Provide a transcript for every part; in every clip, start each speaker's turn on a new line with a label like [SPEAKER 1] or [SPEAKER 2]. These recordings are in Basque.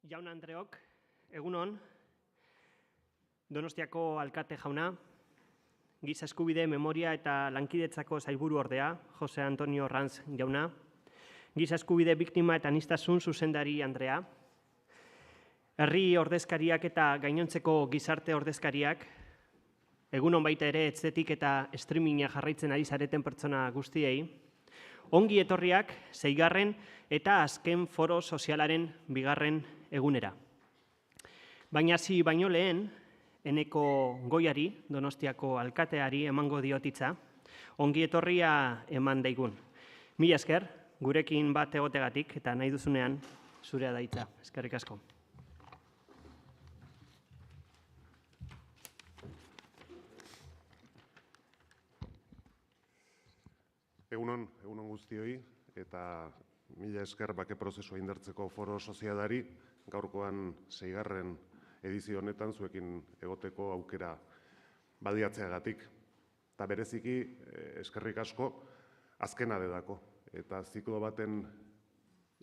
[SPEAKER 1] Jaun Andreok, egunon, Donostiako alkate jauna, Giza eskubide, memoria eta lankidetzako sailburu ordea, Jose Antonio Ranz jauna, Giza eskubide biktima eta aniztasun zuzendari Andrea, herri ordezkariak eta gainontzeko gizarte ordezkariak, egunon baita ere etzetik eta streaminga jarraitzen ari zareten pertsona guztiei, ongi etorriak 6. eta azken foro sozialaren 2. egunera. Baina hasi baino lehen, Eneko Goiari, Donostiako alkateari emango diotitza, ongi etorria eman daigun. Mila esker, gurekin bat egotegatik eta nahi duzunean zurea da hitza. Eskerrik asko.
[SPEAKER 2] Egunon guztioi eta mila esker bake prozesua indartzeko foro sozialari gaurkoan 6. edizio honetan zuekin egoteko aukera baliatzeagatik. Eta bereziki eskerrik asko azkena delako. Eta ziklo baten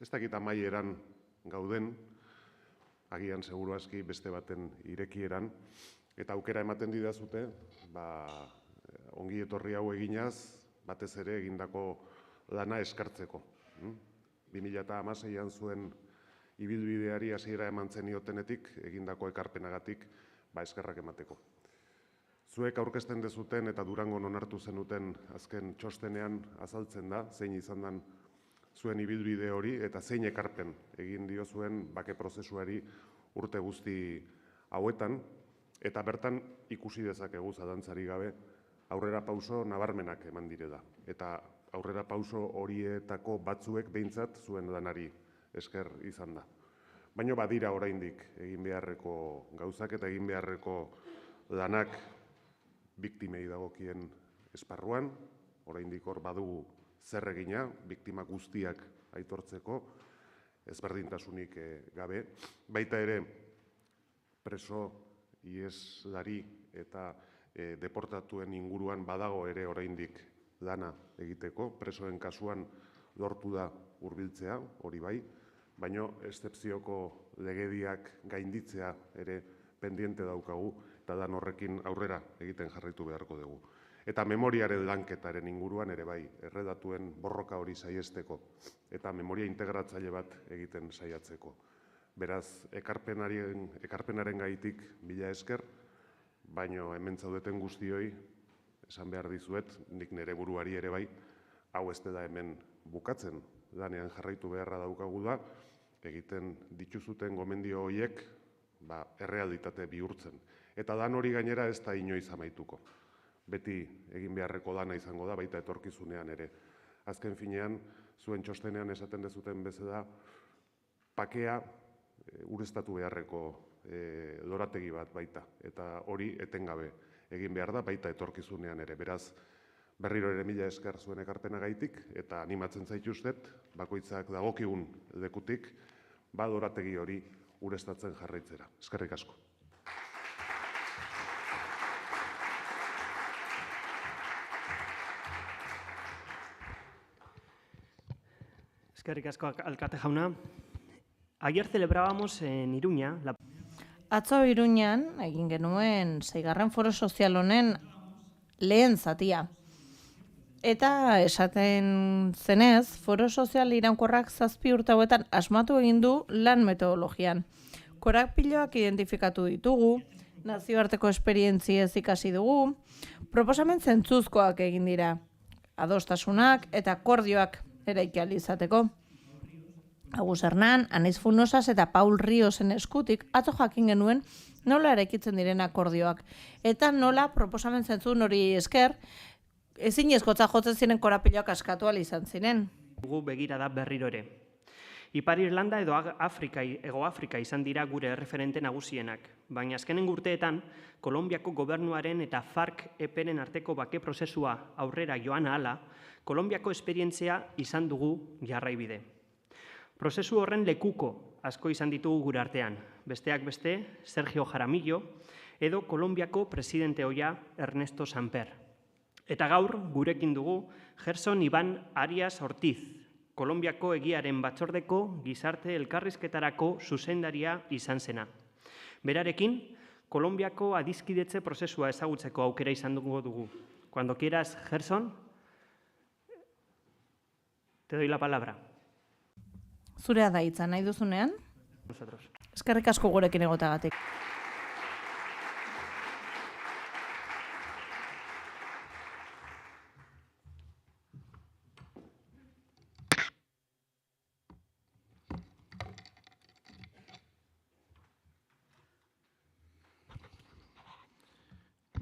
[SPEAKER 2] ez dakit amaieran gauden, agian seguru aski beste baten irekieran, eta aukera ematen didazute, ongi etorri hau eginaz, batez ere egindako lana eskartzeko. 2016an zuen ibilbideari hasiera eman zeniotenetik, egindako ekarpenagatik, eskerrak emateko. Zuek aurkezten dezuten eta Durangon onartu zenuten azken txostenean azaltzen da, zein izan den zuen ibilbide hori eta zein ekarpen egin dio zuen bake prozesuari urte guzti hauetan, eta bertan ikusi dezakegu zalantzari gabe aurrera pauso nabarmenak eman direla. Eta aurrera pauso horietako batzuek behintzat zuen lanari esker izan da. Baina badira oraindik egin beharreko gauzak eta egin beharreko lanak biktimei dagokien esparruan, oraindik hor badugu zer egina, biktima guztiak aitortzeko, ezberdintasunik gabe. Baita ere, preso, ieslari eta deportatuen inguruan badago ere oraindik lana egiteko, presoen kasuan lortu da hurbiltzea, hori bai, baina eszepzioko legediak gainditzea ere pendiente daukagu, eta dan horrekin aurrera egiten jarraitu beharko dugu. Eta memoriaren lanketaren inguruan ere bai, erredatuen borroka hori saiesteko, eta memoria integratzaile bat egiten saiatzeko. Beraz, ekarpenaren gaitik mila esker, baina hemen zaudeten guztioi, esan behar dizuet, nik nire buruari ere bai, hau ez dela hemen bukatzen, lanean jarraitu beharra daukagu da, egiten dituzuten gomendio horiek errealitate bihurtzen. Eta lan hori gainera ez da inoiz amaituko. Beti egin beharreko lana izango da, baita etorkizunean ere. Azken finean, zuen txostenean esaten dezuten bezala, pakea ureztatu beharreko lorategi bat baita. Eta hori etengabe egin behar da, baita etorkizunean ere. Beraz, berriro ere mila esker zuen ekarpenagaitik, eta animatzen zaituztet, bakoitzak dagokigun lekutik, lorategi hori ureztatzen jarraitzera. Eskerrik asko.
[SPEAKER 1] Eskerrik asko, alkate jauna. Ayer celebrábamos en Iruña la...
[SPEAKER 3] Atzo Iruñan egin genuen 6. foro sozial honen lehen zatia. Eta esaten zenez, foro sozial iraunkorrak 7 urte hauetan asmatu egin du lan metodologian. Korapiloak identifikatu ditugu, nazioarteko esperientziez ikasi dugu, proposamen zentzuzkoak egin dira, adostasunak eta akordioak eraiki ahal izateko. Agus Hernan, Aniz Funosas eta Paul Riosen eskutik atzo jakin genuen nola eraikitzen diren akordioak. Eta nola proposamen zentzun hori esker, ezin ezkotza jotzen ziren korapiloak askatu ahal izan ziren.
[SPEAKER 1] Gu begira da berriro ere. Ipar Irlanda edo Hego Afrika izan dira gure erreferente nagusienak, baina azkenen urteetan Kolonbiako gobernuaren eta FARC-EPren arteko bake prozesua aurrera joan ahala, Kolonbiako esperientzia izan dugu jarraibide. Prozesu horren lekuko asko izan ditugu gure artean, besteak beste Sergio Jaramillo edo Kolonbiako presidente ohia Ernesto Samper. Eta gaur gurekin dugu Gerson Iban Arias Ortiz, Kolonbiako egiaren batzordeko gizarte elkarrizketarako zuzendaria izan zena. Berarekin, Kolonbiako adiskidetze prozesua ezagutzeko aukera izan dugu. Cuando quieras, Gerson, te doy la palabra.
[SPEAKER 3] Zurea da hitza nahi duzunean?
[SPEAKER 1] Nosotros.
[SPEAKER 3] Eskerrik asko gurekin egotagatik.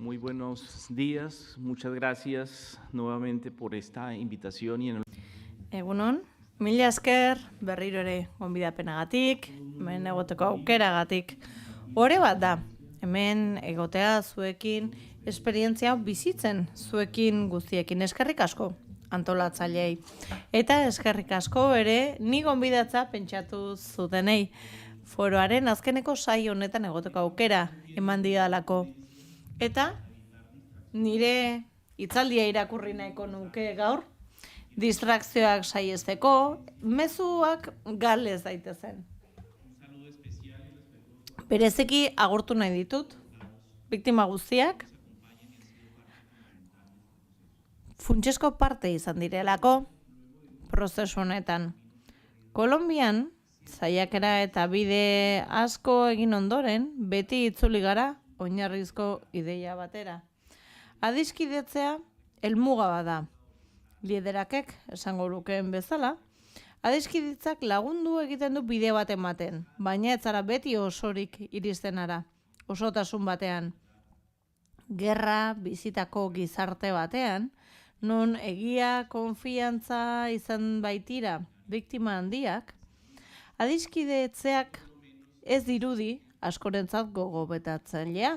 [SPEAKER 4] Muy buenos días, muchas gracias nuevamente por esta invitación y
[SPEAKER 3] Egunon, mila esker berriro ere gonbidapenagatik, hemen egoteko aukeragatik. Hore bat da, hemen egotea zuekin esperientzia bizitzen zuekin guztiekin. Eskerrik asko antolatzaileei. Eta eskerrik asko ere ni gonbidatza pentsatu zutenei. Foroaren azkeneko saio honetan egoteko aukera eman didalako. Eta nire hitzaldia irakurri nahiko nuke gaur, distrakzioak saihesteko, mezuak galez daitezen. Bereziki agurtu nahi ditut, biktima guztiak, funtsezko parte izan direlako prozesu honetan. Kolonbian, saiakera eta bide asko egin ondoren, beti itzuli gara oinarrizko ideia batera. Adiskidetzea helmuga bada. Liderakek esango lukeen bezala, adiskidetzak lagundu egiten du bide bat ematen, baina ez zara beti osorik iristen ara, osotasun batean. Gerra bizitako gizarte batean, non egia konfiantza izan baitira biktima handiak, adiskidetzeak ez dirudi askorentzat gogobetatzailea,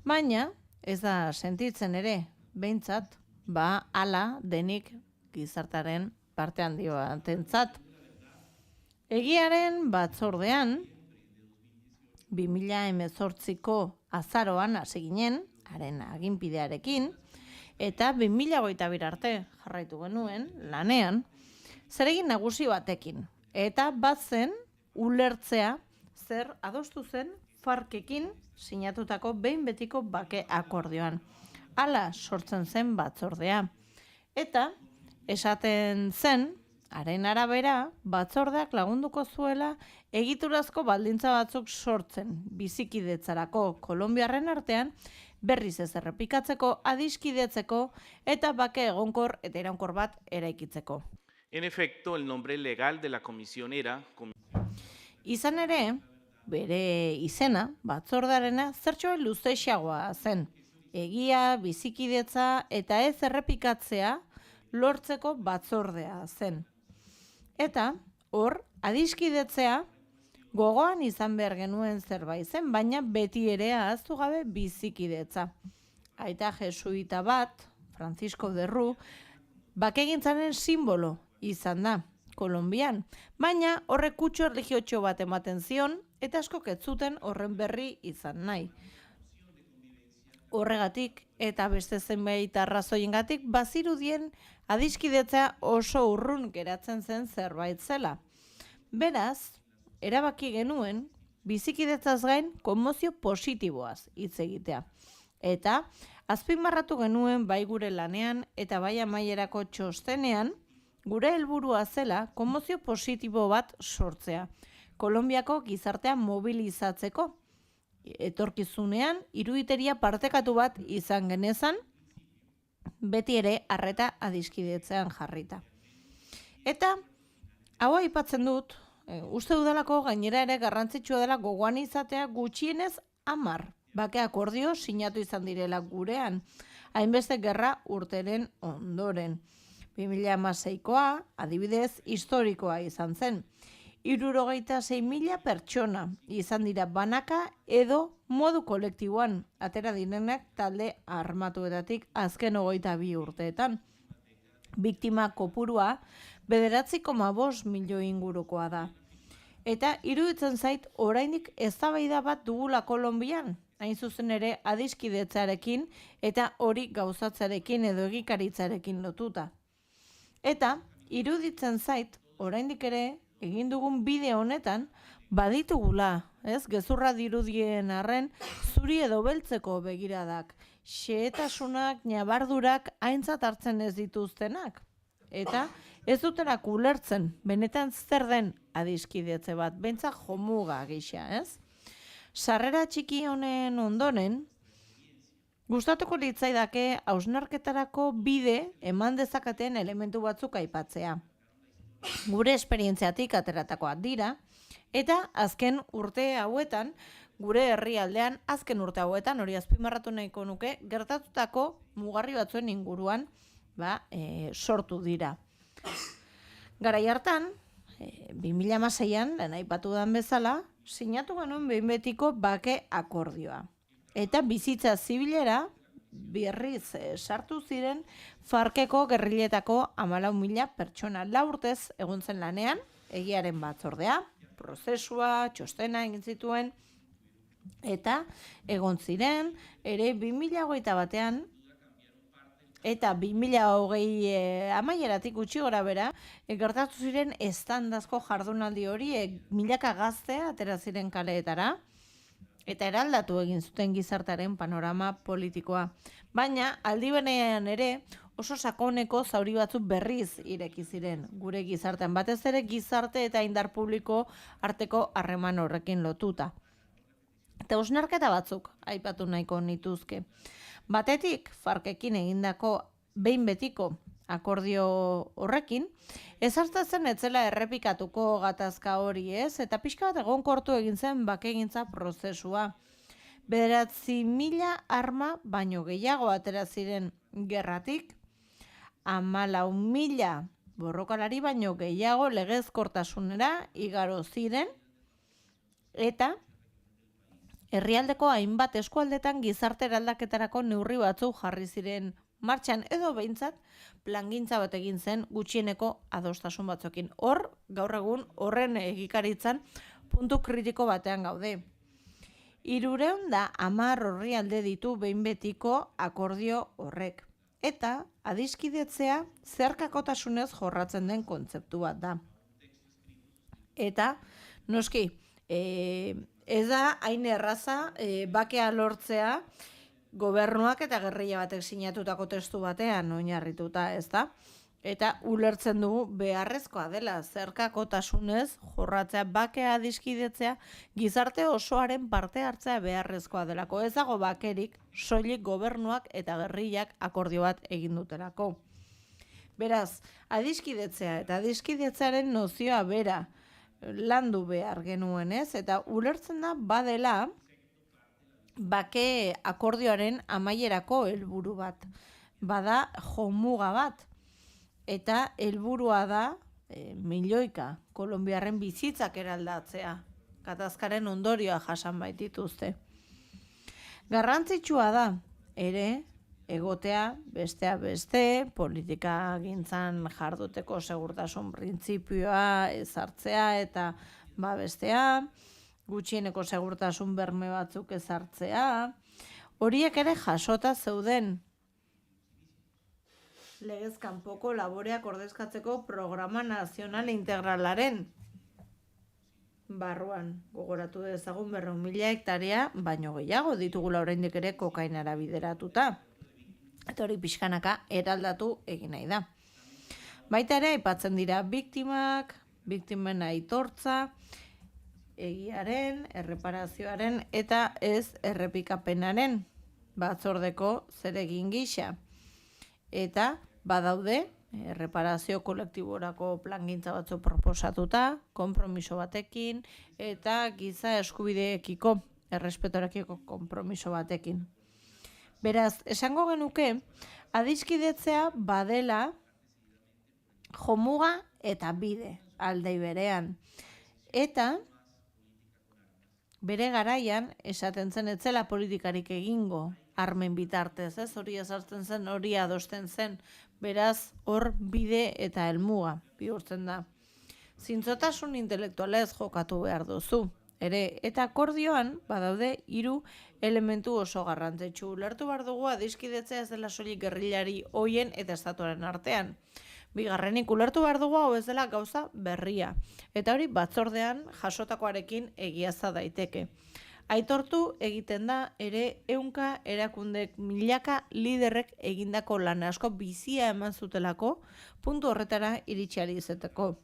[SPEAKER 3] baina ez da sentitzen ere, behintzat, hala denik gizartaren parte handi batentzat. Egiaren batzordean, 2018ko azaroan hasi ginen, haren aginpidearekin, eta 2022 arte jarraitu genuen lanean, zeregin nagusi batekin, eta bazen ulertzea zer adostu zen FARC-ekin sinatutako behin betiko bake akordioan. Hala sortzen zen batzordea. Eta esaten zen, haren arabera, batzordeak lagunduko zuela egiturazko baldintza batzuk sortzen bizikidetzarako kolonbiarren artean, berriz ez errepikatzeko, adiskidetzeko eta bake egonkor eta iraunkor bat eraikitzeko.
[SPEAKER 4] En efecto, el nombre legal de la comisión era...
[SPEAKER 3] Izan ere, bere izena, batzordarena, zertxoa luzexagoa zen. Egia, bizikidetza eta ez errepikatzea lortzeko batzordea zen. Eta, hor, adiskidetzea gogoan izan behar genuen zerbait zen, baina beti ere ahaztu gabe bizikidetza. Aita jesuita bat, Francisco de Ru, bakegintzaren simbolo izan da, Kolonbian, baina horrek kutxo erligiotxo bat ematen zion, eta askok ez zuten horren berri izan nahi. Horregatik eta beste zenbait arrazoiengatik bazirudien adiskidetzea oso urrun geratzen zen zerbait zela. Beraz, erabaki genuen bizikidetzaz gain konmozio positiboaz hitz egitea. Eta azpimarratu genuen bai gure lanean eta bai amaierako txostenean gure helburua zela konmozio positibo bat sortzea. Kolonbiako gizartea mobilizatzeko. Etorkizunean, iruditeria partekatu bat izan genezan, beti ere arreta adiskidetzean jarrita. Eta, hau aipatzen dut, uste dudalako gainera ere garrantzitsua dela gogoan izatea gutxienez 10 bake akordio sinatu izan direla gurean, hainbeste gerra urteren ondoren. 2016koa, adibidez, historikoa izan zen. 76.000 pertsona izan dira banaka edo modu kolektiboan atera direnak talde armatuetatik azken 22 urteetan. Biktima kopurua 9,5 milioi ingurukoa da. Eta iruditzen zait oraindik eztabaida bat dugula Kolonbian, hain zuzen ere adiskidetzarekin eta hori gauzatzarekin edo egikaritzarekin lotuta. Eta iruditzen zait, oraindik ere, egin dugun bide honetan, baditugula, ez? Gezurra dirudien arren, zuri edo beltzeko begiradak, xehetasunak, nabardurak aintzat hartzen ez dituztenak. Eta ez dutenak ulertzen, benetan zer den adiskidetze bat, behintzat jomuga gisa, ez? Sarrera txiki honen ondoren, gustatuko litzaidake hausnarketarako bide eman dezakaten elementu batzuk aipatzea. Gure esperientziatik ateratakoak dira, eta azken urte hauetan, gure herrialdean, azken urte hauetan, hori azpimarratu nahiko nuke, gertatutako mugarri batzuen inguruan sortu dira. Garai hartan, 2006an, lehen aipatu den bezala, sinatu genuen behin betiko bake akordioa. Eta bizitza zibilera berriz sartu ziren Farkeko gerriletako 14.000 pertsona. 4 urtez egon zen lanean, egiaren batzordea, prozesua, txostena egin zituen, eta egon ziren, ere 2021 batean, eta 2020 amaieratik gutxi gora bera, gertatu ziren estandazko jardunaldi hori, milaka gazte atera ziren kaleetara, eta eraldatu egin zuten gizartaren panorama politikoa. Baina, aldi benean ere, oso sakoneko zauri batzuk berriz ireki ziren gure gizartean, batez ere gizarte eta indar publiko arteko harreman horrekin lotuta. Eta hausnarketa batzuk aipatu nahiko nituzke. Batetik, Farkekin egindako behin betiko akordio horrekin, ezartzen etzela errepikatuko gatazka hori, ez? Eta pixka bat egonkortu egin zen bakegintza prozesua. 9.000 arma baino gehiago atera ziren gerratik, 14.000 borrokalari baino gehiago legezkortasunera igaro ziren, eta herrialdeko hainbat eskualdetan gizarte eraldaketarako neurri batzuk jarri ziren martxan, edo behintzat plangintza bat egin zen gutxieneko adostasun batzokin. Hor, gaur egun horren egikaritzan puntu kritiko batean gaude. 310 orrialde ditu behin betiko akordio horrek. Eta adiskidetzea zeharkakotasunez jorratzen den kontzeptu bat da. Eta, noski, ez da hain erraza bakea lortzea gobernuak eta gerrilla batek sinatutako testu batean oinarrituta, ez da? Eta ulertzen dugu beharrezkoa dela zeharkakotasunez jorratzea, bakea adiskidetzea, gizarte osoaren parte hartzea beharrezkoa delako. Ez dago bakerik soilik gobernuak eta gerrillak akordio bat egin dutelako. Beraz, adiskidetzea eta adiskidetzearen nozioa bera landu behar genuen, ez? Eta ulertzen da badela bake akordioaren amaierako helburu bat. Bada jomuga bat. Eta helburua da milioika kolonbiarren bizitzak eraldatzea. Gatazkaren ondorioa jasan baitituzte. Garrantzitsua da ere egotea bestea beste, politika gintzan jarduteko segurtasun printzipioa ezartzea eta bestea, gutxieneko segurtasun berme batzuk ezartzea, horiek ere jasota zeuden legez kanpoko laboreak ordezkatzeko programa nazional integralaren barruan. Gogoratu dezagun 400.000 hektarea, baino gehiago ditugula oraindik ere kokainara bideratuta. Eta hori pixkanaka eraldatu egin nahi da. Baita ere, aipatzen dira biktimak, biktimen aitortza, egiaren, erreparazioaren eta ez errepikapenaren batzordeko zeregin gisa. Eta badaude, erreparazio kolektiborako plangintza batzu proposatuta, konpromiso batekin, eta giza eskubideekiko, errespetorekiko konpromiso batekin. Beraz, esango genuke, adiskidetzea badela jomuga eta bide aldei berean. Eta bere garaian esaten zen etzela politikarik egingo armen bitartez, ez? Hori ezartzen zen, hori adosten zen, beraz hor bide eta helmuga bihurtzen da. Zintzotasun intelektuala ez jokatu behar duzu. Ere, eta akordioan badaude 3 elementu oso garrantzitsu. Ulertu behar dugu adiskidetzea ez dela soilik gerrilari hoien eta estatuaren artean. Bigarrenik ulertu behar dugu hau ez dela gauza berria. Eta hori batzordean jasotakoarekin egiaza daiteke. Aitortu egiten da ere ehunka erakundek milaka liderrek egindako lan asko bizia eman zutelako puntu horretara iritsi ahal izateko.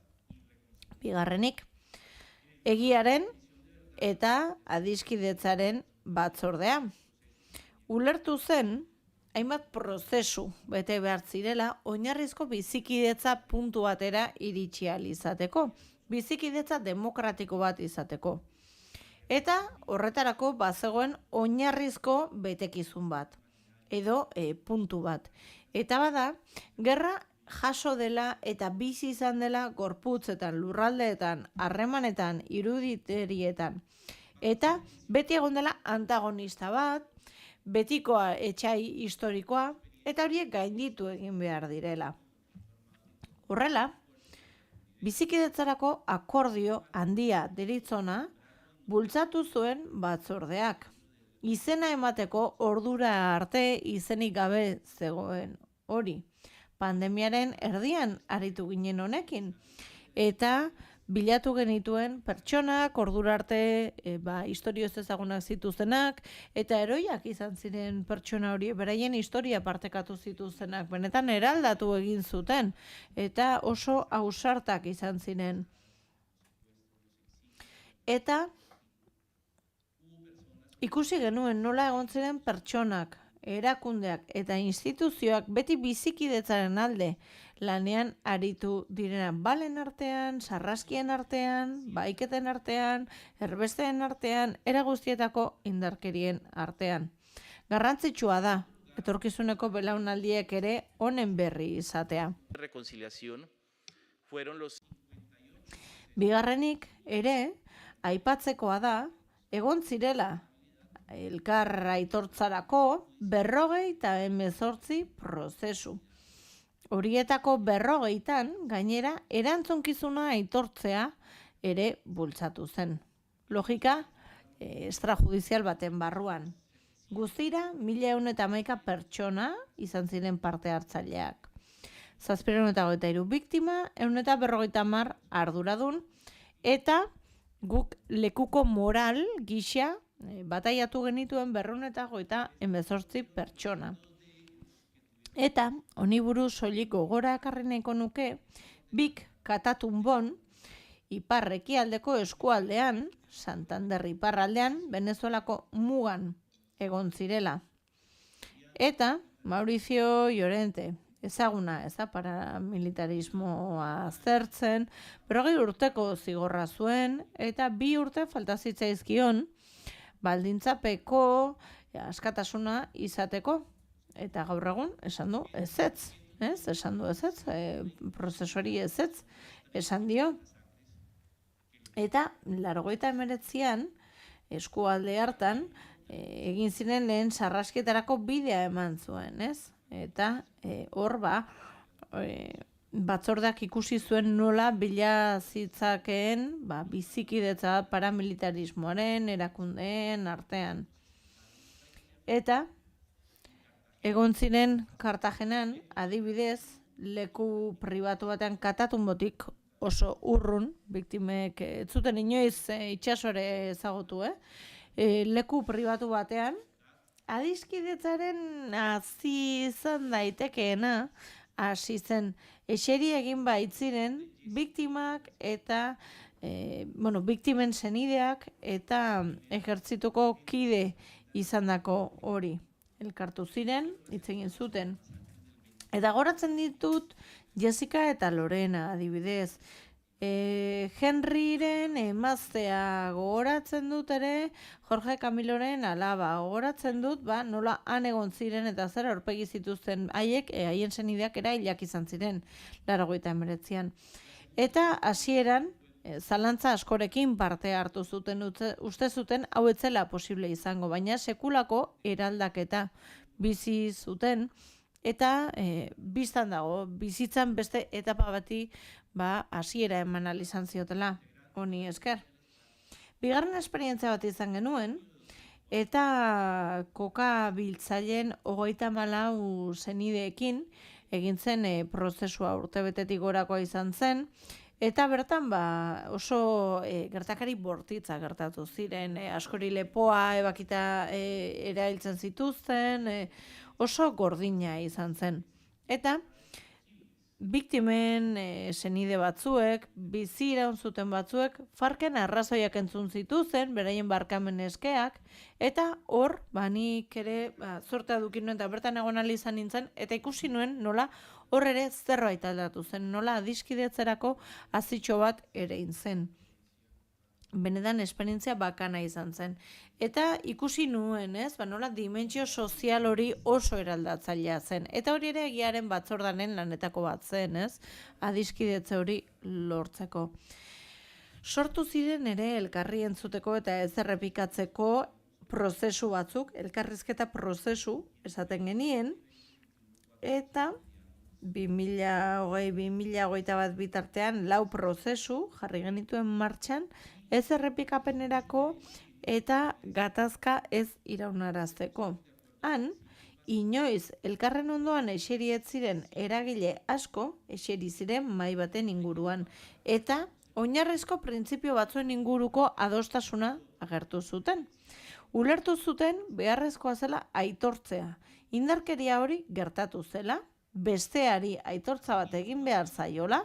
[SPEAKER 3] Bigarrenik, egiaren eta adiskidetzaren batzordea. Ulertu zen, hainbat prozesu bete behar zirela oinarrizko bizikidetza puntu batera iritsi ahal izateko. Bizikidetza demokratiko bat izateko. Eta horretarako bazegoen oinarrizko betekizun bat, edo puntu bat. Eta bada, gerra jaso dela eta bizi izan dela gorputzetan, lurraldeetan, harremanetan, iruditerietan. Eta beti egon dela antagonista bat, betikoa etxai historikoa, eta horiek gainditu egin behar direla. Horrela, bizikidetzarako akordio handia deritzona, bultzatu zuen batzordeak. Izena emateko ordura arte izenik gabe zegoen hori. Pandemiaren erdian aritu ginen honekin. Eta bilatu genituen pertsonak, ordura arte historioz ezagunak zituzenak, eta heroiak izan ziren pertsona hori, beraien historia partekatu zituzenak, benetan eraldatu egin zuten, eta oso ausartak izan ziren. Eta ikusi genuen nola egon ziren pertsonak, erakundeak eta instituzioak beti bizikidetzaren alde lanean aritu direnak balen artean, sarraskien artean, baiketen artean, erbesteen artean, era guztietako indarkerien artean. Garrantzitsua da, etorkizuneko belaunaldiek ere honen berri izatea. Bigarrenik ere, aipatzekoa da, egon zirela elkar aitortzarako 58 prozesu. Horietako 40 gainera erantzunkizuna aitortzea ere bultzatu zen. Logika extrajudizial baten barruan. Guztira 1111 pertsona izan ziren parte hartzaileak. 723 biktima, 150 arduradun, eta guk lekuko moral gisa bataiatu genituen 218 pertsona. Eta, honi buruz soilik gogora ekarri nahiko nuke, Bik Katatunbon, ipar ekialdeko eskualdean, Santander iparraldean, Venezuelako mugan egon zirela. Eta, Mauricio Llorente, ezaguna, paramilitarismoa aztertzen, 20 urteko zigorra zuen, eta 2 urte falta zitzaizkion, baldintzapeko askatasuna izateko. Eta gaur egun esan du ezetz, esan du ezetz, prozesuari ezetz, esan dio. Eta 89an eskualde hartan egin ziren lehen sarraskietarako bidea eman zuen, ez? Eta hor batzordeak ikusi zuen nola bila zitzakeen bizikidetza paramilitarismoaren erakundeen artean. Eta egon ziren Kartagenan, adibidez, leku pribatu batean Katatunbotik oso urrun, biktimek ez zuten inoiz itsasore ezagutu, leku pribatu batean, adiskidetzaren hasi izan daitekeena, hasi zen eseri egin baitziren biktimak eta biktimen senideak eta ejertzituko kide izandako hori. Elkartu ziren, hitz egin zuten. Eta goratzen ditut Jessica eta Lorena, adibidez. Henryren emaztea gogoratzen dut ere, Jorge Camiloren alaba gogoratzen dut, nola han egon ziren eta zer aurpegi zituzten haiek, haien senideak erailak izan ziren, 89an. Eta hasieran, zalantza askorekin parte hartu zuten, uste zuten hau ez zela posible izango, baina sekulako eraldaketa bizi zuten, eta biztan dago, bizitzan beste etapa bati hasiera eman ahal izan ziotela, honi esker. Bigarren esperientzia bat izan genuen, eta koka biltzaileen 34 senideekin, egin zen prozesua urtebetetik gorakoa izan zen, eta bertan oso gertakari bortitza gertatu ziren, askori lepoa ebakita erailtzen zituzten, oso gordina izan zen. Eta biktimen senide batzuek, bizi iraun zuten batzuek, Farken arrazoiak entzun zituzen, beraien barkamen eskeak, eta hor, nik ere zortea dukin nuen, eta bertan egon ahal izan nintzen, eta ikusi nuen nola hor ere zerbait aldatu zen, nola adiskidetzerako azitxo bat ere zen. Benetan esperientzia bakana izan zen. Eta ikusi nuen, nola dimentsio sozial hori oso eraldatzailea zen. Eta hori ere egiaren batzordanen lanetako bat zen, adiskidetze hori lortzeko. Sortu ziren ere elkarri entzuteko eta ez errepikatzeko prozesu batzuk, elkarrizketa prozesu esaten genien, eta 2020-2021 bitartean 4 prozesu jarri genituen martxan, ez errepikapenerako eta gatazka ez iraunarazteko. Han, inoiz elkarren ondoan eseri ez ziren eragile asko eseri ziren mahai baten inguruan, eta oinarrizko printzipio batzuen inguruko adostasuna agertu zuten. Ulertu zuten beharrezkoa zela aitortzea, indarkeria hori gertatu zela, besteari aitortza bat egin behar zaiola,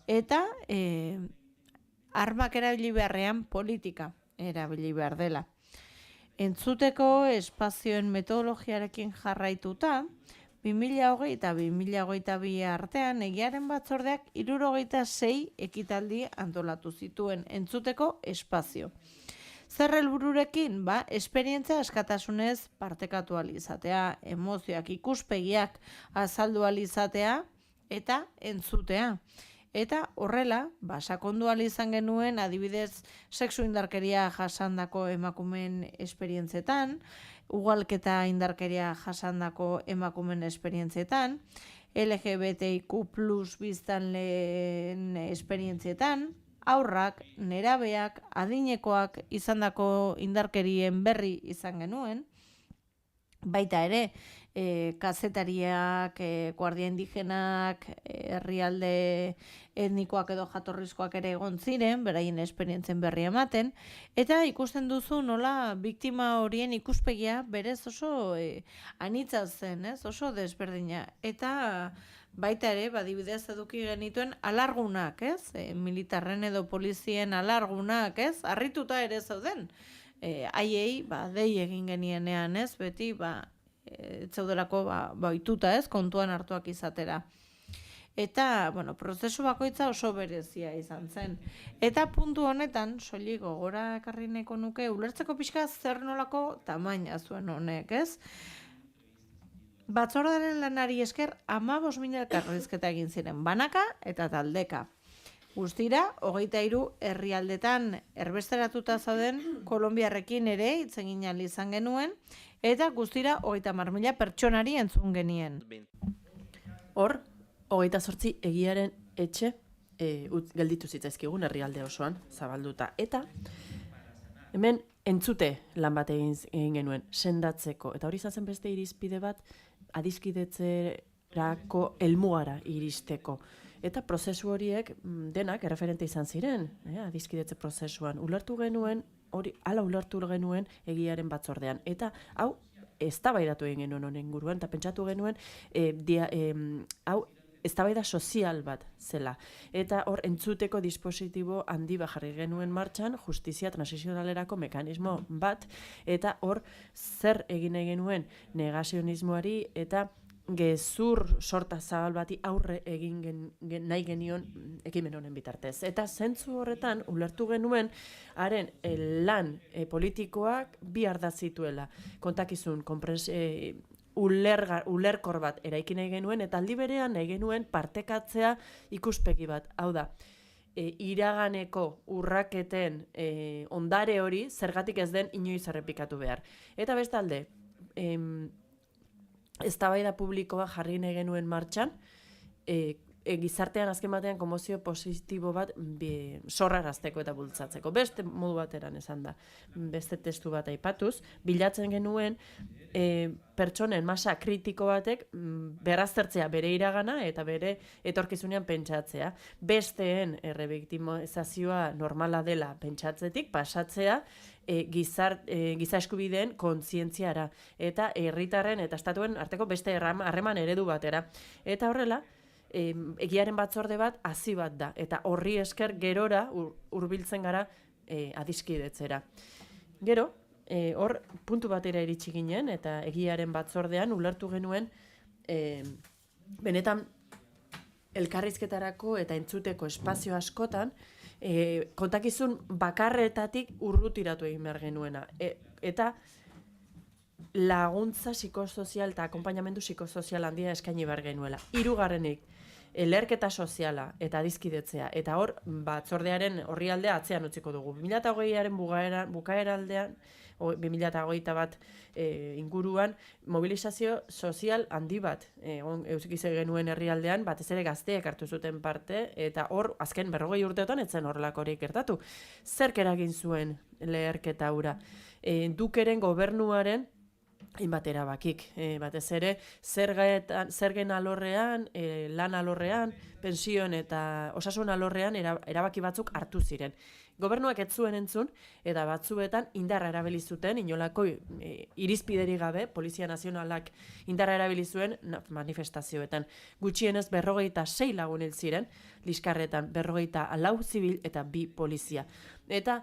[SPEAKER 3] eta armak erabili beharrean politika erabili behar dela. Entzuteko espazioen metodologiarekin jarraituta, 2020 eta 2022 artean egiaren batzordeak 76 ekitaldi antolatu zituen entzuteko espazio. Zer helbururekin? Esperientzia askatasunez partekatu ahal izatea, emozioak, ikuspegiak azaldu ahal izatea eta entzutea. Eta horrela, sakondu ahal izan genuen adibidez sexu indarkeria jasandako emakumeen esperientzietan, ugalketa indarkeria jasandako emakumeen esperientzietan, LGBTIQ+ biztanleen esperientzietan, aurrak, nerabeak, adinekoak izandako indarkerien berri izan genuen, baita ere, kazetariak, guardia indigenak, herrialde etnikoak edo jatorrizkoak ere egon ziren, beraien esperientzien berri ematen, eta ikusten duzu nola biktima horien ikuspegia berez oso anitza zen, oso desberdina. Eta baita ere, adibidez eduki genituen alargunak, militarren edo polizien alargunak, harrituta ere zauden. Haiei, dei egin genienean, beti, zaudelako ohituta, kontuan hartuak izatera. Eta, prozesu bakoitza oso berezia izan zen. Eta puntu honetan, soilik gogora ekarri nahiko nuke, ulertzeko pixka zer nolako tamaina zuen honek, Batzordaren lanari esker 15.000 elkarrizketa egin ziren, banaka eta taldeka. Guztira, 23 herrialdetan erbesteratuta zauden Kolonbiarrekin ere hitz egin ahal izan genuen, eta guztira 30.000 pertsonari entzun genien.
[SPEAKER 5] Hor, 28 egiaren etxe gelditu zitzaizkigun herrialde osoan zabalduta. Eta hemen entzute lan bat egin genuen sendatzeko. Eta hori izan zen beste irizpide bat adiskidetzerako helmugara iristeko. Eta prozesu horiek denak erreferente izan ziren, adiskidetze prozesuan. Ulertu genuen, hala ulertu genuen egiaren batzordean. Eta hau eztabaidatu egin genuen honen inguruan, eta pentsatu genuen hau eztabaida sozial bat zela. Eta hor entzuteko dispositibo handi jarri genuen martxan, justizia transizionalerako mekanismo bat, eta hor zer egin genuen negazionismoari eta gezur sorta zabal bati aurre egin nahi genion ekimen honen bitartez. Eta zentzu horretan ulertu genuen haren lan politikoak bi ardatz zituela. Kontakizun, ulerkor bat eraiki nahi genuen, eta aldi berean nahi genuen partekatzea ikuspegi bat. Hau da, iraganeko urraketen ondare hori zergatik ez den inoiz errepikatu behar. Eta bestalde, eztabaida publikoa jarri nahi genuen martxan, gizartean azken batean komozio positibo bat sorrarazteko eta bultzatzeko. Beste modu bateran esan da, beste testu bat aipatuz, bilatzen genuen pertsonen masa kritiko batek berraztertzea bere iragana eta bere etorkizunean pentsatzea. Besteen errebiktimizazioa normala dela pentsatzetik pasatzea giza eskubideen kontzientziara eta herritarren eta estatuen arteko beste harreman eredu batera. Eta horrela, egiaren batzorde bat hazi bat da, eta horri esker gerora hurbiltzen gara adiskidetzera. Gero, hor puntu batera iritsi ginen, eta egiaren batzordean ulertu genuen benetan elkarrizketarako eta entzuteko espazio askotan kontakizun bakarretatik urrutiratu egin behar genuena. Eta laguntza psikosozial eta akonpainamendu psikosozial handia eskaini behar genuela. Hirugarrenik, leherketa soziala eta adiskidetzea. Eta hor, batzordearen orrialdea atzean utziko dugu. 2020aren bukaeraldean, 2021 inguruan, mobilizazio sozial handi bat euskize genuen herrialdean, batez ere gazteek hartu zuten parte, eta hor, azken 40 urteotan, etzen horrelakorik gertatu. Zerk eragin zuen leherketa hura? Dukeren gobernuaren hainbat erabakik, batez ere, zergen alorrean, lan alorrean, pensioen eta osasun alorrean erabaki batzuk hartu ziren. Gobernuak ez zuen entzun, eta batzuetan indarra erabili zuten, inolako irizpideri gabe, Polizia Nazionalak indarra erabili zuen manifestazioetan. Gutxienez 46 lagun hil ziren, liskarretan 44 zibil eta 2 polizia. Eta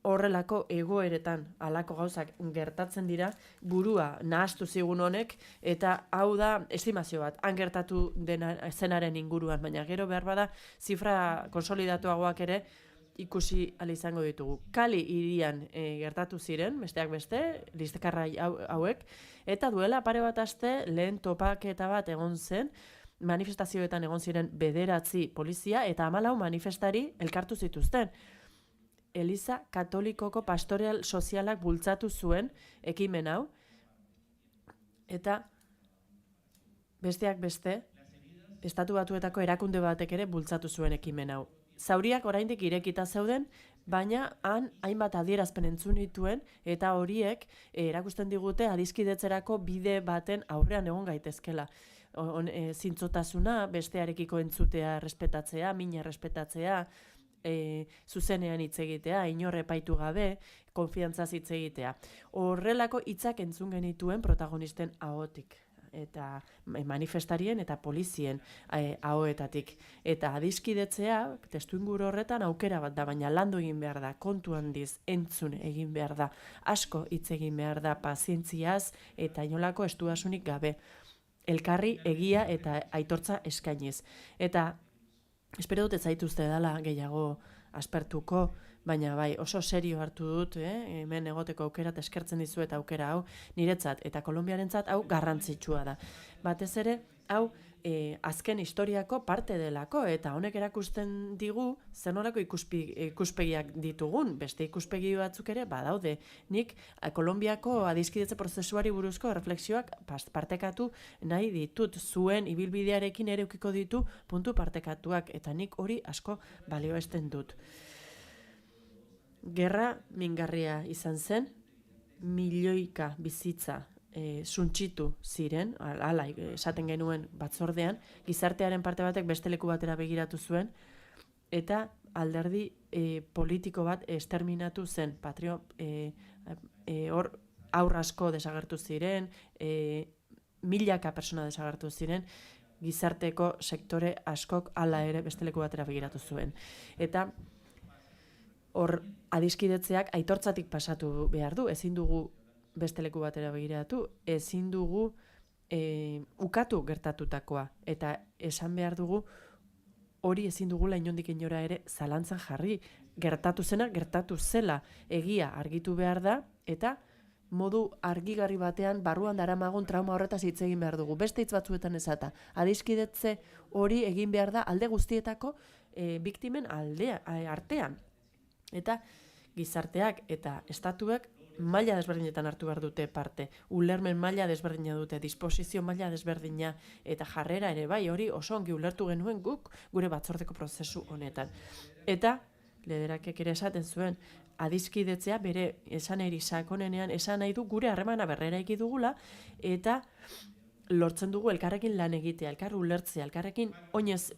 [SPEAKER 5] horrelako egoeretan halako gauzak gertatzen dira, burua nahastu zigun honek, eta hau da estimazio bat, han gertatu zenaren inguruan, baina gero behar bada zifra konsolidatuagoak ere ikusi ahal izango ditugu. Kali hirian gertatu ziren, besteak beste, listekarra hauek, eta duela pare bat aste lehen topaketa bat egon zen, manifestazioetan egon ziren 9 polizia eta 14 manifestari elkartu zituzten. Eliza Katolikoko pastoreal sozialak bultzatu zuen ekimen hau, eta besteak beste, Estatu Batuetako erakunde batek ere bultzatu zuen ekimen hau. Zauriak oraindik irekita zeuden, baina han hainbat adierazpen entzun dituen, eta horiek erakusten digute adiskidetzerako bide baten aurrean egon gaitezkela. Zintzotasuna, bestearekiko entzutea respetatzea, mina respetatzea, zuzenean hitz egitea, inor epaitu gabe, konfiantzaz hitz egitea. Horrelako hitzak entzun genituen protagonisten ahotik, eta manifestarien eta polizien ahoetatik. Eta adiskidetzea, testuinguru horretan aukera bat da, baina landu egin behar da, kontu handiz, entzun egin behar da, asko hitz egin behar da, pazientziaz eta inolako estuasunik gabe. Elkarri egia eta aitortza eskainiz. Eta espero dut ez zaituzte dela gehiago aspertuko, baina bai oso serio hartu dut, hemen egoteko aukera eta eskertzen dizuet aukera hau, niretzat eta Kolonbiarentzat hau garrantzitsua da. Batez ere, hau azken historiako parte delako, eta honek erakusten digu zer nolako ikuspegiak ditugun, beste ikuspegi batzuk ere badaude. Nik Kolonbiako adiskidetze prozesuari buruzko erreflexioak partekatu nahi ditut, zuen ibilbidearekin ere ukiko ditu puntu partekatuak, eta nik hori asko balioesten dut. Gerra mingarria izan zen, milioika bizitza suntsitu ziren, hala esaten genuen batzordean, gizartearen parte batek beste leku batera begiratu zuen, eta alderdi politiko bat esterminatu zen. Hor aur asko desagertu ziren, milaka persona desagertu ziren, gizarteko sektore askok hala ere beste leku batera begiratu zuen. Eta hor adiskidetzeak aitortzatik pasatu behar du, ezin dugu beste leku batera begiratu, ezin dugu ukatu gertatutakoa, eta esan behar dugu hori ezin dugula inondik inora ere zalantzan jarri, gertatu zena gertatu zela, egia argitu behar da, eta modu argigarri batean barruan daramagun trauma horretaz hitz egin behar dugu, beste hitz batzuetan esata, adiskidetze hori egin behar da alde guztietako biktimen artean, eta gizarteak eta estatuek maila desberdinetan hartu behar dute parte. Ulermen maila desberdina dute, disposizio maila desberdina eta jarrera ere bai, hori oso ongi ulertu genuen guk gure batzordeko prozesu honetan. Eta Lederakek ere esaten zuen, adiskidetzea bere esaneri sakonenean esan nahi du gure harremana berreraiki dugula eta lortzen dugu elkarrekin lan egitea, elkar ulertzea, elkarrekin oinez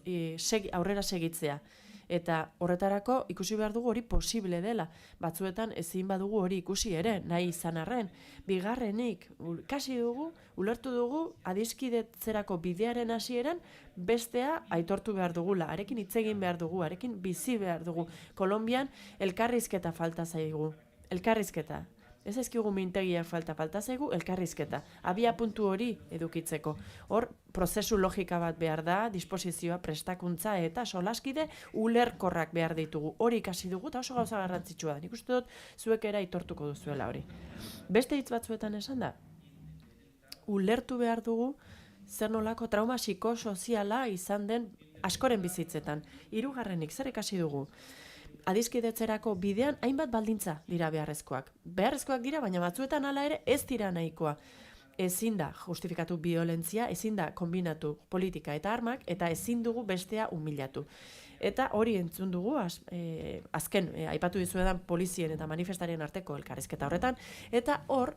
[SPEAKER 5] aurrera segitzea. Eta horretarako ikusi behar dugu hori posible dela. Batzuetan ezin badugu hori ikusi ere, nahi izan arren. Bigarrenik, kasi dugu, ulertu dugu, adiskidetzerako bidearen hasieran bestea aitortu behar dugula. Arekin hitz egin behar dugu, arekin bizi behar dugu. Kolonbian elkarrizketa falta zaigu. Elkarrizketa. Ez ezkigu mintegiak falta zaigu, elkarrizketa. Abia puntu hori edukitzeko. Hor, prozesu logika bat behar da, disposizioa, prestakuntza eta solaskide ulerkorrak behar ditugu. Hori ikasi dugu eta oso gauza garrantzitsua da. Nik uste dut, zuek era aitortuko duzuela hori. Beste hitz batzuetan esan da, ulertu behar dugu zer nolako trauma psikosoziala izan den askoren bizitzetan. Hirugarrenik, zer ikasi dugu? Adiskidetzerako bidean hainbat baldintza dira beharrezkoak. Beharrezkoak dira, baina batzuetan hala ere ez dira nahikoa. Ezin da justifikatu violentzia, ezin da kombinatu politika eta armak, eta ezin dugu bestea humilatu. Eta hori entzun dugu, azken, aipatu dizuedan polizien eta manifestarien arteko elkarrizketa horretan, eta hor,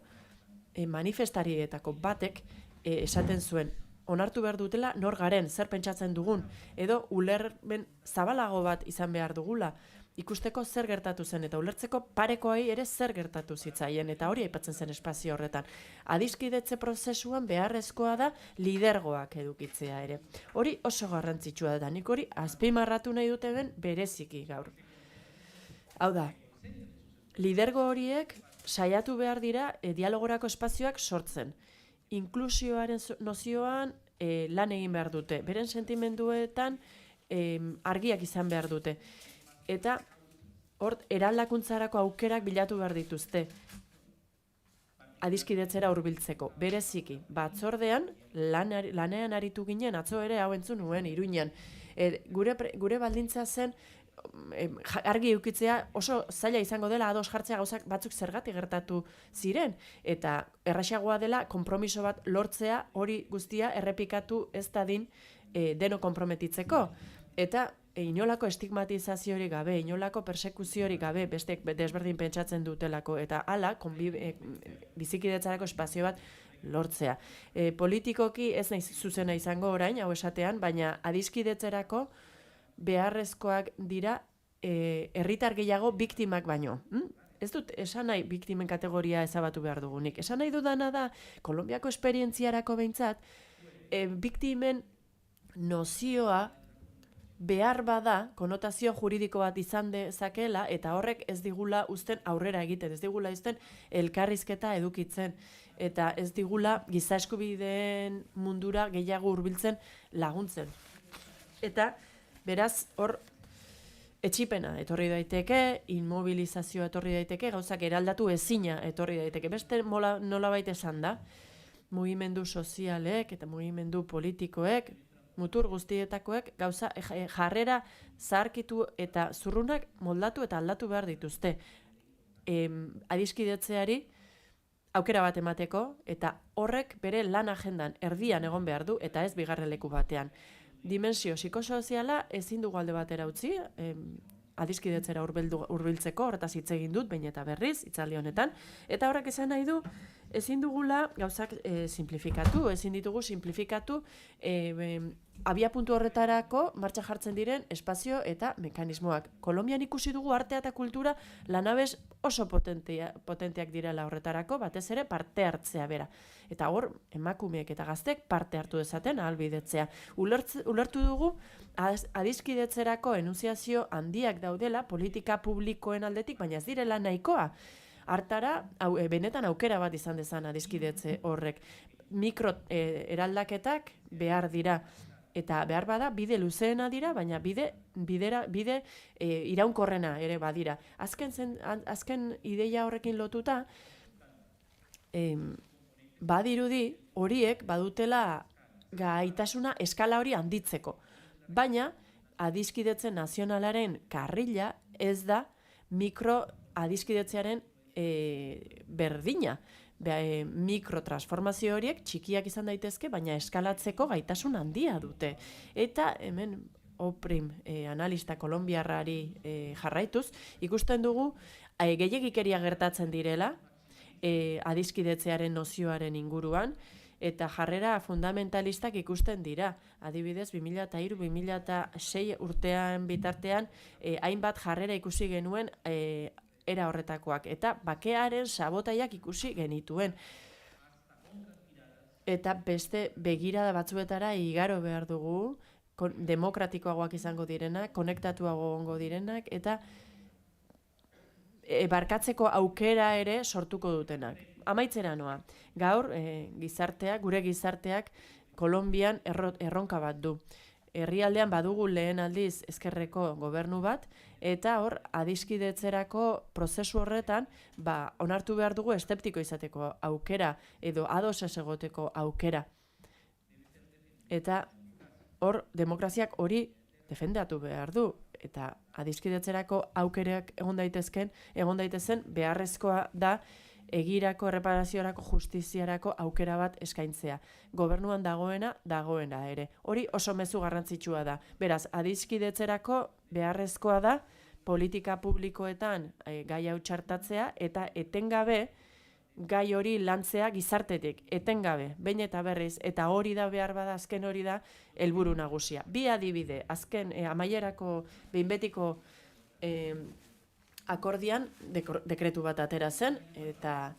[SPEAKER 5] manifestarietako batek esaten zuen, onartu behar dutela nor garen, zer pentsatzen dugun, edo ulermen zabalago bat izan behar dugula, ikusteko zer gertatu zen eta ulertzeko parekoai ere zer gertatu zitzaien eta hori aipatzen zen espazio horretan. Adiskidetze prozesuan beharrezkoa da lidergoak edukitzea ere. Hori oso garrantzitsua da, nik hori azpimarratu nahi dute ben bereziki gaur. Hau da, lidergo horiek saiatu behar dira dialogorako espazioak sortzen. Inklusioaren nozioan lan egin behar dute, beren sentimenduetan argiak izan behar dute. Eta hor eraldakuntzarako aukerak bilatu behar dituzte adiskidetzera hurbiltzeko. Bereziki, batzordean lanean aritu ginen, atzo ere hau entzun nuen Iruñan. Gure baldintza zen argi edukitzea oso zaila izango dela ados jartzea gauzak batzuk zergatik gertatu ziren. Eta erraxagoa dela konpromiso bat lortzea hori guztia errepikatu ez dadin deno konprometitzeko. Eta inolako estigmatizaziorik gabe, inolako persekuziorik gabe, bestek desberdin pentsatzen dutelako, eta hala, bizikidetzarako espazio bat lortzea. Politikoki ez naiz zuzena izango orain, hau esatean, baina adiskidetzerako beharrezkoak dira herritar gehiago biktimak baino. Ez dut esan nahi biktimen kategoria ezabatu behar dugunik. Esan nahi dudana da, Kolonbiako esperientziarako behintzat, biktimen nozioa behar bada, konotazio juridiko bat izan dezakela, eta horrek ez digula uzten aurrera egiten, ez digula uzten elkarrizketa edukitzen, eta ez digula giza eskubideen mundura gehiago hurbiltzen laguntzen. Eta, beraz, hor, etxipena etorri daiteke, inmobilizazioa etorri daiteke, gauzak eraldatu ezina etorri daiteke. Beste nolabait esan da, mugimendu sozialek eta mugimendu politikoek, mutur guztietakoek gauza jarrera zaharkitu eta zurrunak moldatu eta aldatu behar dituzte. Adiskidetzeari aukera bat emateko eta horrek bere lan agendan erdian egon behar du eta ez bigarren leku batean. Dimensio psikosoziala ezin dugu alde batera utzi, adiskidetzera hurbiltzeko, horretaz hitz egin dut, behin eta berriz, hitzaldi honetan, eta horrek esan nahi du, ezin dugula gauzak simplifikatu, ezin ditugu simplifikatu abiapuntu horretarako martxa jartzen diren espazio eta mekanismoak. Kolonbian ikusi dugu artea eta kultura lanabes oso potenteak direla horretarako, batez ere parte hartzea bera. Eta hor, emakumeek eta gaztek parte hartu dezaten ahalbidetzea. Ulertu dugu, adiskidetzerako enunziazio handiak daudela politika publikoen aldetik, baina ez direla nahikoa. Hartara, benetan aukera bat izan dezan adiskidetze horrek. Mikro eraldaketak behar dira. Eta behar bada, bide luzeena dira, baina bide iraunkorrena ere badira. Azken ideia horrekin lotuta, badirudi horiek badutela gaitasuna eskala hori handitzeko. Baina, adiskidetze nazionalaren karrila ez da mikro adiskidetzearen berdina. Mikrotransformazio horiek txikiak izan daitezke, baina eskalatzeko gaitasun handia dute. Eta hemen Oprim analista kolombiarrari jarraituz, ikusten dugu gehiegikeria gertatzen direla adiskidetzearen nozioaren inguruan, eta jarrera fundamentalistak ikusten dira. Adibidez, 2003-2006 urtean bitartean hainbat jarrera ikusi genuen era horretakoak, eta bakearen sabotaiak ikusi genituen. Eta beste begirada batzuetara igaro behar dugu, demokratikoagoak izango direnak, konektatuago gongo direnak, eta barkatzeko aukera ere sortuko dutenak. Amaitzera noa, gaur gure gizarteak Kolonbian erronka bat du. Herrialdean badugu lehen aldiz ezkerreko gobernu bat, eta hor adiskidetzerako prozesu horretan onartu behar dugu eszeptiko izateko aukera edo ados ez egoteko aukera. Eta hor demokraziak hori defendatu behar du, eta adiskidetzerako aukerak egon daitezen beharrezkoa da egirako, erreparaziorako, justiziarako aukera bat eskaintzea. Gobernuan dagoena ere. Hori oso mezu garrantzitsua da. Beraz, adiskidetzerako beharrezkoa da politika publikoetan gai hau txartatzea eta etengabe gai hori lantzea gizartetik, etengabe, behin eta berriz, eta hori da behar bada, azken hori da helburu nagusia. Bi adibide, azken amaierako behin betiko akordian dekretu bat atera zen, eta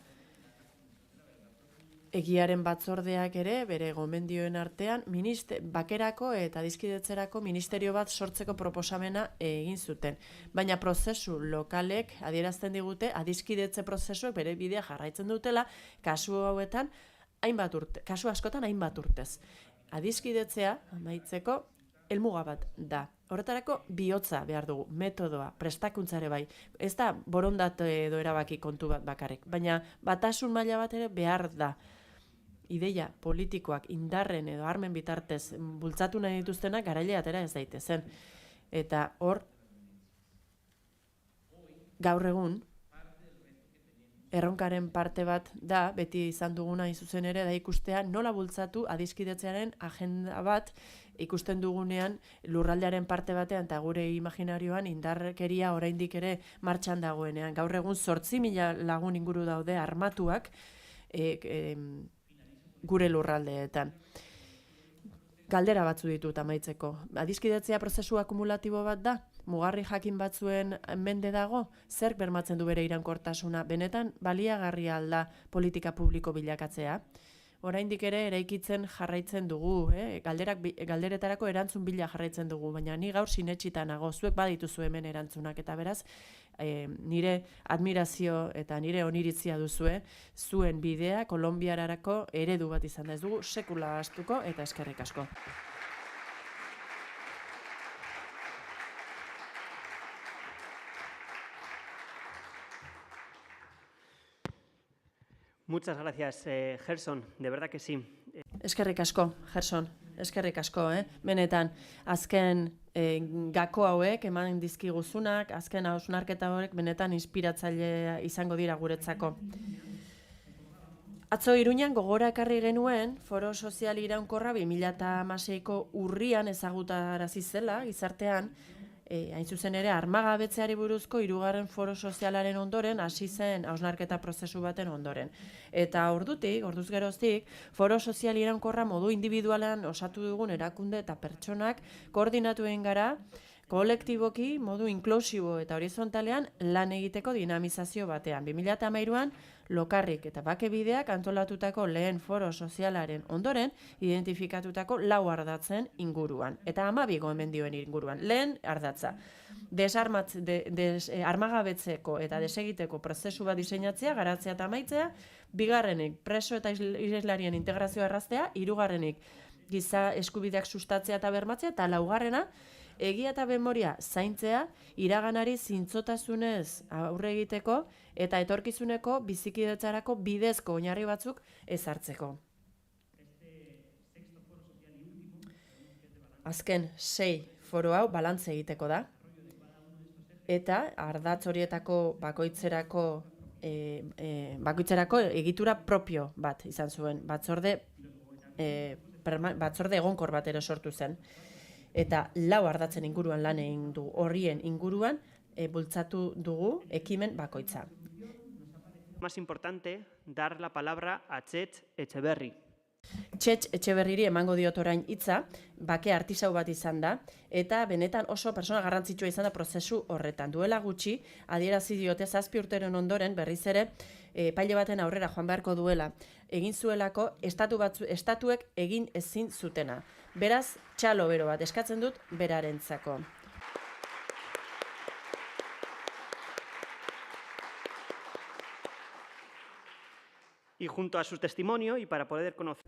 [SPEAKER 5] egiaren batzordeak ere, bere gomendioen artean, bakerako eta adiskidetzerako ministerio bat sortzeko proposamena egin zuten. Baina prozesu lokalek adierazten digute, adiskidetze prozesuek bere bidea jarraitzen dutela, kasu hauetan, kasu askotan hainbat urtez. Adiskidetzea, amaitzeko, helmuga bat da. Horretarako bihotza behar dugu, metodoa, prestakuntzare bai. Ez da borondate edo erabaki kontu bat bakarrik, baina batasun maila bat ere behar da. Ideia politikoak indarren edo armen bitartez bultzatu nahi dituztenak garaile atera ez daitezen. Eta hor, gaur egun, erronkaren parte bat da, beti izan duguna izuzen ere, da ikustea nola bultzatu adiskidetzearen agenda bat ikusten dugunean lurraldearen parte batean eta gure imaginarioan indarkeria oraindik ere martxan dagoenean. Gaur egun 8.000 lagun inguru daude armatuak gure lurraldeetan. Galdera batzu ditut amaitzeko. Adiskidetzea prozesu akumulatibo bat da? Mugarri jakin batzuen mende dago? Zerk bermatzen du bere iraunkortasuna? Benetan baliagarria alda politika publiko bilakatzea? Oraindik ere eraikitzen jarraitzen dugu, galderetarako erantzun bila jarraitzen dugu, baina ni gaur sinetsita nago, zuek badituzu hemen erantzunak, eta beraz, nire admirazio eta nire oniritzia duzue, zuen bidea Kolonbiararako eredu bat izan da, ez dugu sekula ahaztuko eta eskerrik asko.
[SPEAKER 1] Muchas gracias, Gerson, de verdad que sí.
[SPEAKER 5] Eskerrik asko, Gerson, eskerrik asko, benetan, azken gako hauek, eman dizkiguzunak, azken hausnarketa hauek benetan inspiratzaile izango dira guretzako. Atzo Iruñan gogora ekarri genuen, Foro Sozial Iraunkorra 2016ko urrian ezagutarazi zela, gizartean, hain zuzen ere, armagabetzeari buruzko 3. Foro Sozialaren ondoren, hasi zen hausnarketa prozesu baten ondoren. Eta orduz geroztik, Foro Sozial Iraunkorra modu individualan osatu dugun erakunde eta pertsonak koordinatu egin gara, kolektiboki, modu inklusibo eta horizontalean lan egiteko dinamizazio batean. 2013an, Lokarrik eta Bakebideak antolatutako lehen Foro Sozialaren ondoren identifikatutako 4 ardatzen inguruan. Eta 12 gomendioen inguruan. Lehen ardatza. Armagabetzeko eta desegiteko prozesu bat diseinatzea, garatzea eta amaitzea. 2. preso eta islarien integrazioa erraztea. 3. giza eskubideak sustatzea eta bermatzea. Eta 4. egia eta memoria zaintzea, iraganari zintzotasunez aurre egiteko eta etorkizuneko bizikidetzarako bidezko oinarri batzuk ezartzeko. Azken 6 foro hau balantze egiteko da, eta ardatz horietako bakoitzerako bakoitzerako egitura propio bat izan zuen, batzorde egonkor bat ere sortu zen. Eta 4 ardatzen inguruan lan egin du, horrien inguruan bultzatu dugu ekimen bakoitza.
[SPEAKER 1] Más importante, dar la palabra a Txetx Etxeberri.
[SPEAKER 5] Txetx Etxeberriri emango diot orain hitza, bake artisau bat izan da, eta benetan oso persona garrantzitsua izan da prozesu horretan. Duela gutxi, adierazi diote 7 urteren ondoren berriz ere epaile baten aurrera joan beharko duela. Egin zuelako estatuek egin ezin zutena. Beraz, txalo bero bat eskatzen dut berarentzako.
[SPEAKER 1] Y junto a su testimonio, y para poder conocer...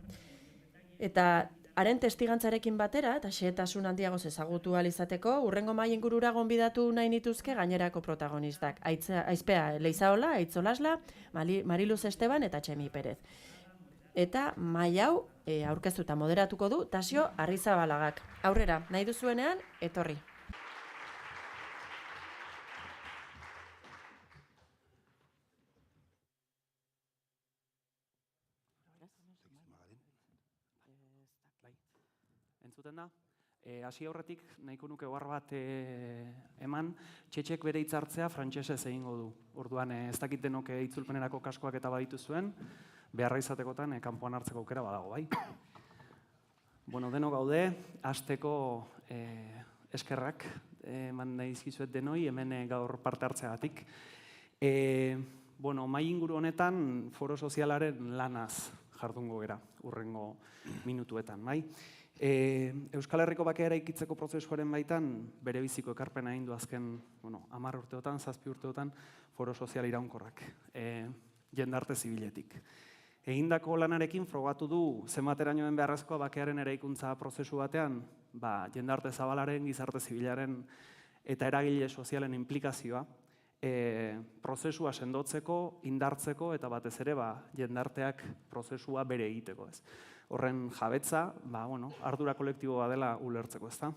[SPEAKER 5] Eta haren testigantzarekin batera, eta xehetasun handiagoz ezagutu ahal izateko, hurrengo mahai ingurura gonbidatu nahi nituzke gainerako protagonistak. Aizpea Leizaola, Aitzolasla, Mariluz Esteban eta Txemi Perez. Eta mahai hau aurkeztu eta moderatuko du Tasio Arrizabalagak. Aurrera, nahi duzuenean, etorri.
[SPEAKER 6] Entzuten da? Hasi aurretik nahiko nuke ohar bat eman, Txetxek bere hitzartzea frantsesez egingo du. Orduan ez dakit denok itzulpenerako kaskoak eta baditu zuen, beharra izatekotan kanpoan hartzeko aukera badago, bai. Bueno, denok gaude, hasteko eskerrak eman nahi dizkizuet denoi, hemen gaur parte hartzeagatik. Bueno, mahai inguru honetan foro sozialaren lanaz jardungo gera, hurrengo minutuetan, bai. Euskal Herriko bakea eraikitzeko prozesuaren baitan bere biziko ekarpena egin du azken 10 urteotan, 7 urteotan foro sozial iraunkorrak, jendarte zibiletik. Egindako lanarekin frogatu du zenbaterainoen beharrezkoa bakearen eraikuntza prozesu batean, jendarte zabalaren, gizarte zibilaren eta eragile sozialen implikazioa, prozesua sendotzeko, indartzeko eta batez ere jendarteak prozesua bere egiteko, ez. Horren jabetza, ardura kolektiboa dela ulertzeko, ezta.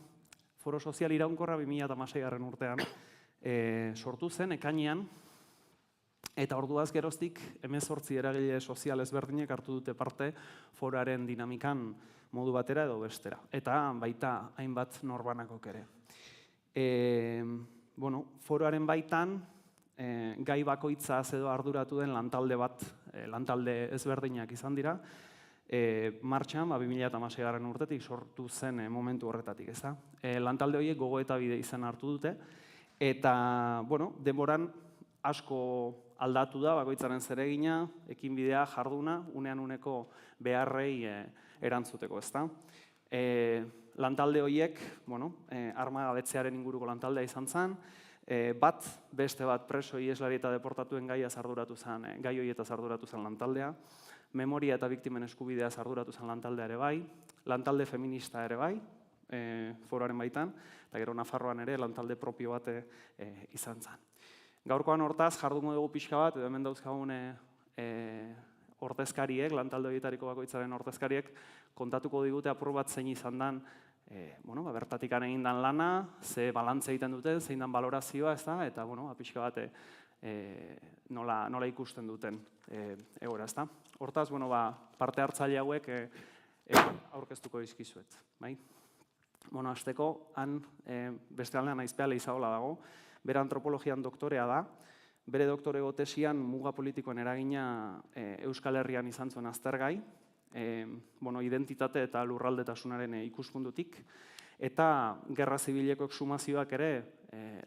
[SPEAKER 6] Foro sozial iraunkorra 2016 urtean sortu zen ekainean, eta orduaz geroztik 18 eragile sozial ezberdinek hartu dute parte foroaren dinamikan modu batera edo bestera. Eta baita hainbat norbanakok ere. Foroaren baitan gai bakoitzaz edo arduratu den lantalde bat, lantalde ezberdinak izan dira, martxan 2016 urtetik sortu zen momentu horretatik, ez da? Lantalde horiek gogoeta bide izan hartu dute, eta, denboran asko aldatu da, bakoitzaren zeregina, ekinbidea, jarduna, unean uneko beharrei erantzuteko, ez da? Lantalde horiek, armagabetzearen inguruko lantaldea izan zen, beste bat preso ieslari eta deportatuen gai horietaz arduratu zen lantaldea, memoria eta biktimen eskubidea arduratu zen lantaldea ere bai, lantalde feminista ere bai, foroaren baitan, eta gero Nafarroan ere lantalde propio bat izan zen. Gaurkoan hortaz, jardungo dugu pixka bat, edo hemen dauzkagun ordezkariek, lantalde horietariko bakoitzaren ordezkariek, kontatuko digute apur bat zein izan den, bertatikan egin den lana, ze balantze egiten dute, zein den balorazioa, ez da, eta pixka bat nola ikusten duten egoera, ez da. Hortaz, parte hartzaile hauek aurkeztuko dizkizuet. Hasteko, han beste aldean Aizpea Leizaola dago, bere antropologian doktorea da, bere doktorego tesian muga politikoen eragina Euskal Herrian izan zuen aztergai, identitate eta lurraldetasunaren ikuspuntutik, eta gerra zibileko exhumazioak ere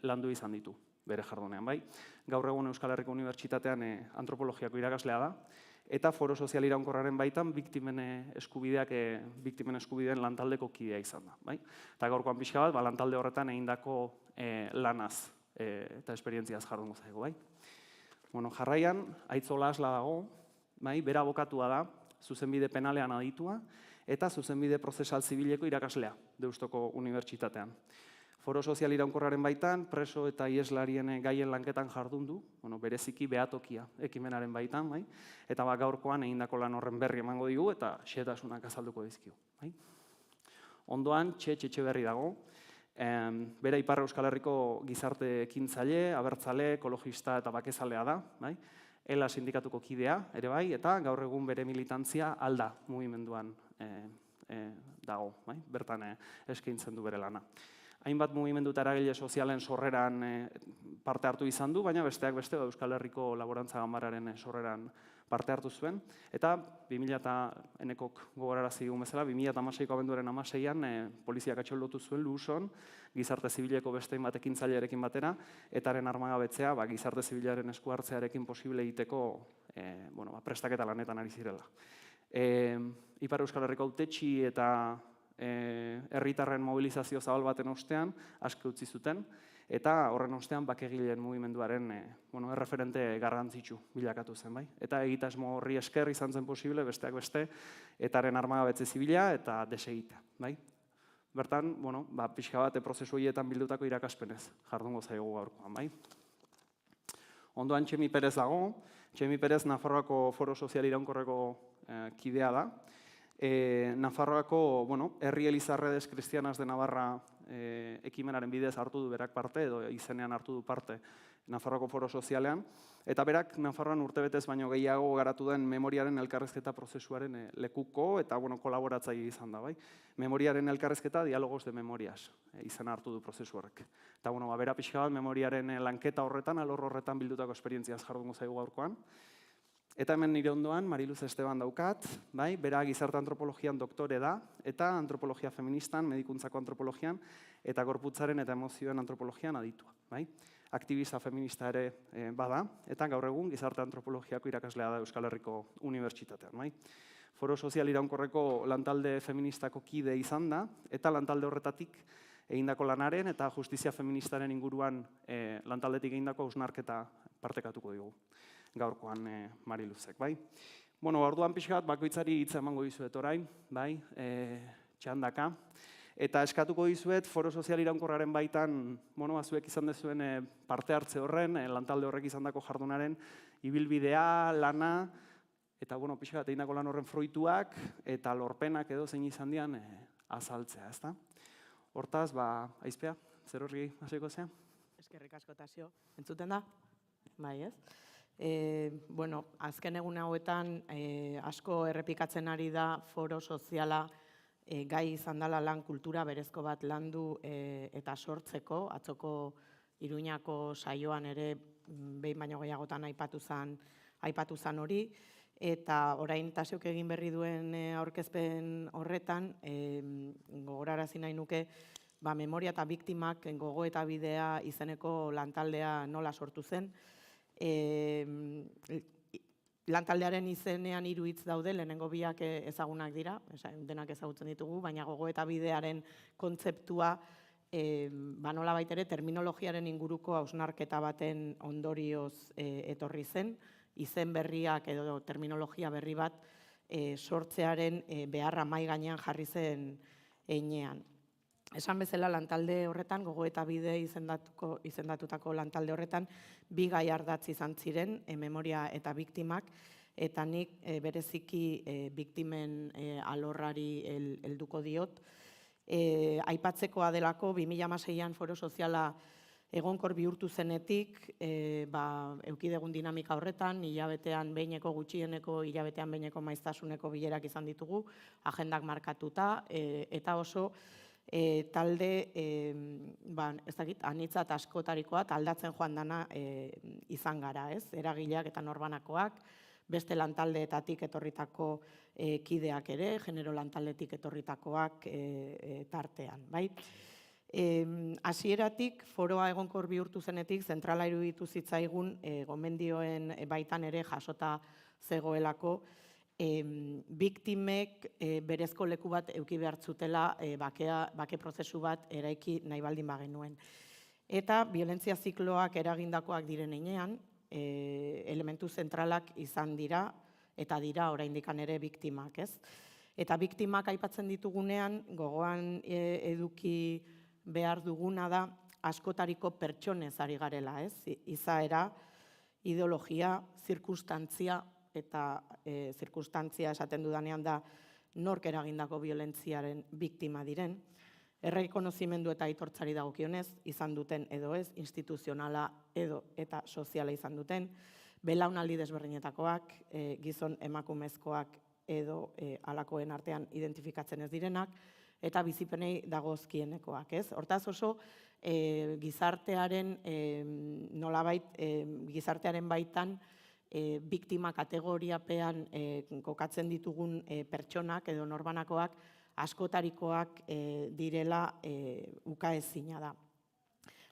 [SPEAKER 6] landu izan ditu bere jardunean, bai. Gaur egun Euskal Herriko Unibertsitatean antropologiako irakaslea da, eta foro sozial iraunkorraren baitan biktimen eskubideen lantaldeko kidea izan da, bai. Eta gaurkoan pixka bat, lantalde horretan egindako lanaz eta esperientziaz jardungo zaigu, bai. Jarraian, Aitzolasla dago, bera abokatua da, zuzenbide penalean aditua, eta zuzenbide prozesal zibileko irakaslea Deustuko Unibertsitatean. Foro sozial iraunkorraren baitan, preso eta ieslarien gaien lanketan jardun du, bereziki behatokia ekimenaren baitan, eta gaurkoan egindako lan horren berri emango digu, eta xehetasunak azalduko dizkigu. Ondoan, Txetx Etxeberri dago, bera Ipar Euskal Herriko gizarte ekintzaile, abertzale, ekologista eta bakezalea da, ELA sindikatuko kidea, ere bai, eta gaur egun bere militantzia ALDA mugimenduan dago, bai? Bertan eskaintzen du bere lana. Hainbat mugimendu eta eragile sozialen sorreran parte hartu izan du, baina besteak beste Euskal Herriko Laborantza Ganbararen sorreran parte hartu zuen. Eta 2000-enekok gogorarazi dugun bezala, 2016ko abenduaren 16an poliziak atxilotu zuen Luson, gizarte zibileko beste hainbat ekintzailearekin batera, etaren armagabetzea gizarte zibilaren esku hartzearekin posible egiteko prestaketa lanetan ari zirela. Ipar Euskal Herriko hautetsi eta herritarren mobilizazio zabal baten ostean aske utzi zuten, eta horren ostean bakegileen mugimenduaren erreferente garrantzitsu bilakatu zen, bai? Eta egitasmo horri esker izan zen posible besteak beste etaren armagabetze zibila eta desegita, bai? Bertan, pixka bat prozesu horietan bildutako irakaspenez jardungo zaigu gaurkoan, bai? Ondoan Txemi Perez dago. Txemi Perez Nafarroako Foro Sozial Iraunkorreko kidea da. Nafarroako, Herri Elizarredes Cristianas de Navarra ekimenaren bidez hartu du berak parte, edo izenean hartu du parte Nafarroako Foro Sozialean, eta berak Nafarroan urtebetez baino gehiago garatu den memoriaren elkarrezketa prozesuaren lekuko eta kolaboratzaile izan da, bai? Memoriaren elkarrezketa, dialogos de memorias izena hartu du prozesu horrek. Eta, bera pixka bat memoriaren lanketa horretan, alor horretan bildutako esperientziaz jardungo zaigu gaurkoan. Eta hemen nire ondoan, Mariluz Esteban daukat, bai? Bera gizarte antropologian doktore da, eta antropologia feministan, medikuntzako antropologian, eta gorputzaren eta emozioen antropologian aditua, bai? Aktivista feminista ere bada, eta gaur egun gizarte antropologiako irakaslea da Euskal Herriko Unibertsitatean, bai? Foro Sozial Iraunkorreko lantalde feministako kide izan da, eta lantalde horretatik egindako lanaren eta justizia feministaren inguruan lantaldetik egindako hausnarketa partekatuko dugu gaurkoan Mariluzek, bai? Orduan pixka bat bakoitzari hitza emango dizuet orain, bai? Txandaka. Eta eskatuko dizuet Foro Sozial Iraunkorraren baitan, zuek izan dezuen parte hartze horren, lantalde horrek izandako jardunaren ibilbidea, lana, eta pixka bat egindako lan horren fruituak eta lorpenak edo zein izan dian azaltzea, ezta? Hortaz, Aizpea, zer horri hasiko zea?
[SPEAKER 5] Eskerrik asko Tasio, entzuten da? Bai, ez? Azken egun hauetan asko errepikatzen ari da Foro Soziala gai izan dela lan kultura berezko bat landu eta sortzeko, atzoko Iruñako saioan ere behin baino gehiagotan aipatu zan hori, eta orain Tasiok egin berri duen aurkezpen horretan, gogorarazi nahi nuke, memoria eta biktimak gogo eta bidea izeneko lantaldea nola sortu zen. Lantaldearen izenean 3 hitz daude, lehenengo biak ezagunak dira, denak ezagutzen ditugu, baina gogo eta bidearen kontzeptua nola baitere terminologiaren inguruko hausnarketa baten ondorioz etorri zen, izen berriak edo terminologia berri bat sortzearen beharra mahai gainean jarri zen heinean. Esan bezala lantalde horretan, gogo eta bide izendatutako lantalde horretan, 2 gai ardatz izan ziren, memoria eta biktimak, eta nik bereziki biktimen alorrari helduko diot. Aipatzekoa delako, 2016an Foro Soziala egonkor bihurtu zenetik, eukidegun dinamika horretan, hilabetean behineko gutxieneko, hilabetean behineko maiztasuneko bilerak izan ditugu, agendak markatuta, eta oso talde, ez dakit, anitza eta askotarikoa, aldatzen joan dana izan gara, ez? Eragileak eta norbanakoak, beste lantaldeetatik etorritako kideak ere, genero lantaldetik etorritakoak tartean, bai? Hasieratik foroa egonkor bihurtu zenetik, zentrala iruditu zitzaigun gomendioen baitan ere jasota zegoelako, biktimek berezko leku bat eduki behartzutela bake prozesu bat eraiki nahi baldin bagenuen. Eta violentzia zikloak eragindakoak diren heinean, elementu zentralak izan dira, eta dira oraindikan ere biktimak, ez? Eta biktimak aipatzen ditugunean, gogoan eduki behar duguna da, askotariko pertsonez ari garela, ez? Izaera, ideologia, zirkunstantzia, eta zirkunstantzia esaten dudanean da nork eragindako violentziaren biktima diren, errekonozimendu eta aitortzari dagokionez, izan duten edo ez, instituzionala edo eta soziala izan duten,
[SPEAKER 7] belaunaldi desberdinetakoak, gizon emakumezkoak edo halakoen artean identifikatzen ez direnak, eta bizipenei dagozkienekoak, ez? Hortaz oso gizartearen nolabait gizartearen baitan biktima kategoriapean kokatzen ditugun pertsonak edo norbanakoak askotarikoak direla ukaezina da.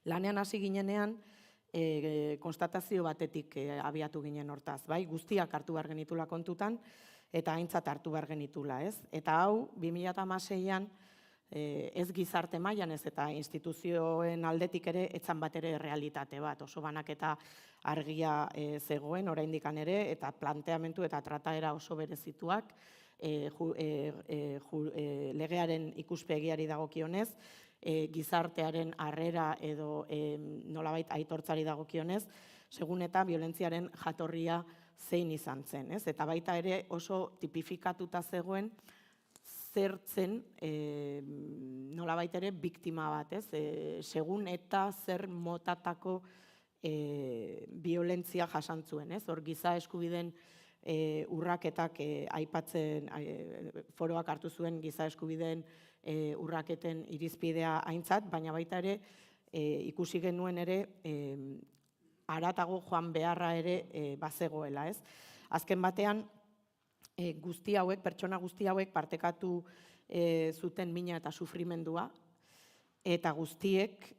[SPEAKER 7] Lanean hasi ginenean konstatazio batetik abiatu ginen hortaz, bai, guztiak hartu behar genitula kontutan eta aintzat hartu behar genitula, ez? Eta hau 2016an ez gizarte mailan ez eta instituzioen aldetik ere etzan bat ere realitate bat, oso banaketa argia zegoen oraindikan ere eta planteamendu eta trataera oso berezituak legearen ikuspegiari dagokionez, gizartearen harrera edo nolabait aitortzari dagokionez, segun eta violentziaren jatorria zein izan zen, ez? Eta baita ere oso tipifikatuta zegoen zertzen nolabait ere biktima bat, ez? Segun eta zer motatako violentzia jasantzuen, ez? Hor giza eskubideen urraketak aipatzen, foroak hartu zuen giza eskubideen urraketen irizpidea aintzat, baina baita ere ikusi genuen ere haratago joan beharra ere bazegoela, ez? Azken batean guzti hauek, pertsona guzti hauek partekatu zuten mina eta sufrimendua, eta guztiek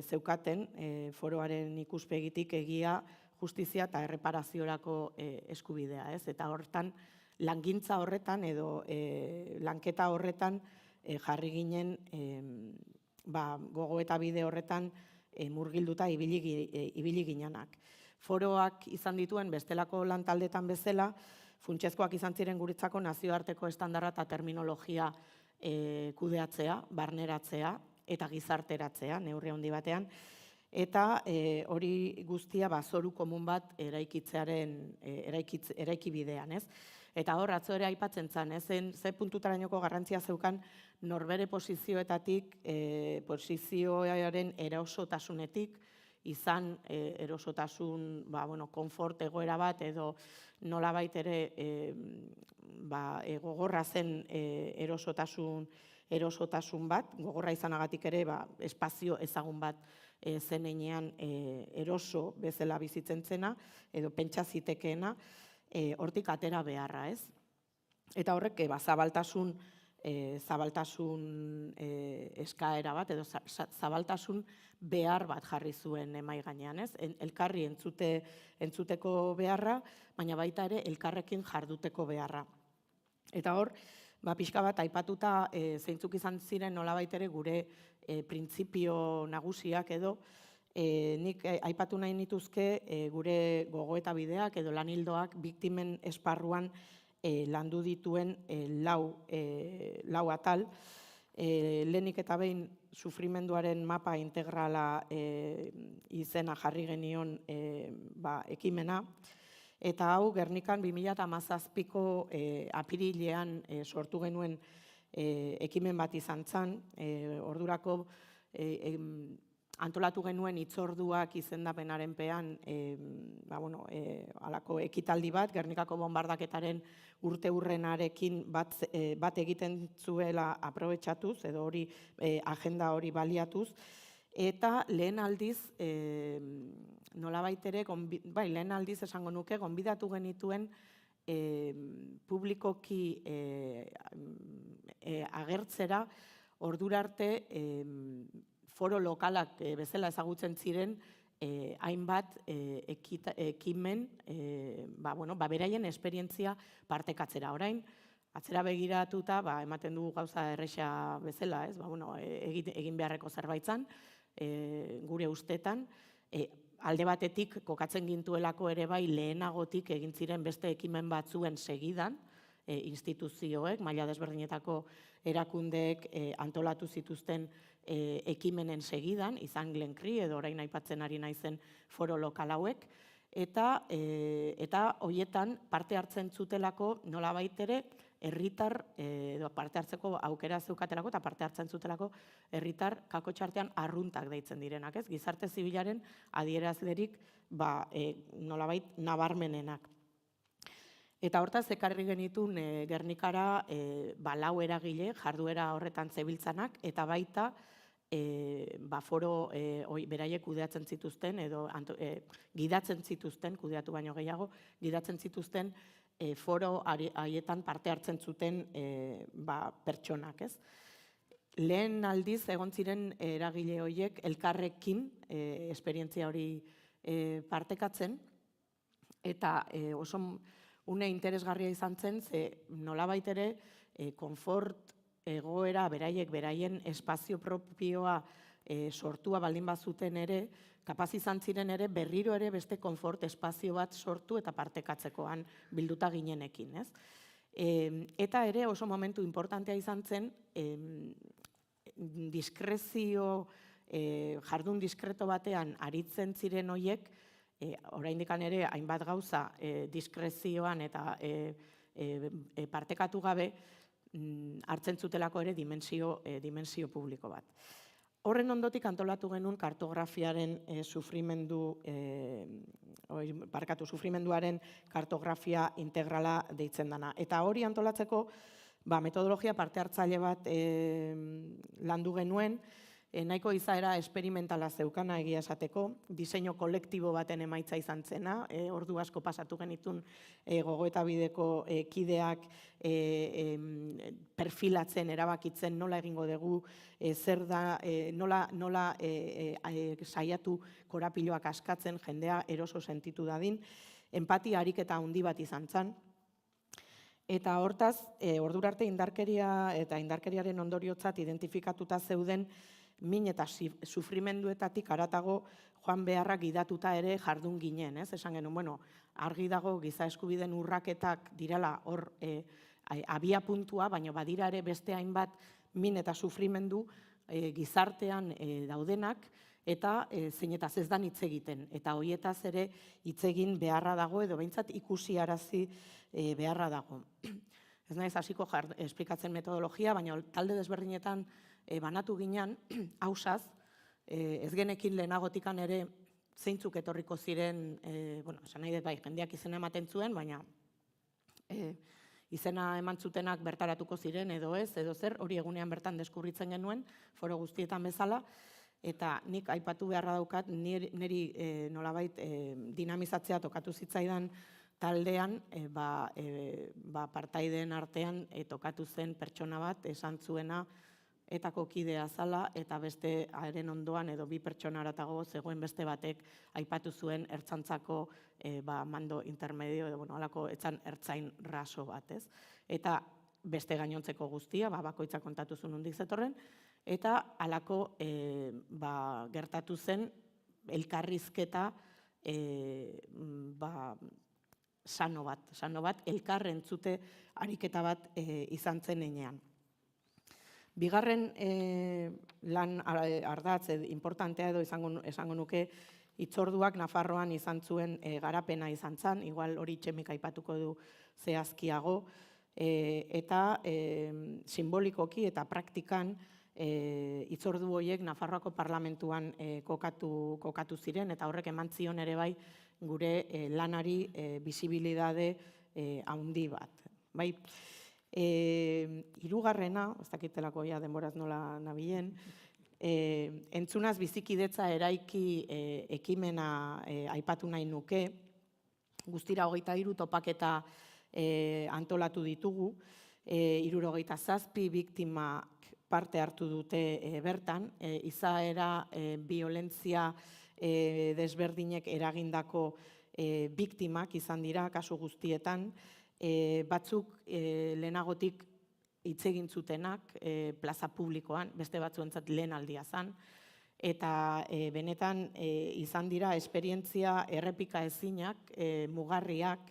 [SPEAKER 7] zeukaten foroaren ikuspegitik egia, justizia eta erreparaziorako eskubidea, ez? Eta horretan, langintza horretan edo lanketa horretan jarri ginen gogo eta bide horretan murgilduta ibili ginenak. Foroak izan dituen bestelako lantaldetan bezala, funtsezkoak izan ziren guretzako nazioarteko estandarra eta terminologia kudeatzea, barneratzea eta gizarteratzea, neurri handi batean, eta hori guztia zoru komun bat eraiki bidean, ez? Eta hor, atzo ere aipatzen zen, ze puntutarainoko garrantzia zeukan norbere posizioetatik, posizioaren erosotasunetik, izan erosotasun, konfort egoera bat, edo nolabait ere gogorra zen erosotasun bat, gogorra izanagatik ere espazio ezagun bat zenean eroso bezala bizitzen zena, edo pentsa zitekeena, hortik atera beharra, ez? Eta horrek zabaltasun eskaera bat, edo zabaltasun behar bat jarri zuen mahai gainean, ez? Elkarri entzuteko beharra, baina baita ere elkarrekin jarduteko beharra. Eta hor, pixka bat aipatuta zeintzuk izan ziren nolabait ere gure printzipio nagusiak edo, nik aipatu nahi nituzke gure gogoeta bideak edo lanildoak biktimen esparruan landu dituen lau atal. Lehenik eta behin sufrimenduaren mapa integrala izena jarri genion ekimena, eta hau Gernikan 2017ko apirilean sortu genuen ekimen bat izan zen, ordurako antolatu genuen hitzorduak izendapenaren pean halako ekitaldi bat, Gernikako bonbardaketaren urteurrenarekin bat egiten zuela aprobetxatuz, edo hori agenda hori baliatuz, eta lehen aldiz, nolabait ere, lehen aldiz esango nuke, gonbidatu genituen publikoki agertzera, ordura arte foro lokalak bezala ezagutzen ziren hainbat ekimen, beraien esperientzia partekatzera. Orain, atzera begiratuta, ematen dugu gauza erresa bezala, egin beharreko zerbaitz gure ustetan, alde batetik kokatzen gintuelako ere bai lehenagotik egin ziren beste ekimen batzuen segidan, instituzioek, maila desberdinetako erakundeek antolatu zituzten ekimenen segidan, izan Glenkri edo orain aipatzen ari naizen foro lokal hauek, eta horietan parte hartzen zutelako nolabait ere herritar edo parte hartzeko aukera zeukatelako eta parte hartzen zutelako herritar kakotxartean arruntak deitzen direnak, ez? Gizarte zibilaren adierazlerik nolabait nabarmenenak. Eta hortaz, ekarri genitun Gernikara lau eragile, jarduera horretan zebiltzanak, eta baita foro beraiek kudeatzen zituzten, edo gidatzen zituzten, kudeatu baino gehiago, gidatzen zituzten foro haietan parte hartzen zuten pertsonak, ez? Lehen aldiz, egon ziren eragile horiek elkarrekin esperientzia hori partekatzen, eta oso une interesgarria izan zen, ze nolabait ere konfort egoera beraiek beraien espazio propioa sortua baldin bazuten ere, kapaz izan ziren ere berriro ere beste konfort espazio bat sortu eta partekatzekoan bilduta ginenekin, ez? Eta ere oso momentu importantea izan zen diskrezio, jardun diskreto batean aritzen ziren hoiek, oraindik ere hainbat gauza diskrezioan eta partekatu gabe hartzen zutelako ere dimensio publiko bat. Horren ondotik antolatu genuen kartografiaren sufrimenduaren kartografia integrala deitzen dana. Eta hori antolatzeko metodologia parte hartzaile bat landu genuen, nahiko izaera esperimentala zeukana egia esateko, diseinu kolektibo baten emaitza izan zena, ordu asko pasatu genitun gogoeta bideko kideak perfilatzen, erabakitzen, nola egingo dugu, zer da, nola saiatu korapiloak askatzen, jendea eroso sentitu dadin, empatia ariketa handi bat izan zen. Eta hortaz, ordura arte indarkeria eta indarkeriaren ondoriotzat identifikatuta zeuden min eta sufrimenduetatik haratago joan beharra gidatuta ere jardun ginen, ez? Esan genuen, bueno, argi dago giza eskubideen urraketak direla hor abia puntua, baina badira ere beste hainbat min eta sufrimendu gizartean daudenak, eta zeinetaz ez dan hitz egiten. Eta horietaz ere hitz egin beharra dago, edo behintzat ikusi arazi beharra dago. Ez naiz hasiko esplikatzen metodologia, baina talde desberdinetan banatu ginen, hausaz, ez genekin lehenagotikan ere zeintzuk etorriko ziren, esan nahi dut bai, jendeak izena ematen zuen, baina izena eman zutenak bertaratuko ziren edo ez, edo zer, hori egunean bertan deskurritzen genuen, foro guztietan bezala, eta nik aipatu beharra daukat, niri nolabait dinamizatzea tokatu zitzaidan taldean, partaideen artean tokatu zen pertsona bat, esan zuena, etako kidea zala, eta beste haren ondoan edo bi pertsona haratago zegoen beste batek aipatu zuen ertzaintzako mando intermedio, edo halako etzan ertzain raso bat, ez? Eta beste gainontzeko guztia, bakoitzak kontatu zuen nondik zetorren, eta halako gertatu zen elkarrizketa sano bat, elkar entzute ariketa bat izan zen enean. Bigarren lan ardatz importantea edo esango nuke hitzorduak Nafarroan izan zuen garapena izan zen, igual hori Txemik aipatuko du zehazkiago, eta simbolikoki eta praktikan hitzordu horiek Nafarroako parlamentuan kokatu ziren, eta horrek eman zion ere bai gure lanari bisibilidade handi bat. Bai, hirugarrena, ez dakitelako ja denboraz nola nabilen, entzunaz bizikidetza eraiki ekimena aipatu nahi nuke, guztira 23 topaketa antolatu ditugu, 67 biktimak parte hartu dute bertan, izaera biolentzia desberdinek eragindako biktimak izan dira kasu guztietan, batzuk lehenagotik hitz egin zutenak plaza publikoan, beste batzuentzat lehen aldia zen, eta benetan izan dira esperientzia errepika ezinak, mugarriak,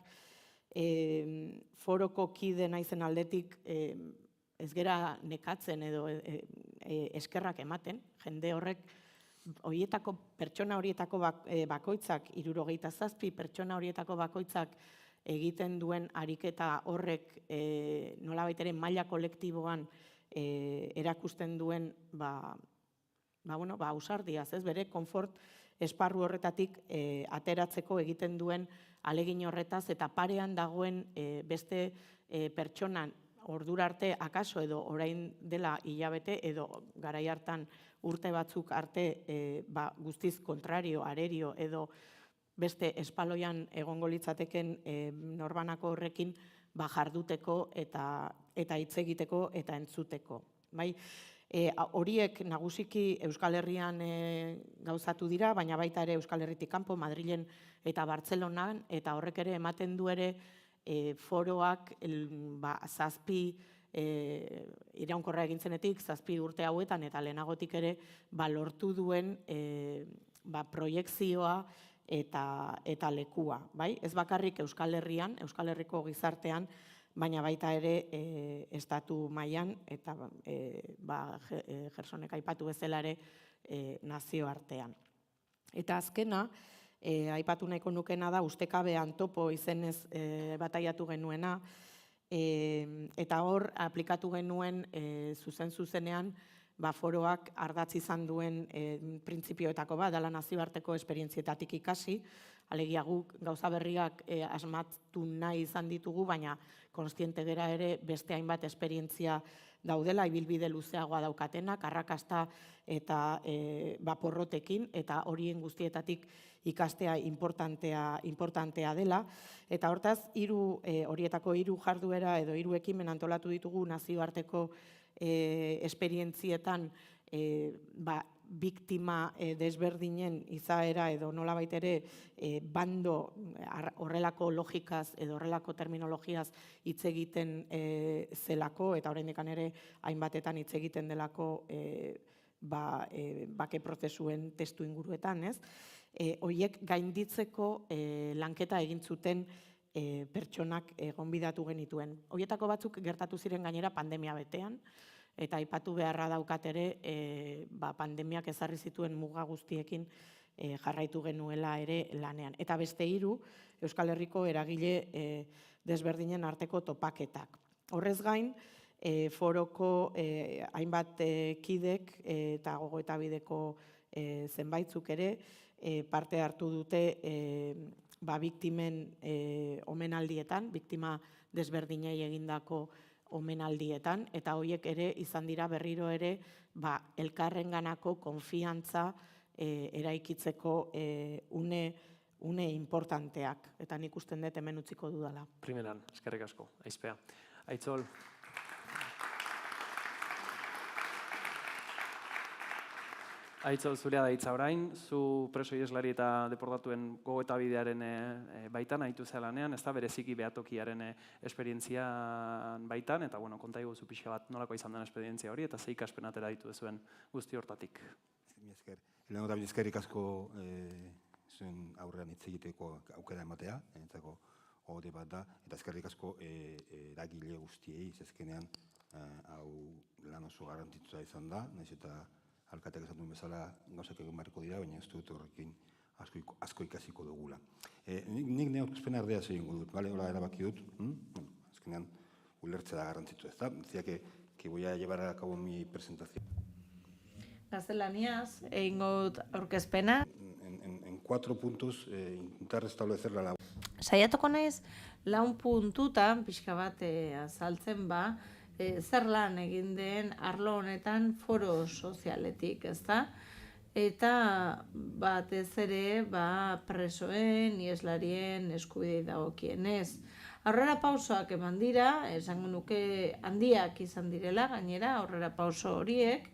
[SPEAKER 7] foroko kide naizen aldetik ez gera nekatzen edo eskerrak ematen, jende horrek pertsona horietako bakoitzak 77, pertsona horietako bakoitzak egiten duen ariketa horrek nolabait ere maila kolektiboan erakusten duen ausardiaz, ez bere konfort esparru horretatik ateratzeko egiten duen alegin horretaz eta parean dagoen beste pertsonan ordura arte akaso edo orain dela hilabete edo garai hartan urte batzuk arte guztiz kontrario, arerio edo beste espaloian egongo litzateken norbanako horrekin jarduteko eta hitz egiteko eta entzuteko. Horiek nagusiki Euskal Herrian gauzatu dira, baina baita ere Euskal Herritik kanpo, Madrilen eta Bartzelonan, eta horrek ere ematen du ere foroak zazpi iraunkorra egintzenetik, zazpi urte hauetan eta lehenagotik ere lortu duen proiekzioa eta lekua. Ez bakarrik Euskal Herrian, Euskal Herriko gizartean, baina baita ere estatu mailan eta Gersonek aipatu bezala ere nazioartean. Eta azkena, aipatu nahiko nukena da, ustekabean topo izenez bataiatu genuena, eta hor aplikatu genuen zuzenean foroak ardatz izan duen printzipioetako dela nazioarteko esperientzietatik ikasi, alegia guk gauza berriak asmatu nahi izan ditugu, baina kontziente gera ere beste hainbat esperientzia daudela, ibilbide luzeagoa daukatenak, arrakasta eta porrotekin, eta horien guztietatik ikastea importantea dela. Eta hortaz, horietako 3 jarduera edo 3 ekimen antolatu ditugu nazioarteko esperientzietan biktima desberdinen izaera edo nolabait ere bando horrelako logikaz edo horrelako terminologiaz hitz egiten zelako eta oraindik ere hainbatetan hitz egiten delako bake prozesuen testu inguruetan, ez? Horiek gainditzeko lanketa egin zuten pertsonak gonbidatu genituen. Horietako batzuk gertatu ziren gainera pandemia betean, eta aipatu beharra daukat ere pandemiak ezarri zituen muga guztiekin jarraitu genuela ere lanean. Eta beste 3, Euskal Herriko eragile desberdinen arteko topaketak. Horrez gain, foroko hainbat kidek eta gogoeta bideko zenbaitzuk ere parte hartu dute biktimen omenaldietan, biktima desberdinei egindako omenaldietan, eta horiek ere izan dira berriro ere elkarrenganako konfiantza eraikitzeko une importanteak, eta nik usten dut hemen utziko dudala.
[SPEAKER 6] Primeran, eskerrik asko, Aizpea. Aitzol. Aitzol, zurea da hitza orain, zu preso ieslari eta deportatuen gogoeta bidearen baitan, haitu zelanean, ez da bereziki behatokiaren esperientzian baitan, eta konta iguzu pixka bat nolako izan den esperientzia hori, eta ze ikaspen atera ditu zuen guzti hortatik.
[SPEAKER 8] Lehenko da bizkerrik asko zuen aurrean hitz egiteko aukera ematea, entzako gode bat da, eta eskerrik asko eragile guztiei, izazkenean hau lan oso garrantzitsua izan da, nahiz eta alkateak esan duen bezala gauzak egin barriko dira, baina ez dut horrekin asko ikasiko dugula. Nik neotzpen ardea egingo dut, hola erabaki dut, azkenean ulertzea da garrantzitzu, ez da? Decía que voy a llevar a cabo mi presentación.
[SPEAKER 3] Gaztelaniaz, egingo dut aurkezpena.
[SPEAKER 8] En 4 puntos, intentar restablecer la labor.
[SPEAKER 3] Saiatuko naiz, 4 puntutan, pixka bat azaltzen zer lan egin den arlo honetan foro sozialetik, ezta? Eta batez ere presoen, ieslarien eskubidei dagokienez. Aurrera pausoak eman dira, esango nuke handiak izan direla, gainera aurrera pauso horiek,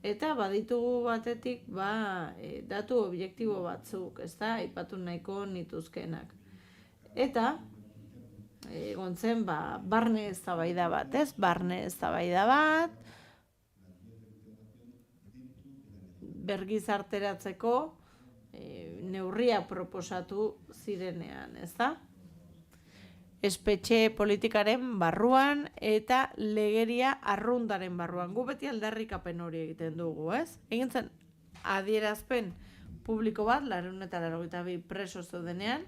[SPEAKER 3] eta baditugu batetik datu objektibo batzuk, ezta? Aipatu nahiko nituzkenak. Eta egon zen barne eztabaida bat, ez? Barne eztabaida bat, bergizarteratzeko neurriak proposatu zirenean, ez da? Espetxe politikaren barruan eta legeria arruntaren barruan. Gu beti aldarrikapen hori egiten dugu, ez? Egin zen adierazpen publiko bat, 482 preso zeudenean,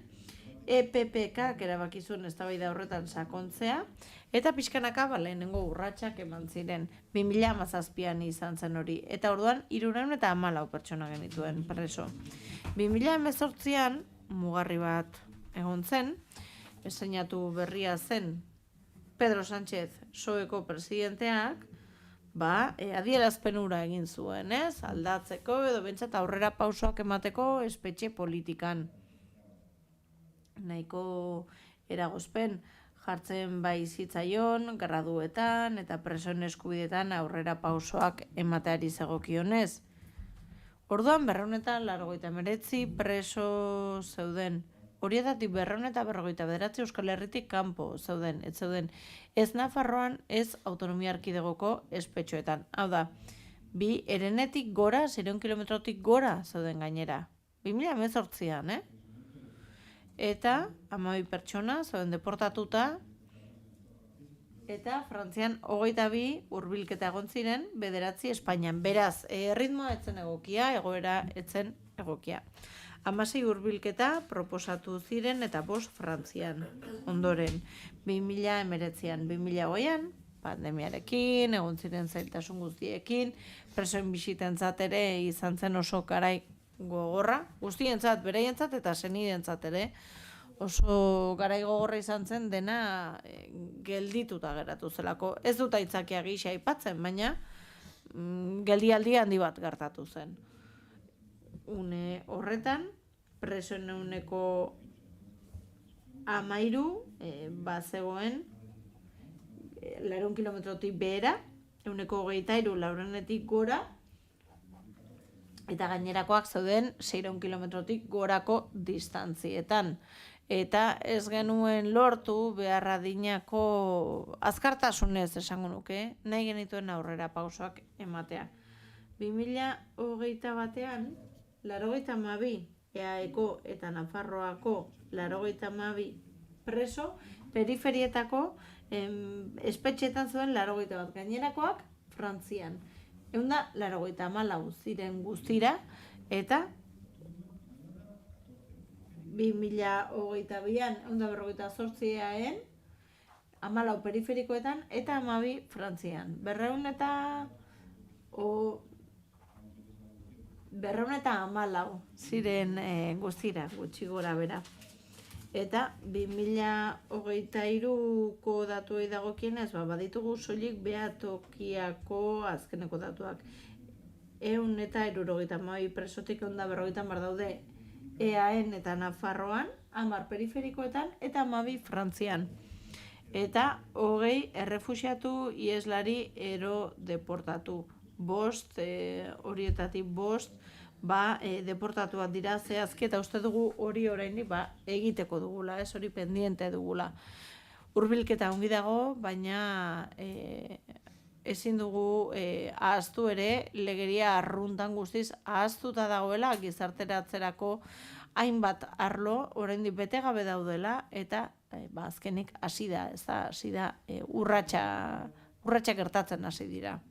[SPEAKER 3] EPPK erabaki zuen eztabaida horretan sakontzea, eta pixkanaka lehenengo urratsak eman ziren. 2017an izan zen hori, eta orduan 314 pertsona genituen preso. 2018an mugarri bat egon zen, eseinatu berria zen Pedro Sánchez PSOEko presidenteak, adierazpen hura egin zuen, aldatzeko edo bentsat aurrera pausoak emateko espetxe politikan. Nahiko eragozpen jartzen bai zitzaion, graduetan eta presoen eskubidetan aurrera pausoak emateari zegokionez. Orduan 289 preso zeuden. Horietatik 249 Euskal Herritik kanpo zeuden, ez zeuden ez Nafarroan, ez autonomia erkidegoko espetxoetan. Hau da, 2 herenetik gora, 600 kilometrotik gora zeuden gainera. 2018an, Eta 12 pertsona zeuden deportatuta, eta Frantzian 22 hurbilketa egon ziren, 9 Espainian. Beraz, ritmoa etzen egokia, egoera etzen egokia. 16 hurbilketa proposatu ziren eta 5 Frantzian. Ondoren, 2019an, 2020an, pandemiarekin, egon ziren zailtasun guztiekin, presoen bisitentzat ere izan zen oso garai gogorra, guztientzat, beraientzat eta senidentzat ere, oso garai gogorra izan zen dena geldituta geratu zelako. Ez dut aitzakia gisa aipatzen, baina geldialdi handi bat gertatu zen. Une horretan, presoen ehuneko 13 bazegoen 200 kilometrotik behera, ehuneko 23 laurenetik gora, eta gainerakoak zeuden 600 kilometrotik gorako distantzietan. Eta ez genuen lortu behar adinako azkartasunez esango nuke, nahi genituen aurrera pausoak ematea. 2021an, 82 EAEko eta Nafarroako 82 preso, periferietako espetxetan zuen 81 gainerakoak Frantzian. 184 ziren guztira, eta 2022an 148 EAEn, 14 periferikoetan eta 12 Frantzian. 214 ziren guztira, gutxi gora bera. Eta 2023ko datuei dagokienez, baditugu soilik behatokiako azkeneko datuak. 172 presotik 150 daude EAEn eta Nafarroan, 10 periferikoetan eta 12 Frantzian. Eta 20 errefuxiatu ieslari ero deportatu. 5 horietatik 5 deportatuak dira zehazki, eta uste dugu hori oraindik egiteko dugula, hori pendiente dugula. Hurbilketa ongi dago, baina ezin dugu ahaztu ere, legeria arruntan guztiz ahaztuta dagoela gizarteratzerako hainbat arlo oraindik bete gabe daudela, eta azkenik hasi da, urratsak gertatzen hasi dira.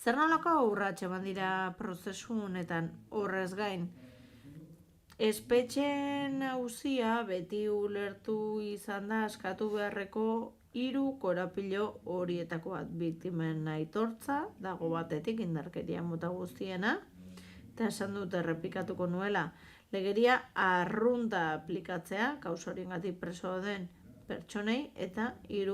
[SPEAKER 3] Zer nolako urratxe eman dira prozesu honetan? Horrez gain, espetxeen auzia beti ulertu izan da askatu beharreko 3 korapilo horietako bat: biktimen aitortza, dago batetik indarkeria mota guztiena, eta esan dut errepikatuko nuela, legeria arrunta aplikatzea, kausa horiengatik preso den pertsonei, eta 3.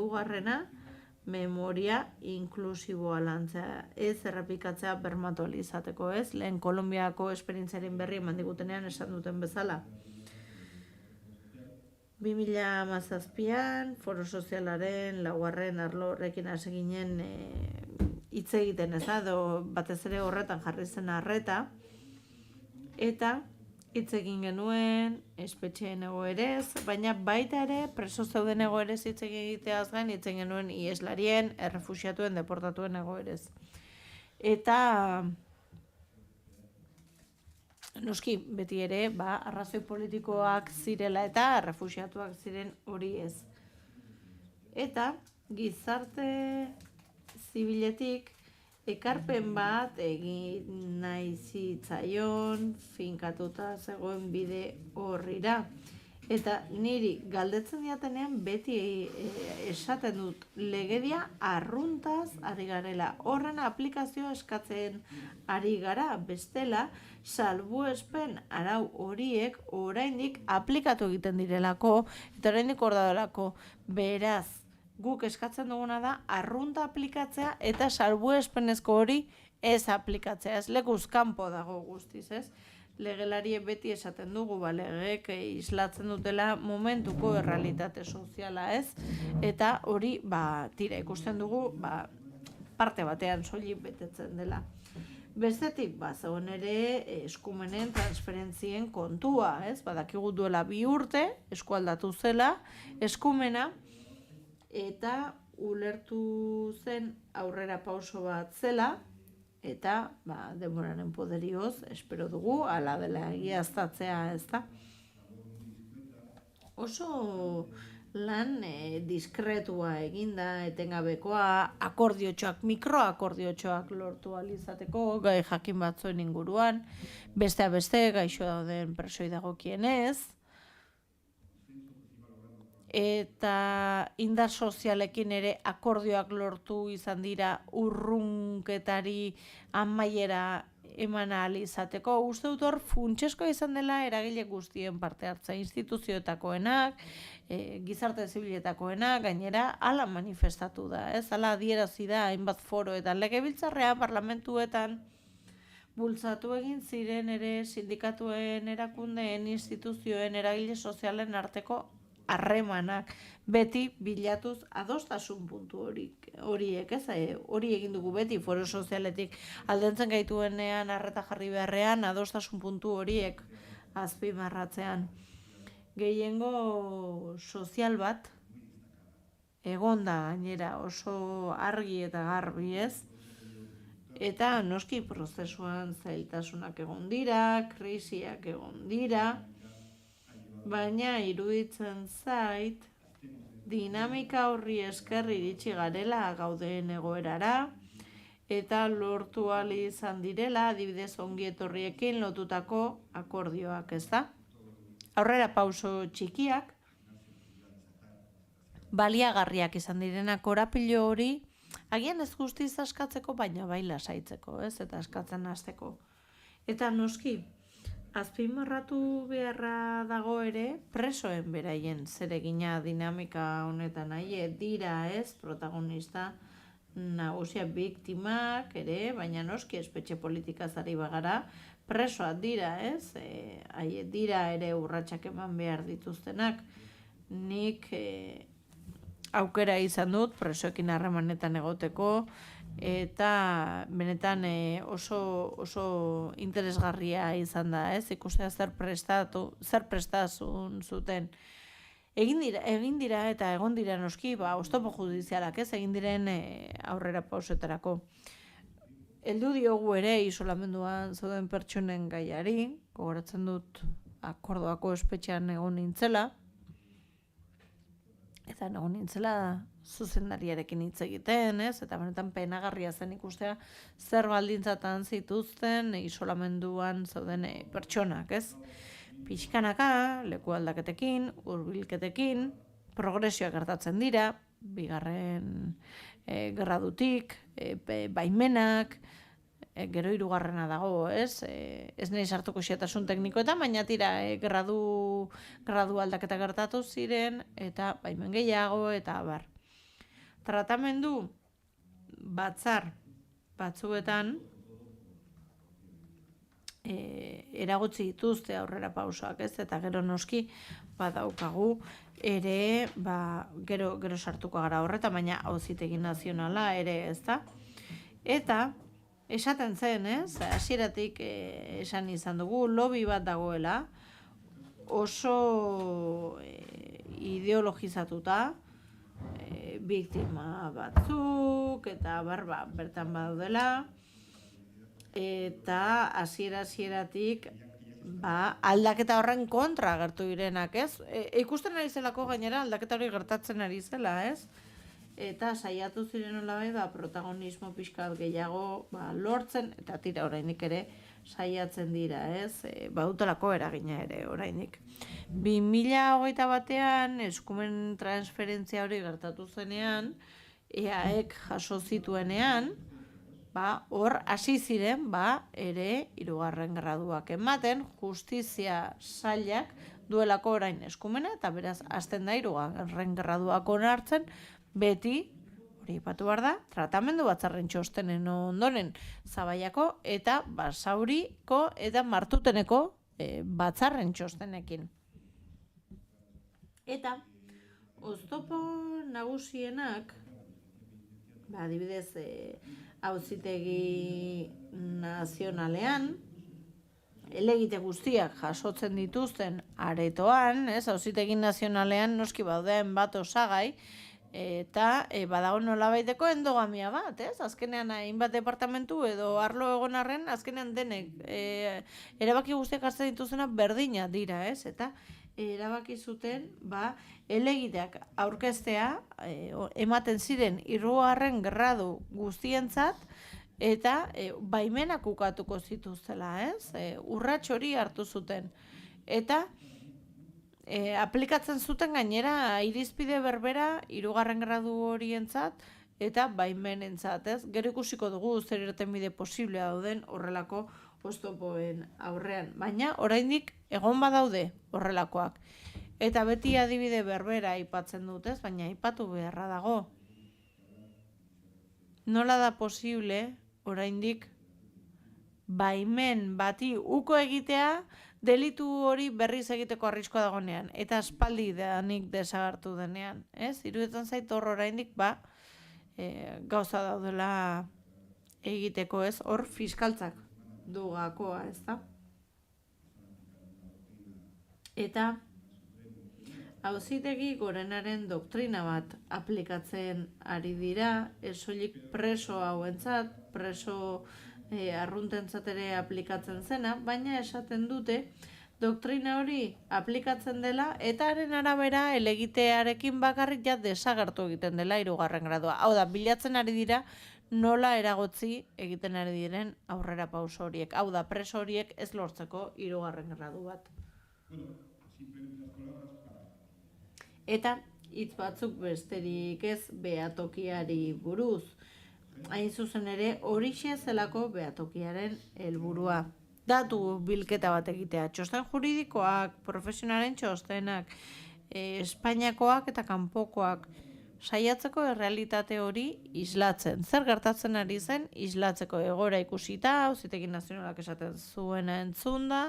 [SPEAKER 3] memoria inklusiboa lantzea, ez errepikatzea bermatu ahal izateko, ez? Lehen Kolonbiako esperientziaren berri eman digutenean esan duten bezala. 2017an, foro sozialaren 4. arlo horrekin hasi ginen hitz egiten, ez da, batez ere horretan jarri zen arreta, eta hitz egin genuen espetxeen egoerez, baina baita ere preso zeuden egoerez hitz egiteaz gain hitz egin genuen ieslarien, errefuxiatuen, deportatuen egoerez. Eta noski beti ere arrazoi politikoak zirela eta errefuxiatuak ziren hori ez. Eta gizarte zibiletik ekarpen bat egin nahi zitzaion finkatuta zegoen bide horrira. Eta niri galdetzen diatenean beti esaten dut legedia arruntaz ari garela. Horren aplikazioa eskatzen ari gara, bestela salbuespen arau horiek oraindik aplikatu egiten direlako eta oraindik hor daudelako. Beraz, guk eskatzen duguna da arrunta aplikatzea eta salbuespenezko hori ez aplikatzea. Ez lekuz kanpo dago guztiz, ez? Legelarie beti esaten dugu, legeek islatzen dutela momentuko errealitate soziala, ez? Eta hori, tira ikusten dugu, parte batean soilik betetzen dela. Bestetik, zegoen ere eskumenen transferentzien kontua, ez? Badakigu duela 2 urte, eskualdatu zela, eskumena, eta ulertu zen aurrera pauso bat zela, eta denboraren poderioz, espero dugu, ala dela egiaztatzea, ez da. Oso lan diskretua eginda, etengabekoa, akordiotxoak, mikroakordiotxoak lortu alizateko, gai jakin batzuen inguruan, besteak beste, gaixo dauden presoi dagokienez, eta indar sozialekin ere akordioak lortu izan dira urrunketari amaiera eman ahal izateko. Uste dut hor funtseskoa izan dela eragile guztien parte hartza, instituzioetakoenak, gizarte zibiletakoenak, gainera hala manifestatu da, ez? Hala adierazi da hainbat foroetan, legebiltzarrean, parlamentuetan, bultzatu egin ziren ere sindikatuen, erakundeen, instituzioen, eragile sozialen arteko harremanak, beti bilatuz adostasun puntu horiek, ez? Hori egin dugu beti foro sozialetik aldentzen gaituenean arreta jarri beharrean adostasun puntu horiek azpimarratzean. Gehiengo sozial bat egonda gainera oso argi eta garbi, ez? Eta noski prozesuan zailtasunak egon dira, krisiak egon dira, baina iruditzen zait dinamika horri esker iritsi garela gauden egoerara eta lortu ahal izan direla adibidez ongi etorriekin lotutako akordioak, ez da? Aurrera pauso txikiak, baliagarriak izan direnak korapilo hori, agian ez guztiz askatzeko, baina bai lasaitzeko, ez? Eta askatzen hasteko. Eta noski, azpimarratu beharra dago ere presoen beraien zeregina dinamika honetan nahi dira, ez? Protagonista nagusia biktimak ere, baina noski espetxe politikaz ari bagara, presoak dira, ez? Haiek dira ere urratsak eman behar dituztenak. Nik aukera izan dut presoekin harremanetan egoteko, eta benetan oso interesgarria izan da, ez? Ikustea zer prestazun zuten. Egin dira eta egon dira noski, oztopo judizialak, ez? Egin diren aurrera pausetarako. Heldu diogu ere isolamenduan zeuden pertsonen gaiari, gogoratzen dut Akordoako espetxean egon nintzela, eta egon nintzela zuzendariarekin hitz egiten, ez? Eta benetan penagarria zen ikustea zer baldintzatan zituzten isolamenduan zeuden pertsonak, ez? Pixkanaka, leku aldaketekin, hurbilketekin, progresioak gertatzen dira, 2. gradutik, baimenak, gero 3. dago, ez? Ez nahi sartuko xetasun teknikoetan, baina tira, gradu aldaketa gertatu ziren, eta baimen gehiago, eta bar. Tratamendu batzar batzuetan eragotzi dituzte aurrera pausoak, ez? Eta gero noski badaukagu ere, gero sartuko gara horretan, baina auzitegi nazionala ere, ez da? Eta esaten zen, ez? Hasieratik esan izan dugu, lobby bat dagoela, oso ideologizatuta, biktima batzuk, eta bertan badaudela, eta hasieratik aldaketa horren kontra agertu direnak, ez? Ikusten ari zelako gainera aldaketa hori gertatzen ari zela, ez? eta saiatu ziren nolabait protagonismo pixka bat gehiago lortzen, eta tira orainik ere saiatzen dira, ez? Badutelako eragina ere orainik. 2021 batean eskumen transferentzia hori gertatu zenean, EAEk jaso zituenean, hor hasi ziren ere 3. graduak ematen, justizia sailak duelako orain eskumena, eta beraz hasten da 3. graduak onartzen, beti, hori aipatu behar da, tratamendu batzarren txostenen ondoren Zabaiako eta Basauriko eta Martuteneko batzarren txostenekin. Eta oztopo nagusienak, adibidez, Auzitegi Nazionalean, helegite guztiak jasotzen dituzten aretoan, Auzitegi Nazionalean noski baudeen bat osagai, eta badago nolabaiteko endogamia bat, azkenean hainbat departamentu edo arlo egon arren, azkenean denek erabaki guztiak hartzen dituzena berdina dira, eta erabaki zuten helegiteak aurkeztea ematen ziren 3. gradu guztientzat, eta baimenak ukatuko zituztela, urrats hori hartu zuten. Eta aplikatzen zuten gainera irizpide berbera 3. gradu horientzat eta baimenentzat, Gero ikusiko dugu zer irtenbide posiblea dauden horrelako oztopoen aurrean, baina oraindik egon badaude horrelakoak. Eta beti adibide berbera aipatzen dut, baina aipatu beharra dago. Nola da posible oraindik baimen bati uko egitea delitu hori berriz egiteko arriskoa dagonean, eta aspaldi danik desagertu denean, Iruditzen zait hor oraindik gauza daudela egiteko, hor fiskaltzak du gakoa, Eta Auzitegi Gorenaren doktrina bat aplikatzen ari dira, ez soilik preso hauentzat, preso arruntentzat ere aplikatzen zena, baina esaten dute doktrina hori aplikatzen dela eta haren arabera helegitearekin bakarrik desagertu egiten dela 3. gradua. Hau da, bilatzen ari dira nola eragotzi egiten ari diren aurrera pauso horiek. Hau da, preso horiek ez lortzeko 3. gradu bat. Eta hitz batzuk besterik ez behatokiari buruz. Hain zuzen ere, horixe zelako behatokiaren helburua. Datu bilketa bat egitea, txosten juridikoak, profesionalen txostenak, Espainiakoak eta kanpokoak, saiatzeko errealitate hori islatzen. Zer gertatzen ari zen islatzeko egoera ikusita, Auzitegi Nazionalak esaten zuena entzunda,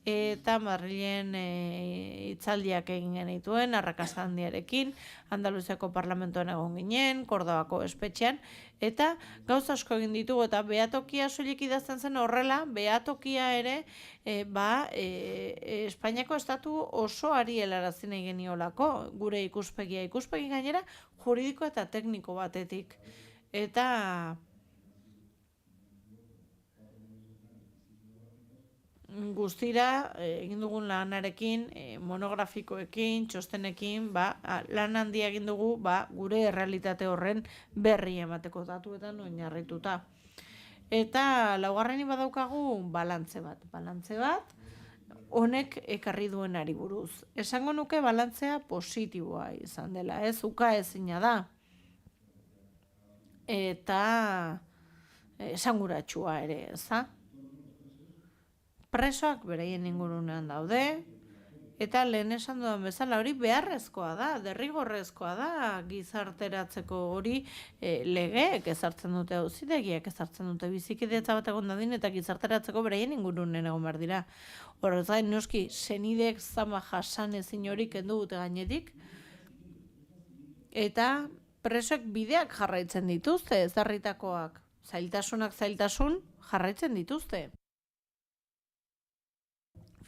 [SPEAKER 3] eta Madrilen hitzaldiak egin genituen, arrakasta handiarekin, Andaluziako parlamentoan egon ginen, Kordobako espetxean, eta gauza asko egin ditugu, eta behatokia soilik idazten zen horrela, behatokia ere, Espainiako estatu osoari helarazi nahi geniolako, gure ikuspegi gainera, juridiko eta tekniko batetik. Eta guztira, egin dugun lanarekin, monografikoekin, txostenekin, lan handia egin dugu, gure errealitate horren berri emateko datuetan oinarrituta. Eta laugarrenik badaukagu balantze bat. Balantze bat, honek ekarri duenari buruz. Esango nuke balantzea positiboa izan dela, uka ezina da. Eta esanguratsua ere, presoak beraien ingurunean daude, eta lehen esan dudan bezala hori beharrezkoa da, derrigorrezkoa da, gizarteratzeko hori legeek ezartzen dute, auzitegiak ezartzen dute, bizikidetza bat egon dadin, eta gizarteratzeko beraien ingurunean egon behar dira. Horrez gain, noski, senideek zama jasan ezin hori kendu dute gainetik, eta presoek bideak jarraitzen dituzte, ezarritakoak, zailtasunak zailtasun jarraitzen dituzte.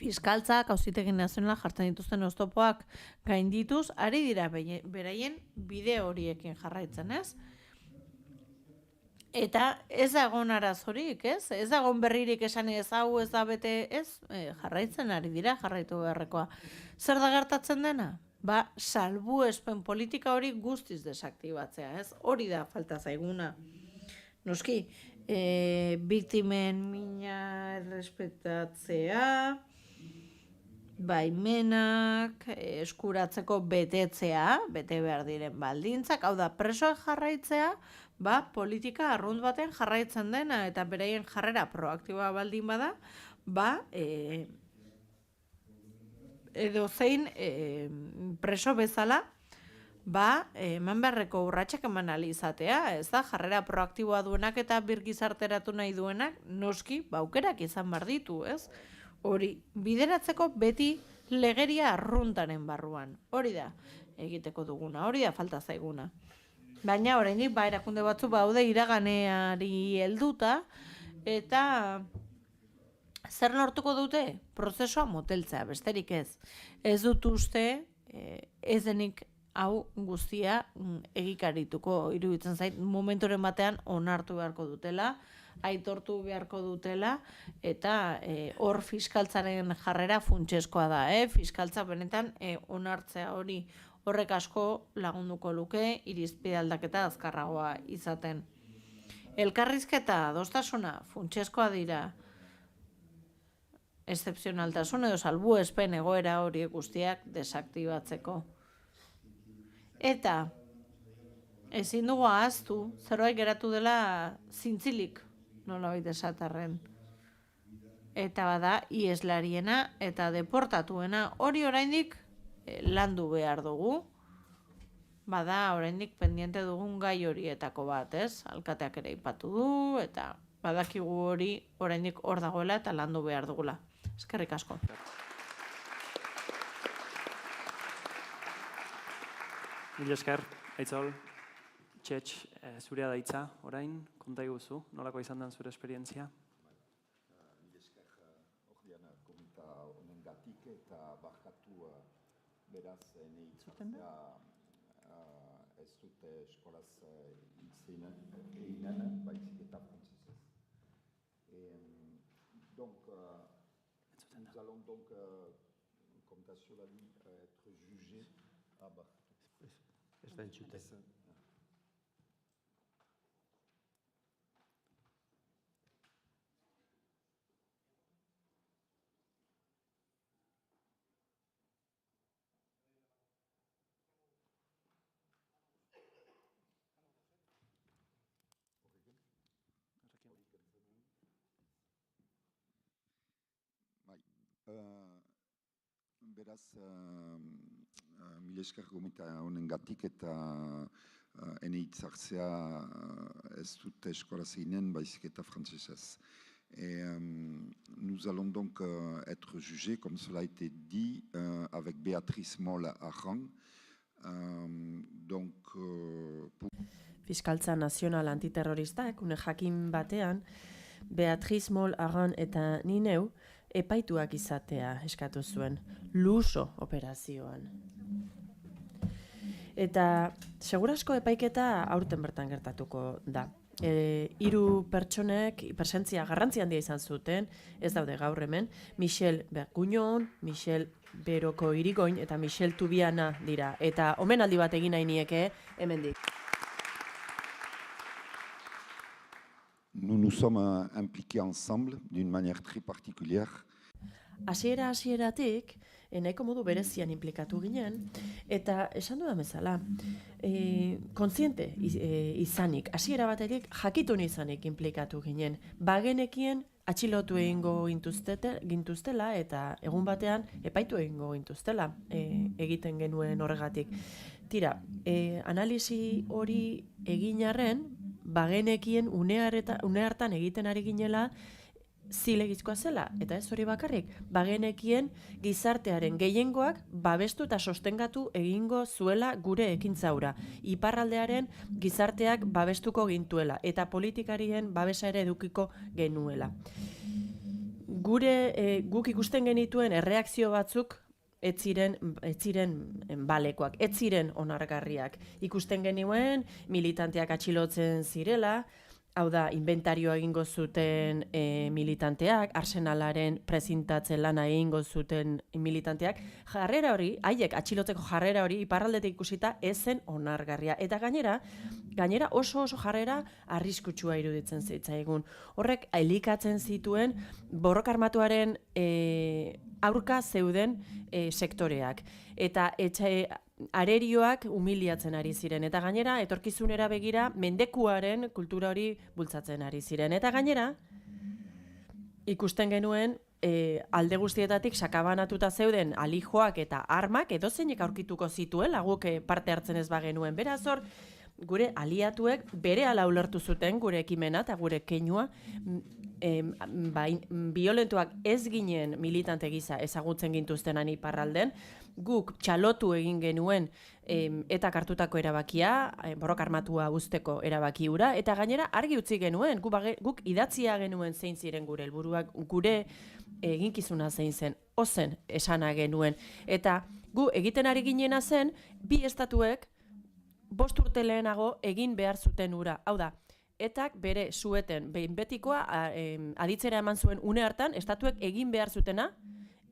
[SPEAKER 3] Fiskaltzak, Auzitegi Nazionalak jartzen dituzten oztopoak gaindituz, ari dira beraien bide horiekin jarraitzen, Eta ez dagoen arazorik, Ez dagoen berririk esan ez hau ez da bete, jarraitzen ari dira, jarraitu beharrekoa. Zer da gertatzen dena? salbuespen politika hori guztiz desaktibatzea, ez? Hori da falta zaiguna. Noski, biktimen mina errespetatzea, baimenak, eskuratzeko betetzea, bete behar diren baldintzak, hau da, presoak jarraitzea, politika arrunt baten jarraitzen dena, eta beraien jarrera proaktiboa baldin bada, edo zein preso bezala, eman beharreko urratsak eman ahal izatea, ez da, jarrera proaktiboa duenak eta birgizarteratu nahi duenak, noski, aukerak izan behar ditu, ez? Hori, bideratzeko beti legeria arruntaren barruan. Hori da, egiteko duguna, hori da falta zaiguna. Baina oraindik erakunde batzu baude iraganeari helduta, eta zer lortuko dute? Prozesua moteltzea, besterik ez. Ez dut uste, ez denik hau guztia egikarituko iruditzen zait, momenturen batean onartu beharko dutela, aitortu beharko dutela, eta hor fiskaltzaren jarrera funtsezkoa da, fiskaltza benetan onartzea hori horrek asko lagunduko luke irizpide aldaketa azkarragoa izaten. Elkarrizketa, adostasuna, funtsezkoa dira, excepzionaltasun edo salbuespen egoera hori guztiak desaktibatzeko. Eta ezin dugu ahaztu, zerbait geratu dela zintzilik, nolabait esatarren. Eta bada, ieslariena eta deportatuena hori oraindik landu behar dugu. Bada, oraindik pendiente dugun gai horietako bat, ez? Alkateak ere aipatu du, eta badakigu hori oraindik hor dagoela eta landu behar dugula. Eskerrik asko.
[SPEAKER 6] Mil esker, Aitzol, Txetx, zurea da hitza, orain, konta iguzu, nolako izan den zure esperientzia?
[SPEAKER 9] Mil esker, ordean komita honengatik eta barkatu beraz neitzartzea ez dute eskolaz eginen, baizik eta frantzesez. Donc, nous allons donc, comme Tassio l'a dit, être jugés. Ah bah.
[SPEAKER 1] Ez da entzute.
[SPEAKER 9] Beraz, mil esker gomita honengatik eta ene hitzartzea ez dute eskolaz eginen, baizik eta frantzesez. Nous allons donc être jugés, comme cela a été dit, avec Béatrice Moll-Arran.
[SPEAKER 5] Fiskaltza Nazional Antiterroristak, une jakin batean, Beatriz Moll-Arran eta ni neu epaituak izatea eskatu zuen, luso operazioan. Eta segurasko epaiketa aurten bertan gertatuko da. 3 pertsonek presentzia garrantzi handia izan zuten, ez daude gaur hemen, Michel Berguñon, Michel Beroko Irigoin eta Michel Tubiana dira. Eta omenaldi bat egin nahi nieke hemendik.
[SPEAKER 9] Nous nous sommes impliqués ensemble d'une manière très particulière.
[SPEAKER 5] Hasieratik, nahiko modu berezian implikatu ginen, eta esan dudan bezala, kontziente izanik, hasiera batetik jakitun izanik implikatu ginen, bagenekien atxilotu egingo gintuztela eta egun batean epaitu egingo gintuztela egiten genuen horregatik. Tira, analisi hori egin arren, bagenekien une hartan egiten ari ginela zilegizkoa zela, eta ez hori bakarrik, bagenekien gizartearen gehiengoak babestu eta sostengatu egingo zuela gure ekintzaura. Iparraldearen gizarteak babestuko gintuela, eta politikarien babesa ere edukiko genuela. Guk ikusten genituen erreakzio batzuk ez ziren balekoak, ez ziren onargarriak. Ikusten genuen militanteak atxilotzen zirela, hau da, inventarioa egingo zuten militanteak, Arsenalaren prezintatze lana egingo zuten militanteak, jarrera hori, haiek atxilotzeko jarrera hori iparraldetik ikusita ezen onargarria. Eta gainera oso jarrera arriskutsua iruditzen zitzaigun. Horrek elikatzen zituen borroka armatuaren aurka zeuden sektoreak. Eta arerioak humiliatzen ari ziren. Eta gainera, etorkizunera begira, mendekuaren kultura hori bultzatzen ari ziren. Eta gainera, ikusten genuen, alde guztietatik sakabanatuta zeuden alijoak eta armak edozeinek aurkituko zituela guk parte hartzen ez bagenuen. Beraz hor, gure aliatuek berehala ulertu zuten gure ekimena eta gure keinua, violentuak ez ginen militante gisa ezagutzen gintuztenan iparralden, guk txalotu egin genuen eta hartutako erabakia, borroka armatua uzteko erabaki hura, eta gainera argi utzi genuen, guk idatzia genuen zein ziren gure helburuak, gure eginkizuna zein zen, ozen esana genuen. Eta gu egiten ari ginena zen, bi estatuek 5 urte lehenago egin behar zuten hura. Hau da, etak bere sueten behin betikoa aditzera eman zuen une hartan, estatuek egin behar zutena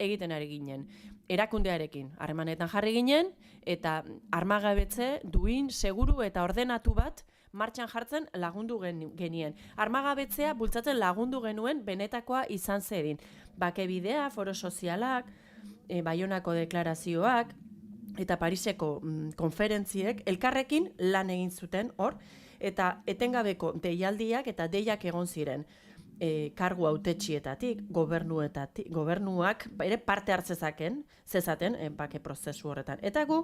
[SPEAKER 5] egiten ari ginen. Erakundearekin harremanetan jarri ginen, eta armagabetze duin, seguru eta ordenatu bat martxan jartzen lagundu genien. Armagabetzea bultzatzen lagundu genuen benetakoa izan zedin. Bakebidea, foro sozialak, Baionako deklarazioak, eta Pariseko konferentziek elkarrekin lan egin zuten hor, eta etengabeko deialdiak eta deiak egon ziren. Kargu hautetsietatik, gobernuak ere parte hartzezaken, zezaten, bake prozesu horretan. Eta gu,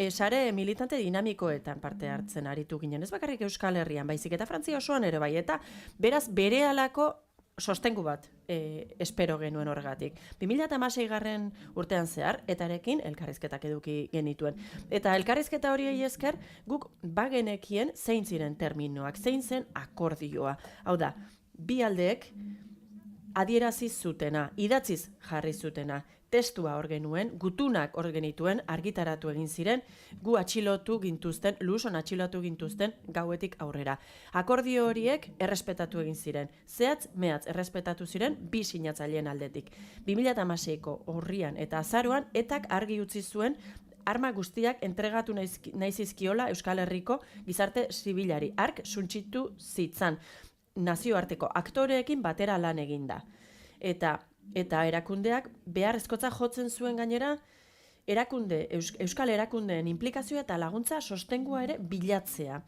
[SPEAKER 5] sare militante dinamikoetan parte hartzen aritu ginen. Ez bakarrik Euskal Herrian, baizik eta Frantzia osoan ere bai, eta beraz berehalako sostengu bat espero genuen horregatik. 2016 urtean zehar, etarekin elkarrizketak eduki genituen. Eta elkarrizketa horiei esker, guk bagenekien zein ziren terminoak, zein zen akordioa. Hau da, bi aldeek adierazi zutena, idatziz jarri zutena, testua hor genuen, gutunak hor genituen, argitaratu egin ziren, gu atxilotu gintuzten, Luson atxilotu gintuzten gauetik aurrera. Akordio horiek errespetatu egin ziren, zehatz mehatz errespetatu ziren bi sinatzaileen aldetik. 2016ko urrian eta azaroan etak argi utzi zuen arma guztiak entregatu nahi zizkiola Euskal Herriko gizarte zibilari, ark suntsitu zitzan, nazioarteko aktoreekin batera lan eginda. Eta erakundeak beharrezkotza jotzen zuen gainera, Euskal erakundeen implikazioa eta laguntza sostengua ere bilatzea.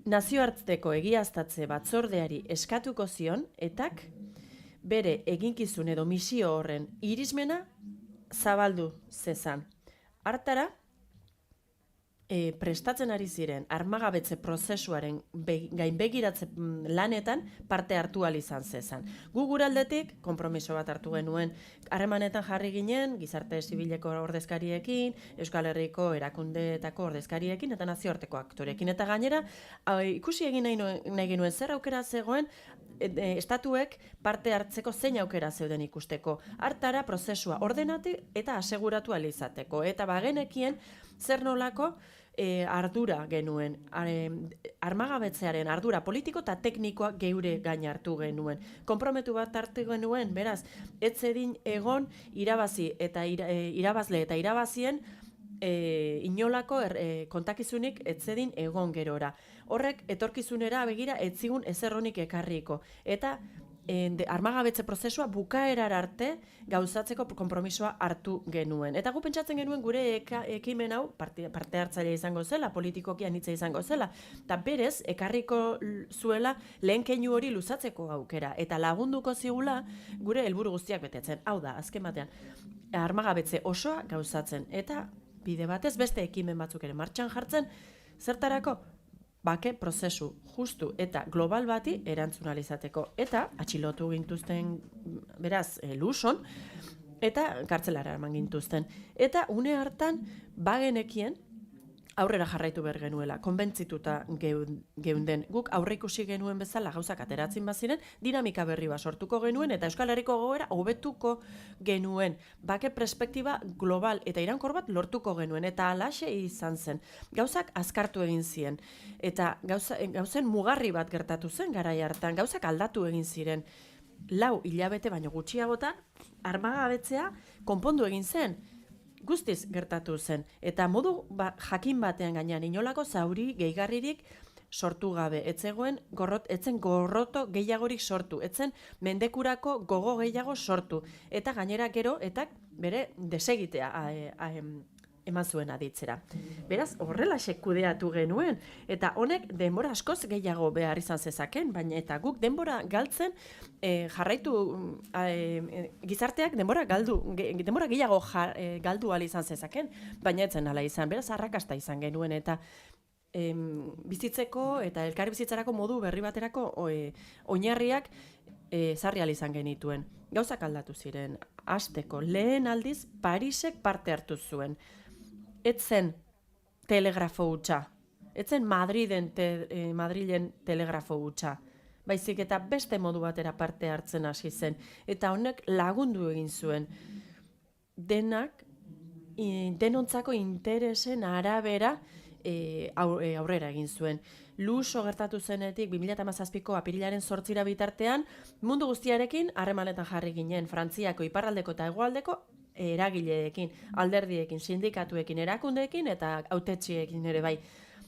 [SPEAKER 5] Nazioarteko egiaztatze batzordeari eskatuko zion, etak bere eginkizun edo misio horren irismena zabaldu zezan. Hartara, prestatzen ari ziren armagabetze prozesuaren gainbegiratze lanetan parte hartu ahal izan zezan. Gu gure aldetik, konpromiso bat hartu genuen, harremanetan jarri ginen, gizarte zibileko ordezkariekin, Euskal Herriko erakundeetako ordezkariekin eta nazioarteko aktorekin. Eta gainera, ikusi egin nahi genuen zer aukera zegoen, estatuek parte hartzeko zein aukera zeuden ikusteko. Hartara prozesua ordenatu eta aseguratu ahal izateko. Eta bagenekien zer nolako ardura genuen, armagabetzearen ardura politiko eta teknikoa geure gain hartu genuen. Konprometu bat hartu genuen, beraz, ez zedin egon irabazi eta irabazle eta irabazien inolako kontakizunik ez zedin egon gerora. Horrek etorkizunera begira ez zigun ezerronik ekarriko. Eta armagabetze prozesua bukaerar arte gauzatzeko konpromisoa hartu genuen. Eta gu pentsatzen genuen gure ekimen hau parte hartzailea izango zela, politikoki anitza izango zela, eta berez ekarriko zuela lehen keinu hori luzatzeko aukera, eta lagunduko zigula gure helburu guztiak betetzen. Hau da, azken batean, armagabetze osoa gauzatzen, eta bide batez beste ekimen batzuk ere martxan jartzen, zertarako? Bake prozesu justu eta global bati erantzunalizateko. Eta atxilotu gintuzten, beraz, Luson, eta kartzelara eman gintuzten. Eta une hartan, bagenekien, aurrera jarraitu behar genuela, konbentzituta geunden. Guk aurre ikusi genuen bezala gauzak ateratzen baziren, dinamika berri bat sortuko genuen eta Euskal Herriko gogoera hobetuko genuen. Bake perspektiba global eta iraunkor bat lortuko genuen eta halaxe izan zen. Gauzak azkartu egin ziren eta gauzen mugarri bat gertatu zen garai hartan, gauzak aldatu egin ziren. 4 hilabete baino gutxiagotan armagabetzea konpondu egin zen. Guztiz gertatu zen, eta modu jakin batean gainean inolako zauri gehigarririk sortu gabe, etzen gorroto gehiagorik sortu, etzen mendekurako gogo gehiago sortu, eta gainera gero, eta bere desegitea eman zuen aditzera. Beraz, horrelaxe kudeatu genuen, eta honek denbora askoz gehiago behar izan zezaken, baina eta guk denbora galtzen jarraitu gizarteak denbora gehiago galdu ahal izan zezaken, baina etzen hala izan, beraz arrakasta izan genuen, eta bizitzeko eta elkarri bizitzarako modu berri baterako oinarriak sarri ahal izan genituen. Gauzak aldatu ziren, hasteko lehen aldiz Parisek parte hartu zuen. Etzen telegrafo hutsa, etzen Madrilen telegrafo hutsa, baizik eta beste modu batera parte hartzen hasi zen, eta honek lagundu egin zuen. Denontzako interesen arabera aurrera egin zuen. Luso gertatu zenetik 2017ko apirilaren 8 bitartean, mundu guztiarekin harremanetan jarri ginen, Frantziako iparraldeko eta hegoaldeko eragileekin, alderdiekin, sindikatuekin, erakundeekin eta hautetxiekin ere bai.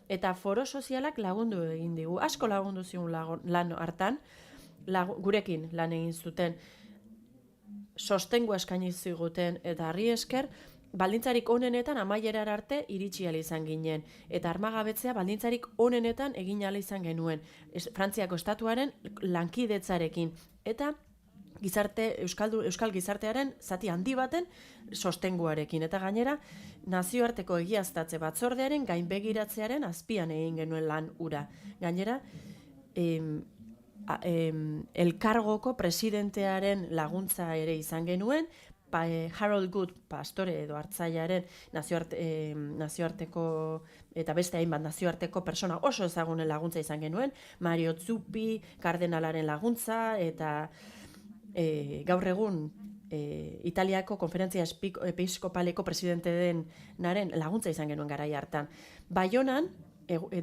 [SPEAKER 5] Eta foro sozialak lagundu egin digu, asko lagundu zigun lan hartan, gurekin lan egin zuten, sostengua eskaini ziguten eta harri esker, baldintzarik onenetan amaierar arte iritsi ahal izan ginen, eta armagabetzea baldintzarik onenetan egin ahal izan genuen, Frantziako estatuaren lankidetzarekin, eta euskal gizartearen zati handi baten sostenguarekin. Eta gainera, nazioarteko egiaztatze batzordearen gainbegiratzearen azpian egin genuen lan hura. Gainera, elkargoko presidentearen laguntza ere izan genuen, Harold Good, pastore edo hartzailearen nazioarteko eta beste hainbat nazioarteko persona oso ezagunen laguntza izan genuen, Mario Zuppi, kardenalaren laguntza, eta gaur egun Italiako konferentzia episkopaleko presidente denaren laguntza izan genuen garai hartan. Baionan,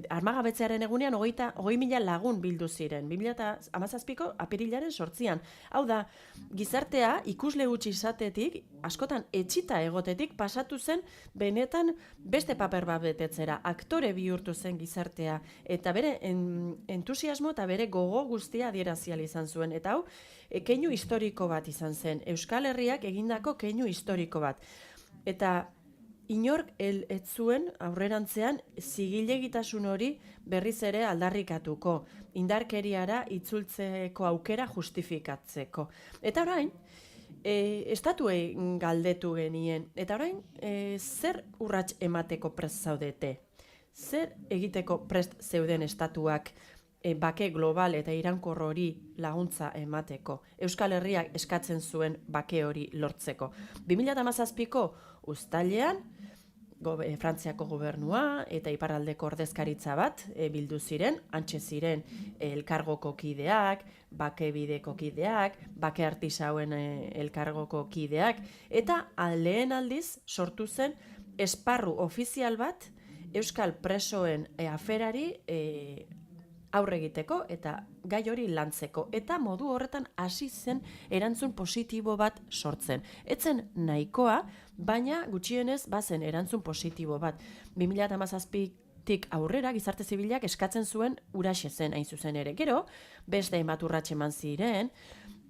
[SPEAKER 5] armagabetzearen egunean 20.000 lagun bildu ziren, 2017ko apirilaren 8an. Hau da, gizartea ikusle gutxi izatetik, askotan etxita egotetik pasatu zen benetan beste paper bat betetzera. Aktore bihurtu zen gizartea, eta bere entusiasmo eta bere gogo guztia adierazial izan zuen. Eta hau, keinu historiko bat izan zen, Euskal Herriak egindako keinu historiko bat. Eta inork ez zuen aurrerantzean zigilegitasun hori berriz ere aldarrikatuko, indarkeriara itzultzeko aukera justifikatzeko. Eta orain, estatuei galdetu genien, eta orain, zer urrats emateko prest zaudete? Zer egiteko prest zeuden estatuak bake global eta iraunkor hori laguntza emateko? Euskal Herriak eskatzen zuen bake hori lortzeko. 2017ko uztailean, Frantziako gobernua eta iparraldeko ordezkaritza bat bildu ziren, hantxe ziren elkargoko kideak, bakebideko kideak, bake artisauen elkargoko kideak, eta lehen aldiz sortu zen esparru ofizial bat Euskal presoen aferari aurre egiteko eta gai hori lantzeko. Eta modu horretan hasi zen erantzun positibo bat sortzen. Etzen nahikoa, baina gutxienez bazen erantzun positibo bat. 2017tik aurrera gizarte zibilak eskatzen zuen huraxe zen hain zuzen ere. Gero, beste hainbat urrats eman ziren,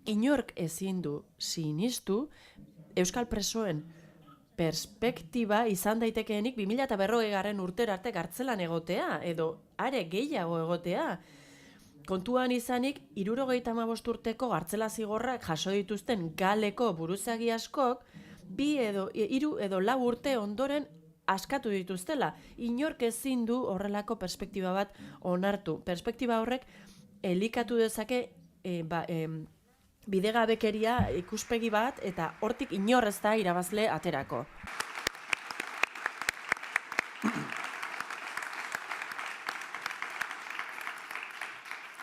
[SPEAKER 5] inork ezin du sinistu Euskal presoen perspektiba izan daitekeenik 2040 urtera arte gartzelan egotea, edo are gehiago egotea. Kontuan izanik, 75 urteko gartzela zigorrak jaso dituzten galeko buruzagi askok, 3 edo 4 urte ondoren askatu dituztela. Inork ezin du horrelako perspektiba bat onartu. Perspektiba horrek elikatu dezake bidegabekeria ikuspegi bat, eta hortik inor ez da irabazle aterako.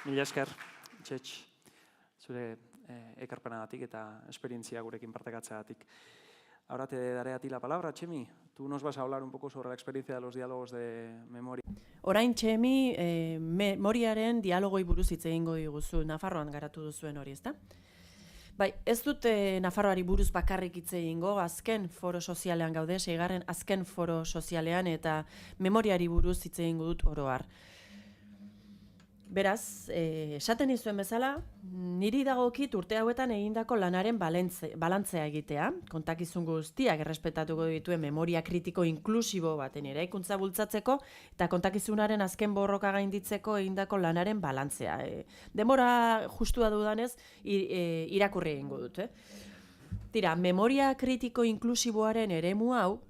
[SPEAKER 6] Mila esker, Txetx, zure ekarpenagatik eta esperientzia gurekin partekatzeagatik. Ahora te daré a ti la palabra, Txemi. Tú nos vas a hablar un poco sobre la experiencia de los diálogos de memoria.
[SPEAKER 5] Orain Txemi, memoriaren dialogoi buruz hitz egingo diguzu, Nafarroan garatu duzuen hori, ezta? Bai, ez dut Nafarroari buruz bakarrik hitz egingo, azken foro sozialean gaude, 6. azken foro sozialean eta memoriari buruz hitz egingo dut oro har. Beraz, esaten izuen bezala, niri dagokit urte hauetan egindako lanaren balantzea egitea, kontakizun guztiak errespetatuko dituen memoria kritiko inklusibo baten eraikuntza bultzatzeko eta kontakizunaren azken borroka gainditzeko egindako lanaren balantzea. Demora justua dudanez, irakurri egingo dut. Tira, memoria kritiko inklusiboaren eremu hau,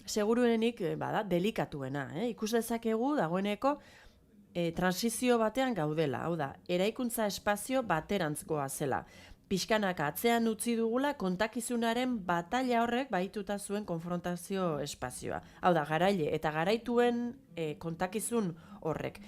[SPEAKER 5] seguruenik bada, delikatuena. Ikus dezakegu dagoeneko, transizio batean gaudela, hau da, eraikuntza espazio baterantz goazela. Pixkanaka atzean utzi dugula kontakizunaren bataila horrek baituta zuen konfrontazio espazioa. Hau da, garaile eta garaituen kontakizun horrek.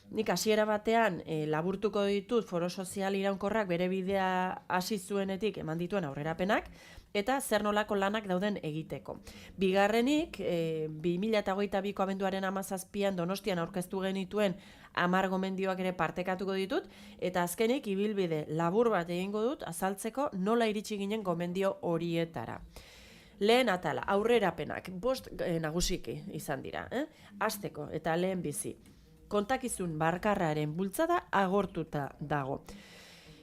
[SPEAKER 5] Nik hasiera batean laburtuko ditut foro sozial iraunkorrak bere bidea hasi zuenetik eman dituen aurrerapenak, eta zer nolako lanak dauden egiteko. Bigarrenik, 2022ko abenduaren 17an Donostian aurkeztu genituen 10 gomendioak ere partekatuko ditut, eta azkenik ibilbide labur bat egingo dut azaltzeko nola iritsi ginen gomendio horietara. Lehen atala, aurrerapenak, 5 nagusiki izan dira. Hasteko eta lehen bizi. Kontakizun barkarraren bultzada agortuta dago.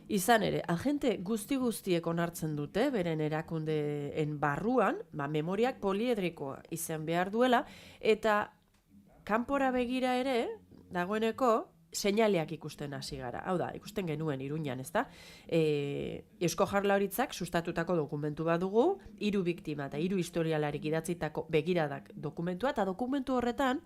[SPEAKER 5] Izan ere, agente guztiek onartzen dute, beren erakundeen barruan, memoriak poliedrikoa izan behar duela, eta kanpora begira ere, dagoeneko, seinaleak ikusten hasi gara. Hau da, ikusten genuen Iruñan, ezta? Eusko Jaurlaritzak sustatutako dokumentu bat dugu, 3 biktima eta 3 historialarik idatzitako begiradak dokumentua, eta dokumentu horretan,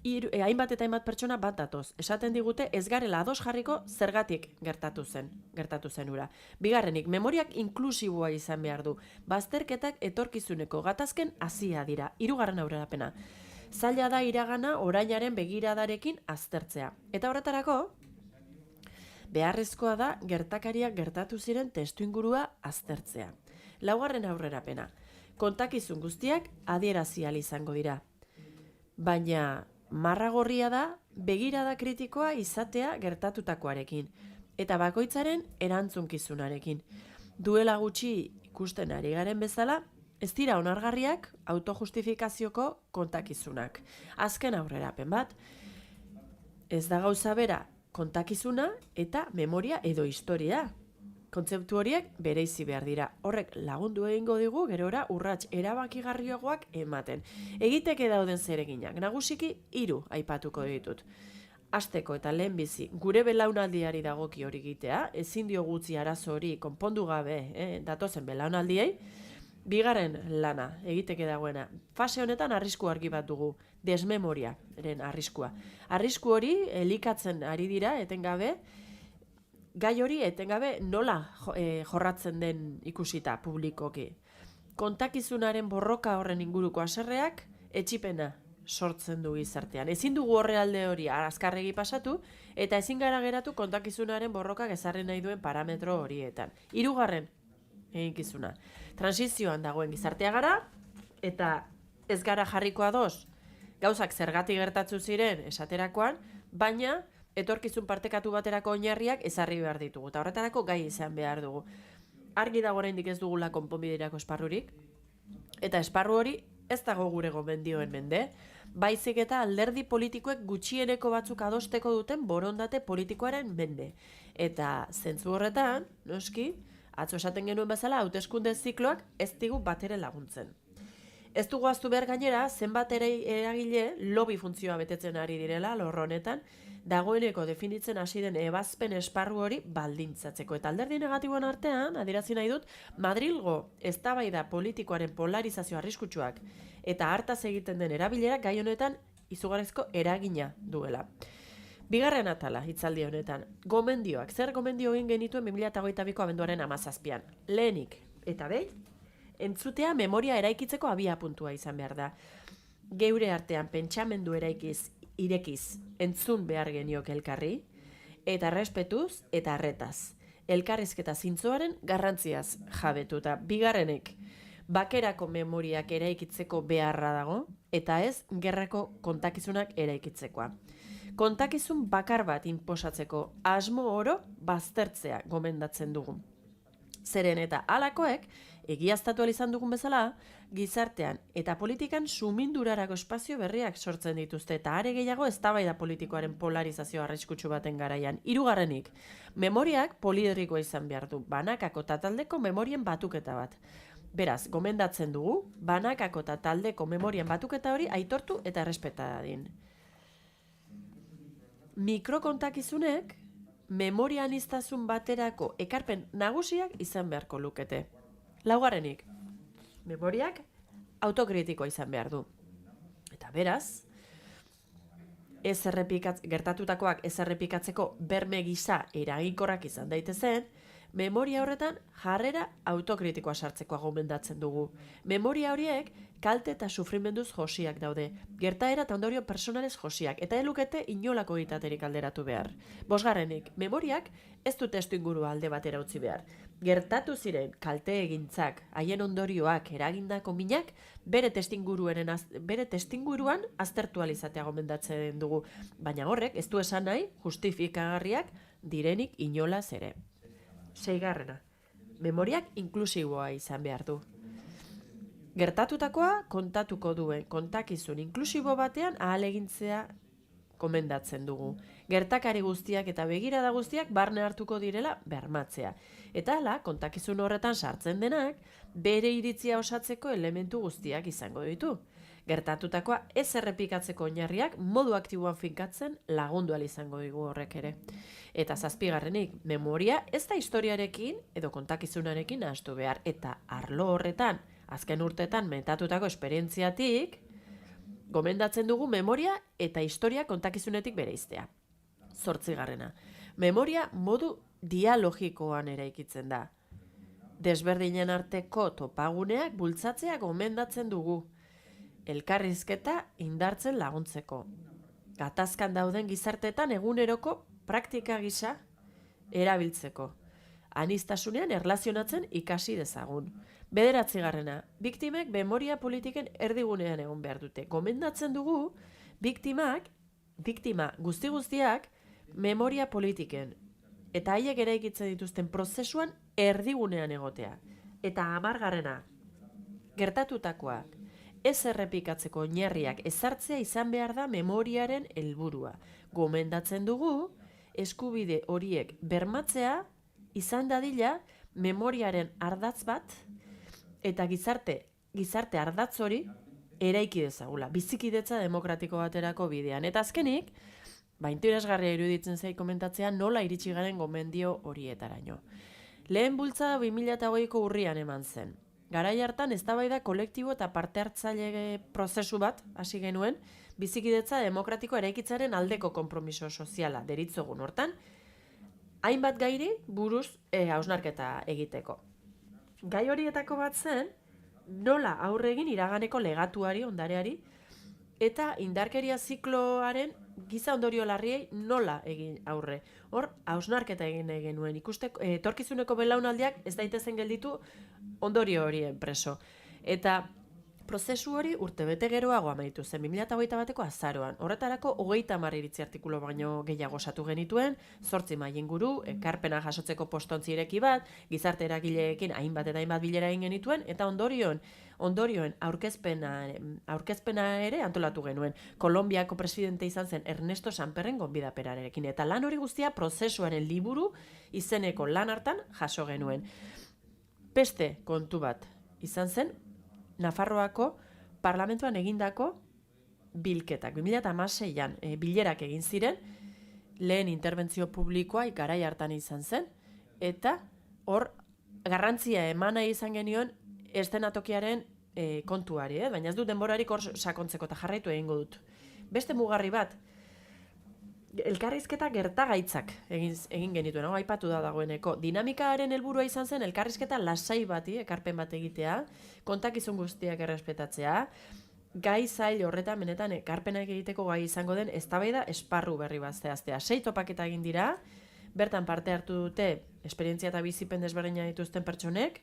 [SPEAKER 5] hainbat eta hainbat pertsona bat datoz. Esaten digute ez garela ados jarriko zergatik gertatu zen ura. Bigarrenik, memoriak inklusiboa izan behar du. Bazterketak etorkizuneko gatazken hasia dira. 3. aurrerapena. Zaila da iragana orainaren begiradarekin aztertzea. Eta horretarako, beharrezkoa da gertakariak gertatu ziren testuingurua aztertzea. 4. aurrerapena. Kontakizun guztiak adierazi ahal izango dira. Baina marragorria da begirada kritikoa izatea gertatutakoarekin eta bakoitzaren erantzunkizunarekin. Duela gutxi ikusten ari garen bezala, ez dira onargarriak autojustifikazioko kontakizunak. Azken aurrerapen bat, ez da gauza bera kontakizuna eta memoria edo historia. Kontzeptu horiek bereizi behar dira. Horrek lagundu egingo digu gerora urrats erabakigarriagoak ematen. Egiteke dauden zereginak, nagusiki 3 aipatuko ditut. Hasteko eta lehenbizi, gure belaunaldiari dagoki hori egitea, ezin dio gutxi arazo hori konpondu gabe datozen belaunaldiei. Bigarren lana, egiteke dagoena. Fase honetan arrisku argi bat dugu, desmemoriaren arriskua. Arrisku hori elikatzen ari dira etengabe, gai hori etengabe nola jorratzen den ikusita publikoki. Kontakizunaren borroka horren inguruko haserreak etxipena sortzen du gizartean. Ezin dugu horrealde hori azkarregi pasatu eta ezin gara geratu kontakizunaren borrokak ezarri nahi duen parametro horietan. 3. eginkizuna. Transizioan dagoen gizartea gara eta ez gara jarriko ados gauzak zergatik gertatu ziren esaterakoan, baina etorkizun partekatu baterako oinarriak ezarri behar ditugu, eta horretarako gai izan behar dugu. Argi dago oraindik ez dugula konponbiderako esparrurik, eta esparru hori ez dago gure gomendioen mende, baizik eta alderdi politikoek gutxieneko batzuk adosteko duten borondate politikoaren mende. Eta zentzu horretan, noski, atzo esaten genuen bezala, hauteskunde zikloak ez digu batere laguntzen. Ez dugu ahaztu behar gainera, zenbat eragile lobby funtzioa betetzen ari direla lorro honetan, dagoeneko definitzen hasi den ebazpen esparru hori baldintzatzeko. Eta alderdi negatiboen artean, adierazi nahi dut, Madrilgo eztabaida politikoaren polarizazio arriskutsuak eta hartaz egiten den erabilera gai honetan izugarrizko eragina duela. Bigarren atala, hitzaldi honetan, gomendioak. Zer gomendio egin genituen 2022ko abenduaren 17an. Lehenik, eta behin, entzutea memoria eraikitzeko abia puntua izan behar da. Geure artean pentsamendu irekiz entzun behar geniok elkarri, eta errespetuz eta arretaz. Elkarrizketa zintzoaren garrantziaz jabetuta. Bigarrenik, bakerako memoriak eraikitzeko beharra dago, eta ez gerrako kontakizunak eraikitzekoa. Kontakizun bakar bat inposatzeko asmo oro baztertzea gomendatzen dugu. Zeren eta halakoek, egiaztatu izan dugun bezala, gizartean eta politikan sumindurarako espazio berriak sortzen dituzte eta are gehiago eztabaida politikoaren polarizazio arriskutsu baten garaian. Hirugarrenik, memoriak poliedrikoa izan behar du, banakako eta taldeko memorien batuketa bat. Beraz, gomendatzen dugu, banakako eta taldeko memorien batuketa hori aitortu eta errespeta dadin. Mikrokontakizunek memoria aniztasun baterako ekarpen nagusiak izan beharko lukete. Laugarrenik, memoriak autokritikoa izan behar du. Eta beraz, gertatutakoak ez errepikatzeko berme gisa eraginkorrak izan daitezen, memoria horretan jarrera autokritikoa sartzekoa gomendatzen dugu. Memoria horiek kalte eta sufrimenduz josiak daude, gertaera eta ondorio personalez josiak, eta elukete inolako egitaterik alderatu behar. Bosgarrenik, memoriak ez du testuingurua alde batera utzi behar. Gertatu ziren kalte egintzak, haien ondorioak eragindako minak, bere testinguruan aztertu alizatea gomendatzen dugu. Baina horrek, ez du esan nahi, justifikagarriak direnik inolaz ere. Seigarrena, memoriak inklusiboa izan behar du. Gertatutakoa kontatuko duen kontakizun inklusibo batean ahalegintzea gomendatzen dugu. Gertakari guztiak eta begirada guztiak barne hartuko direla bermatzea. Eta hala, kontakizun horretan sartzen denak, bere iritzia osatzeko elementu guztiak izango ditu. Gertatutakoa ez errepikatzeko oinarriak modu aktiboan finkatzen lagundu ahal izango digu horrek ere. Eta zazpigarrenik, memoria ez da historiarekin edo kontakizunarekin nahastu behar. Eta arlo horretan, azken urteetan metatutako esperientziatik, gomendatzen dugu memoria eta historia kontakizunetik bereiztea. 8. Memoria modu dialogikoan eraikitzen da. Desberdinen arteko topaguneak bultzatzea gomendatzen dugu. Elkarrizketa indartzen laguntzeko. Gatazkan dauden gizarteetan eguneroko praktika gisa erabiltzeko. Aniztasunean erlazionatzen ikasi dezagun. 9. Biktimek memoria politiken erdigunean egon behar dute. Gomendatzen dugu, biktima guztiak memoria politiken eta haiek eraikitzen dituzten prozesuan erdigunean egotea. Eta 10. Gertatutakoak ez errepikatzeko oinarriak ezartzea izan behar da memoriaren helburua. Gomendatzen dugu, eskubide horiek bermatzea izan dadila memoriaren ardatz bat eta gizarte ardatz hori eraiki dezagula. Bizikidetza demokratiko baterako bidean. Eta azkenik, interesgarria iruditzen zait komentatzea nola iritsi garen gomendio horietaraino. Lehen bultzada 2008ko urrian eman zen. Garai hartan eztabaida kolektibo eta parte hartzaile prozesu bat hasi genuen, bizikidetza demokratiko eraikitzaren aldeko konpromiso soziala deritzogun hortan, hainbat gairi buruz hausnarketa egiteko. Gai horietako bat zen, nola aurre egin iraganeko legatuari, ondareari, eta indarkeria zikloaren giza ondorio larriei nola egin aurre. Hor, hausnarketa egin genuen. Etorkizuneko belaunaldiak ez daitezen gelditu ondorio horien preso. Eta prozesu hori urtebete geroago amaitu zen, 2021ko azaroan. Horretarako 30 iritzi artikulu baino gehiago osatu genituen, 8 mahai inguru, ekarpena jasotzeko postontzi ireki bat, gizarte eragileekin hainbat eta hainbat bilera egin genituen, eta ondorioen aurkezpena ere antolatu genuen. Kolonbiako presidente izan zen Ernesto Samperren gonbidaperarekin. Eta lan hori guztia prozesuaren liburu izeneko lan hartan jaso genuen. Beste kontu bat izan zen, Nafarroako parlamentuan egindako bilketak. 2016an bilerak egin ziren, lehen interbentzio publikoa garai hartan izan zen, eta hor garrantzia emana izan genion eszenatokiaren kontuari, baina ez dut denborarik hor sakontzeko eta jarraitu egingo dut. Beste mugarri bat, elkarrizketa gertagaitzak egin genituen, aipatu da dagoeneko. Dinamikaaren helburua izan zen elkarrizketa lasai bati, ekarpen bat egitea, kontakizun guztiak errespetatzea, gai zail horretan benetan ekarpenak egiteko gai izango den eztabaida esparru berri bat zehaztea. 6 topaketa egin dira, bertan parte hartu dute esperientzia eta bizipen desberdina dituzten pertsonek,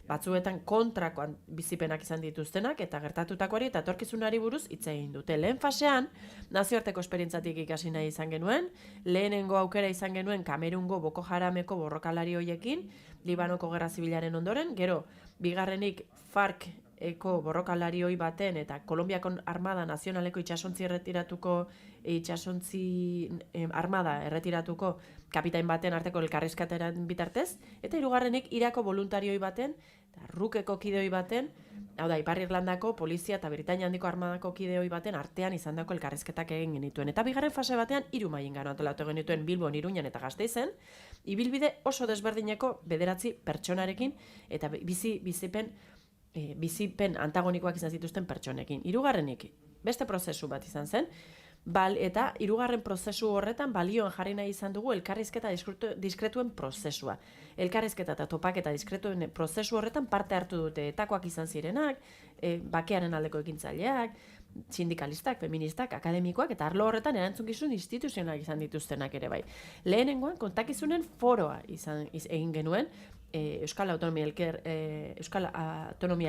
[SPEAKER 5] batzuetan kontrakoan bizipenak izan dituztenak eta gertatutakoari eta etorkizunari buruz hitz egin dute. Lehen fasean, nazioarteko esperientzatik ikasi nahi izan genuen, lehenengo aukera izan genuen Kamerungo Boko Harameko borrokalari hoiekin, Libanoko gerra zibilaren ondoren, gero, bigarrenik FARC-eko borrokalari hoi baten eta Kolonbiako Armada Nazionaleko itxasontzi armada erretiratuko kapitain baten arteko elkarrizketaren bitartez, eta hirugarrenik Irako voluntarioi baten, eta Rukeko kideoi baten, hau da, Ipar Irlandako polizia eta Britainia handiko armadako kideoi baten artean izandako elkarrizketak egin genituen. Eta bigarren fase batean 3 mailingano antolatu genituen Bilbon, Iruñan eta Gasteizen, ibilbide oso desberdineko 9 pertsonarekin eta bizipen antagonikoak izan zituzten pertsonekin. Hirugarrenik, beste prozesu bat izan zen, eta hirugarren prozesu horretan balioan jarri nahi izan dugu elkarrizketa diskretuen prozesua. Elkarrizketa eta topaketa diskretuen prozesu horretan parte hartu dute etakoak izan zirenak, bakearen aldeko ekintzaileak, sindikalistak, feministak, akademikoak, eta arlo horretan erantzukizun instituzionalak izan dituztenak ere bai. Lehenengoan kontakizunen foroa egin genuen, Euskal Autonomia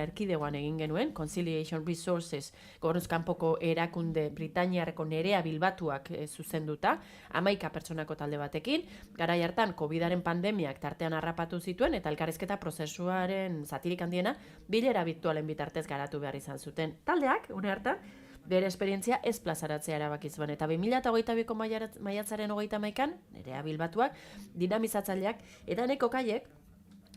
[SPEAKER 5] Erkidegoan egin genuen, Conciliation Resources, Gobernuz kanpoko erakunde Britainiarreko Nerea Bilbatuak zuzenduta, 11 pertsonako talde batekin, garai hartan COVID-aren pandemiak tartean harrapatu zituen, eta elkarrizketa prozesuaren zatirik handiena, bilera virtualen bitartez garatu behar izan zuten. Taldeak, une hartan, bere esperientzia ez plazaratzea erabaki zuen, eta 2022ko maiatzaren 31an, Nerea Bilbatuak, dinamizatzaileak, eta neko kaiek,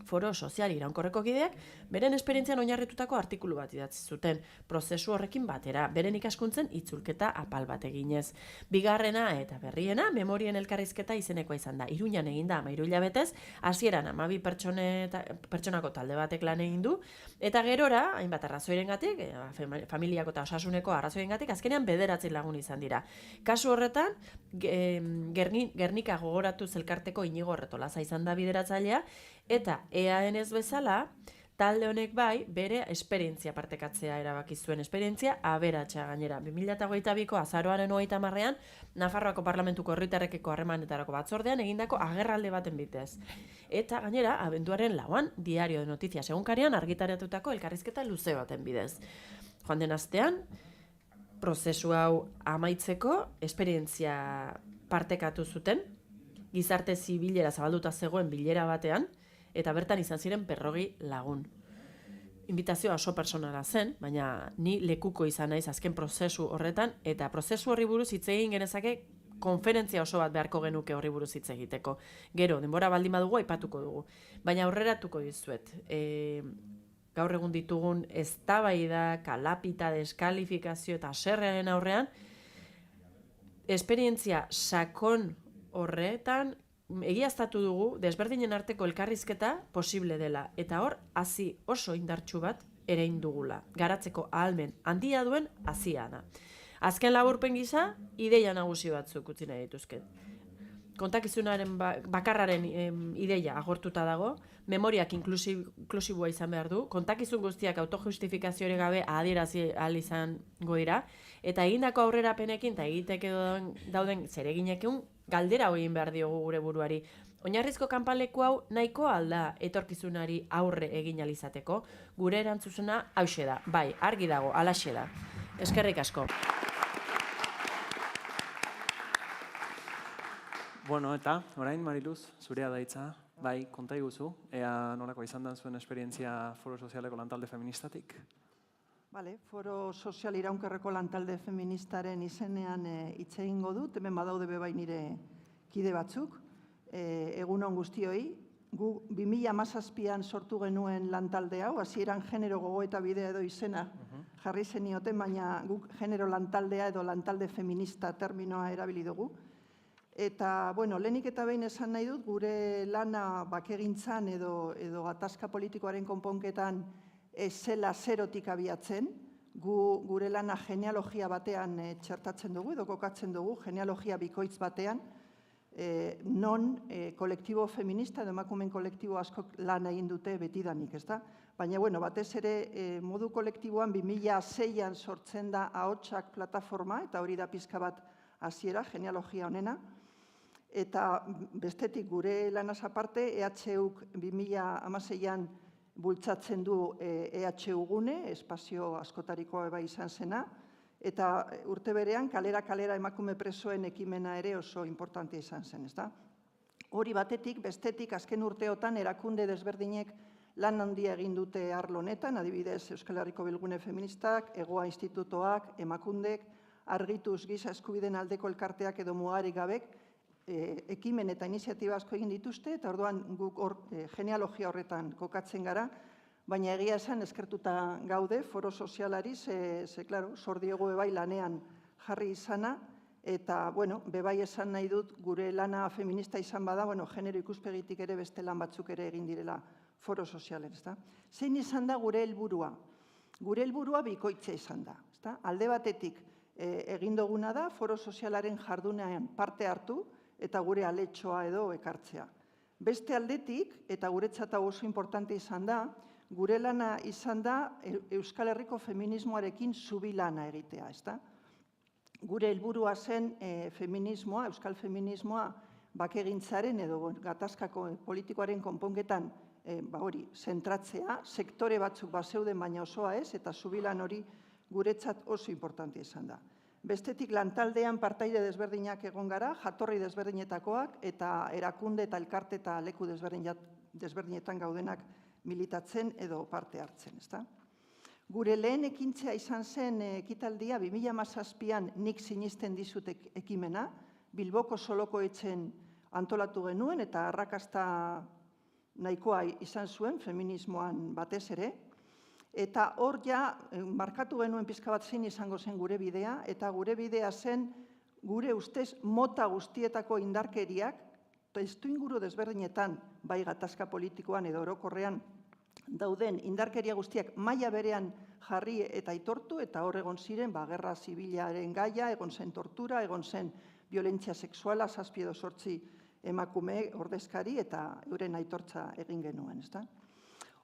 [SPEAKER 5] Foro Sozial Iraunkorreko kideak, beren esperientzian oinarritutako artikulu bat idatzi zuten, prozesu horrekin batera, beren ikaskuntzen itzulketa apal bat eginez. Bigarrena eta berriena, memorien elkarrizketa izenekoa izan da. Iruñan egin da 13 hilabetez, hasieran 12 pertsonako talde batek lan egin du, eta gerora, hainbat arrazoirengatik, familiako eta osasuneko arrazoirengatik, azkenean 9 lagun izan dira. Kasu horretan, Gernika gogoratu elkarteko Inigo Retolaza izan da bideratzailea, eta EAN ez bezala, talde honek bai, bere esperientzia partekatzea erabaki zuen, esperientzia aberatsa gainera. 2022ko azaroaren 30ean, Nafarroako Parlamentuko Herritarrekiko harremanetarako batzordean egindako agerraldi baten bitez. Eta gainera, abenduaren 4an, Diario de Noticias egunkarian argitaratutako elkarrizketa luze baten bidez. Joan den astean, prozesu hau amaitzeko esperientzia partekatu zuten, gizarte zibilera zabalduta zegoen bilera batean, eta bertan izan ziren 40 lagun. Inbitazioa oso personala zen, baina ni lekuko izan naiz azken prozesu horretan, eta prozesu horri buruz hitz egin genezake konferentzia oso bat beharko genuke horri buruz hitz egiteko. Gero, denbora baldin badugu aipatuko dugu. Baina aurreratuko dizuet. Gaur egun ditugun eztabaida, kalapita, deskalifikazio eta haserrearen aurrean, esperientzia sakon horretan egiaztatu dugu desberdinen arteko elkarrizketa posible dela, eta hor hazi oso indartsu bat erein dugula. Garatzeko ahalmen handia duen hazia da. Azken laburpen gisa, ideia nagusi batzuk utzi nahi dituzket. Kontakizunaren bakarraren ideia agortuta dago, memoriak inklusiboa izan behar du, kontakizun guztiak autojustifikazioare gabe adierazi ahal izango dira, eta egindako aurrerapenekin eta egiteke dauden zereginekin galdera egin behar diogu gure buruari. Oinarrizko kanpaleku hau nahiko alda etorkizunari aurre egin alizateko, gure erantzuzena hauxe da, bai, argi dago, halaxe da. Eskerrik asko.
[SPEAKER 6] Bueno, eta, orain, Mariluz, zurea da hitza, bai, konta iguzu, ea nolako izan den zuen esperientzia Foro Sozialeko lantalde feministatik?
[SPEAKER 10] Bale, Foro Sozial Iraunkorreko lantalde feministaren izenean hitz egingo dut, hemen badaude bebai nire kide batzuk, egunon guztioi, gu 2017an sortu genuen lantalde hau, hasieran genero gogoeta bidea edo izena jarri zenioten, baina guk genero lantaldea edo lantalde feminista terminoa erabili dugu. Eta, bueno, lehenik eta behin esan nahi dut, gure lana bakegintzan edo gatazka politikoaren konponketan zela zerotik abiatzen, gure lana genealogia batean txertatzen dugu edo kokatzen dugu, genealogia bikoitz batean, non kolektibo feminista edo emakumeen kolektibo askok lan egin dute betidanik, ez da? Baina, batez ere modu kolektiboan 2006an sortzen da Ahotsak plataforma, eta hori da pizka bat hasiera, genealogia honena. Eta bestetik gure lanaz aparte, EHUk 2016an bultzatzen du EHU gune, espazio askotarikoa bai izan zena, eta urte berean kalera emakume presoen ekimena ere oso importantea izan zen, ez da? Hori batetik, bestetik, azken urteotan erakunde desberdinek lan handia egin dute arlo honetan, adibidez Euskal Herriko Bilgune Feministak, Egoa Institutoak, Emakundek, Argituz giza eskubideen aldeko elkarteak edo mugarik gabek, ekimen eta iniziatiba asko egin dituzte, eta orduan guk genealogia horretan kokatzen gara, baina egia esan eskertuta gaude foro sozialari, klaro, zor diegu bebai lanean jarri izana, eta, bebai esan nahi dut gure lana feminista izan bada, genero ikuspegitik ere beste lan batzuk ere egin direla foro sozialen, ezta? Zein izan da gure helburua? Gure helburua bikoitza izan da, ezta? Alde batetik egin duguna da foro sozialaren jardunean parte hartu eta gure aletxoa edo ekartzea. Beste aldetik, eta guretzat oso importante izan da, gure lana izan da Euskal Herriko feminismoarekin zubilana egitea, ezta? Gure helburua zen feminismoa, euskal feminismoa, bakegintzaren edo gatazkako politikoaren konponketan zentratzea, sektore batzuk bazeuden baina osoa ez, eta zubilan hori guretzat oso importante izan da. Bestetik lantaldean partaide desberdinak egon gara, jatorri desberdinetakoak, eta erakunde eta elkarte eta leku desberdinetan gaudenak militatzen edo parte hartzen, ezta? Gure lehen ekintzea izan zen ekitaldia 2017an nik sinisten dizut ekimena, Bilboko Soloko Etxen antolatu genuen eta arrakasta nahikoa izan zuen feminismoan batez ere, eta hor ja markatu genuen pizka bat zein izango zen gure bidea, eta gure bidea zen gure ustez mota guztietako indarkeriak, testuinguru desberdinetan, bai gatazka politikoan edo orokorrean dauden indarkeria guztiak maila berean jarri eta aitortu, eta hor egon ziren, gerra zibilaren gaia, egon zen tortura, egon zen violentzia sexuala, 7 edo 8 emakume ordezkari, eta euren aitortza egin genuen, ezta?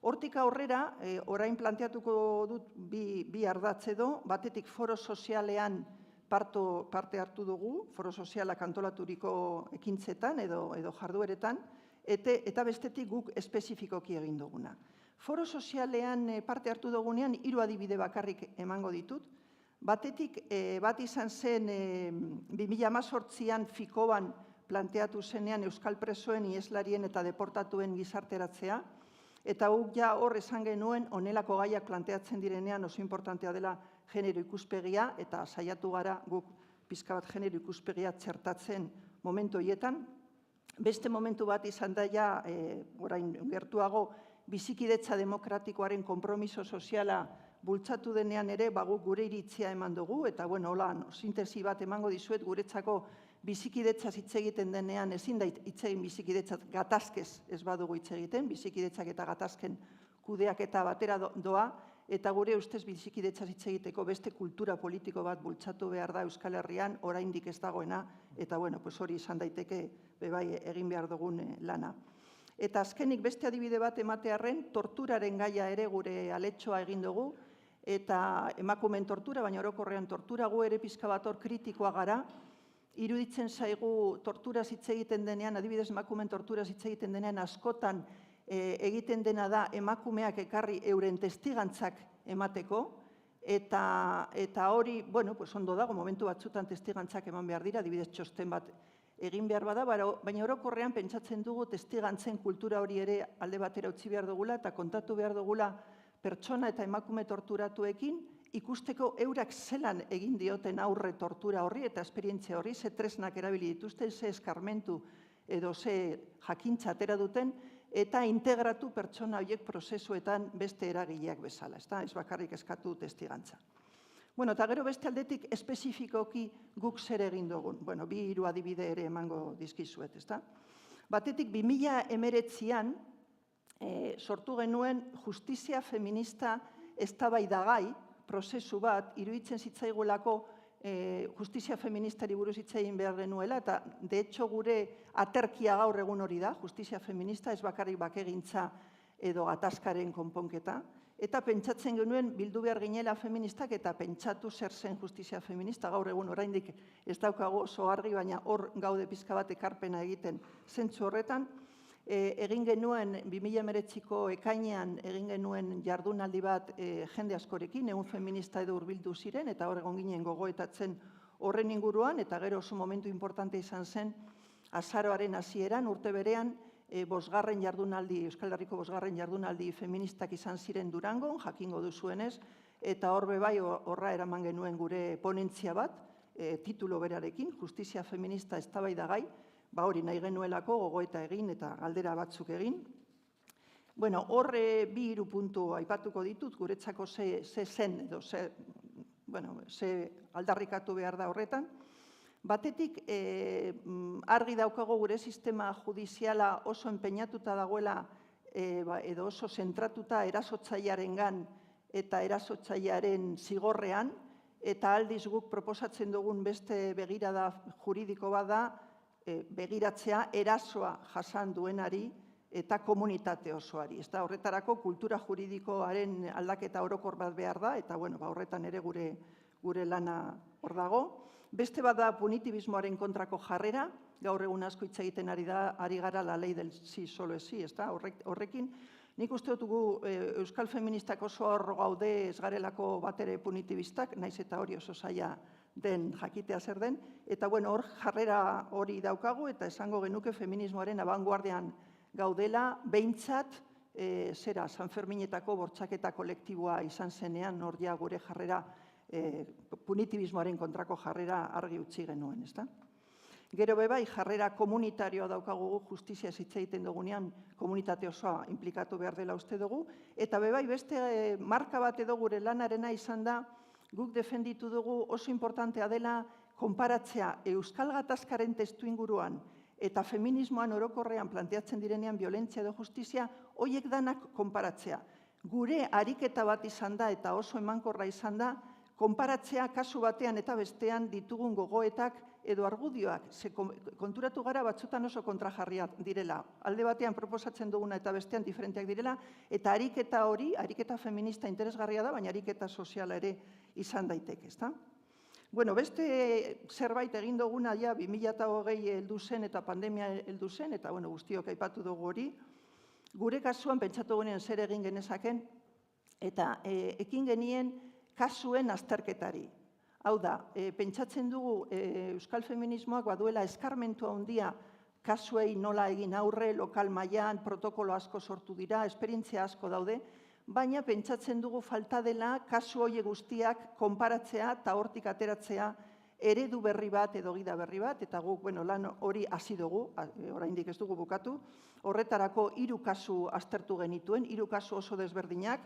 [SPEAKER 10] Hortik aurrera, orain planteatuko dut bi ardatz edo, batetik foro sozialean parte hartu dugu, foro sozialak antolaturiko ekintzetan edo jardueretan, eta bestetik guk espezifikoki egin duguna. Foro sozialean parte hartu dugunean 3 adibide bakarrik emango ditut. Batetik, bat izan zen 2018an Fikoban planteatu zenean euskal presoen, iheslarien eta deportatuen gizarteratzea, eta guk ja hor esan genuen honelako gaiak planteatzen direnean oso importantea dela genero ikuspegia, eta saiatu gara guk pizka bat genero ikuspegia txertatzen momentu horietan. Beste momentu bat izan da ja, orain gertuago, bizikidetza demokratikoaren konpromiso soziala bultzatu denean ere, guk gure iritzia eman dugu, eta hola, sintesi bat emango dizuet, guretzako bizikidetza hitz egiten denean, ezin da hitz egin bizikidetzat gatazkez ez badugu hitz egiten, bizikidetzak eta gatazken kudeaketa batera doa, eta gure ustez bizikidetza hitz egiteko beste kultura politiko bat bultzatu behar da Euskal Herrian, oraindik ez dagoena, eta hori izan daiteke bebai egin behar dugun lana. Eta azkenik beste adibide bat ematearren, torturaren gaia ere gure aletxoa egin dugu, eta emakumeen tortura, baina orokorrean tortura, gu ere pizka bat hor kritikoa gara, iruditzen zaigu torturaz hitz egiten denean, adibidez emakumeen torturaz hitz egiten denean, askotan egiten dena da emakumeak ekarri euren testigantzak emateko, eta hori, ondo dago, momentu batzutan testigantzak eman behar dira, adibidez txosten bat egin behar bada, baina orokorrean pentsatzen dugu testigantzen kultura hori ere alde batera utzi behar dugula, eta kontatu behar dugula pertsona eta emakume torturatuekin, ikusteko eurak zelan egin dioten aurre tortura horri eta esperientzia horri, ze tresnak erabili dituzten, ze eskarmentu edo ze jakintza atera duten, eta integratu pertsona horiek prozesuetan beste eragileak bezala, ez bakarrik eskatu testigantza. Eta gero beste aldetik espezifikoki guk zer egin dugun, 2 adibide ere emango dizkizuet, ezta? Batetik 2019an sortu genuen justizia feminista eztabaidagai prozesu bat, iruditzen zitzaigulako justizia feministari buruz hitz egin behar genuela, eta de hecho gure aterkia gaur egun hori da, justizia feminista, ez bakarrik bakegintza edo gatazkaren konponketa, eta pentsatzen genuen bildu behar ginela feministak eta pentsatu zer zen justizia feminista, gaur egun oraindik ez daukago oso argi, baina hor gaude pizka bat ekarpena egiten zentzu horretan. Egin genuen 2019ko ekainean egin genuen jardunaldi bat jende askorekin, egun feminista edo hurbildu ziren, eta hor egon ginen gogoetatzen horren inguruan, eta gero oso momentu importante izan zen azaroaren hasieran, urte berean, bosgarren jardunaldi, Euskal Herriko bosgarren jardunaldi feministak izan ziren Durangon, jakingo duzuenez, eta hor bai horra eraman genuen gure ponentzia bat, titulo berarekin, justizia feminista eztabaidagai, hori nahi genuelako gogoeta egin eta galdera batzuk egin. Bueno, hor 2-3 puntu aipatuko ditut, guretzako ze zen edo ze aldarrikatu behar da horretan. Batetik, argi daukago gure sistema judiziala oso enpeinatuta dagoela edo oso zentratuta erasotzailearengan eta erasotzailearen zigorrean, eta aldiz guk proposatzen dugun beste begirada juridiko bat da, begiratzea erasoa jasan duenari eta komunitate osoari. Horretarako kultura juridikoaren aldaketa orokor bat behar da, eta horretan ere gure lana hor dago. Beste bat da punitibismoaren kontrako jarrera, gaur egun asko hitz egiten ari gara la ley del sí, solo es sí, horrekin. Nik uste dugu Euskal Feministak oso hor gaude ez garelako batere punitibistak, naiz eta hori oso zaila den jakitea zer den, eta hor jarrera hori daukagu, eta esango genuke feminismoaren abanguardian gaudela, behintzat, San Ferminetako bortxaketa kolektiboa izan zenean, hor ja gure jarrera, punitibismoaren kontrako jarrera argi utzi genuen, ezta? Gero bai, jarrera komunitarioa daukagu justizia hitz egiten dugunean, komunitate osoa inplikatu behar dela uste dugu, eta bai, beste marka bat edo gure lanarena izan da, guk defenditu dugu oso importantea dela konparatzea Euskal Gatazkaren testu inguruan eta feminismoan orokorrean planteatzen direnean violentzia edo justizia, horiek danak konparatzea. Gure ariketa bat izan da eta oso emankorra izan da, konparatzea kasu batean eta bestean ditugun gogoetak edo argudioak, konturatu gara batzutan oso kontrajarriak direla. Alde batean proposatzen duguna eta bestean diferenteak direla, eta ariketa hori, ariketa feminista interesgarria da, baina ariketa soziala ere izan daiteke, ezta? Beste zerbait egin duguna ja 2020 heldu zen eta pandemia heldu zen, eta guztiok aipatu dugu hori. Gure kasuan pentsatu gunean zer egin genezaken, eta ekin genien kasuen azterketari. Hau da, pentsatzen dugu Euskal Feminismoak baduela eskarmentu handia kasuei nola egin aurre, lokal mailan, protokolo asko sortu dira, esperientzia asko daude, baina pentsatzen dugu falta dela kasu horiek guztiak konparatzea eta hortik ateratzea eredu berri bat edo gida berri bat, eta guk lan hori hasi dugu, oraindik ez dugu bukatu, horretarako 3 kasu aztertu genituen, 3 kasu oso desberdinak,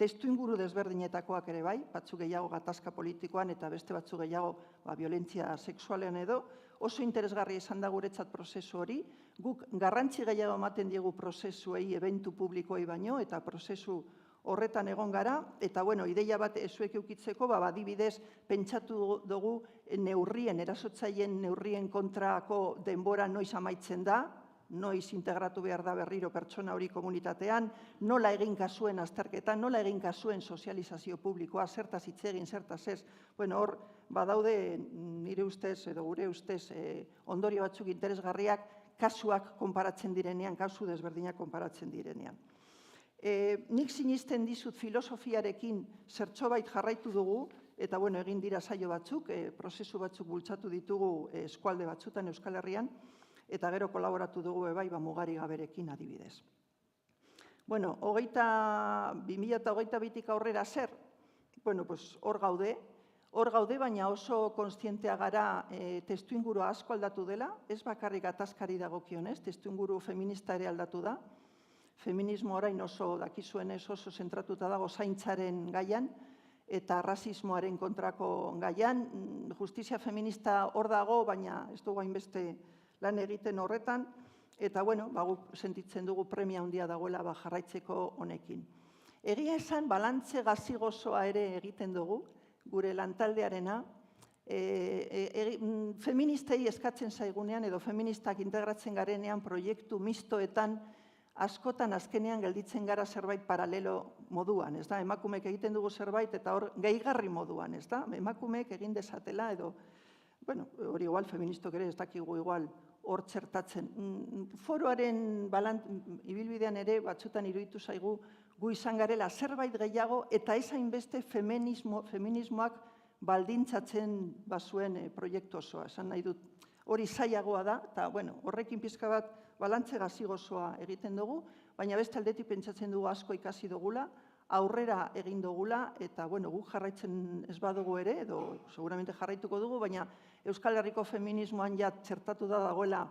[SPEAKER 10] testu inguru desberdinetakoak ere bai, batzuk gehiago gatazka politikoan eta beste batzuk gehiago violentzia sexualean edo, oso interesgarria izan da guretzat prozesu hori, guk garrantzi gehiago ematen diegu prozesuei, ebentu publikoei baino, eta prozesu horretan egon gara, eta ideia bat zuek eukitzeko, adibidez, pentsatu dugu neurrien, erasotzaileen neurrien kontrako denbora noiz amaitzen da, noiz integratu behar da berriro pertsona hori komunitatean, nola egin kasuen azterketan, nola egin kasuen sozializazio publikoa, zertaz hitz egin, zertaz ez. Hor, badaude nire ustez edo gure ustez ondorio batzuk interesgarriak kasuak konparatzen direnean, kasu desberdinak konparatzen direnean. Nik sinisten dizut filosofiarekin zertxobait jarraitu dugu, eta egin dira saio batzuk, prozesu batzuk bultzatu ditugu eskualde batzutan Euskal Herrian, eta gero kolaboratu dugu mugari gaberekin adibidez. 2022tik aurrera zer? Hor gaude, baina oso kontzientea gara testuinguru asko aldatu dela, ez bakarrik gatazkari dagokionez, testuinguru feminista ere aldatu da. Feminismo orain oso dakizuenez oso zentratuta dago zaintzaren gaian, eta rasismoaren kontrako gaian. Justizia feminista hor dago, baina ez dugu hainbeste lan egiten horretan, eta guk sentitzen dugu premia handia dagoela jarraitzeko honekin. Egia esan, balantze gazi gozoa ere egiten dugu, gure lantaldearena, feministei eskatzen zaigunean edo feministak integratzen garenean proiektu mistoetan askotan azkenean gelditzen gara zerbait paralelo moduan, ez da? Emakumeek egiten dugu zerbait eta hor gehigarri moduan, ez da? Emakumeek egin dezatela edo, bueno, hori igual feministok ere ez dakigu igual hor txertatzen. Foroaren ibilbidean ere batzutan iruditu zaigu gu izan garela zerbait gehiago eta ez hainbeste feminismoak baldintzatzen bazuen proiektu osoa. Esan nahi dut, hori zailagoa da, eta horrekin pizka bat balantze gazigozoa egiten dugu, baina beste aldetik pentsatzen dugu asko ikasi dugula, aurrera egin dugula, eta guk jarraitzen ez badugu ere, edo seguramente jarraituko dugu, baina Euskal Herriko feminismoan ja txertatu da dagoela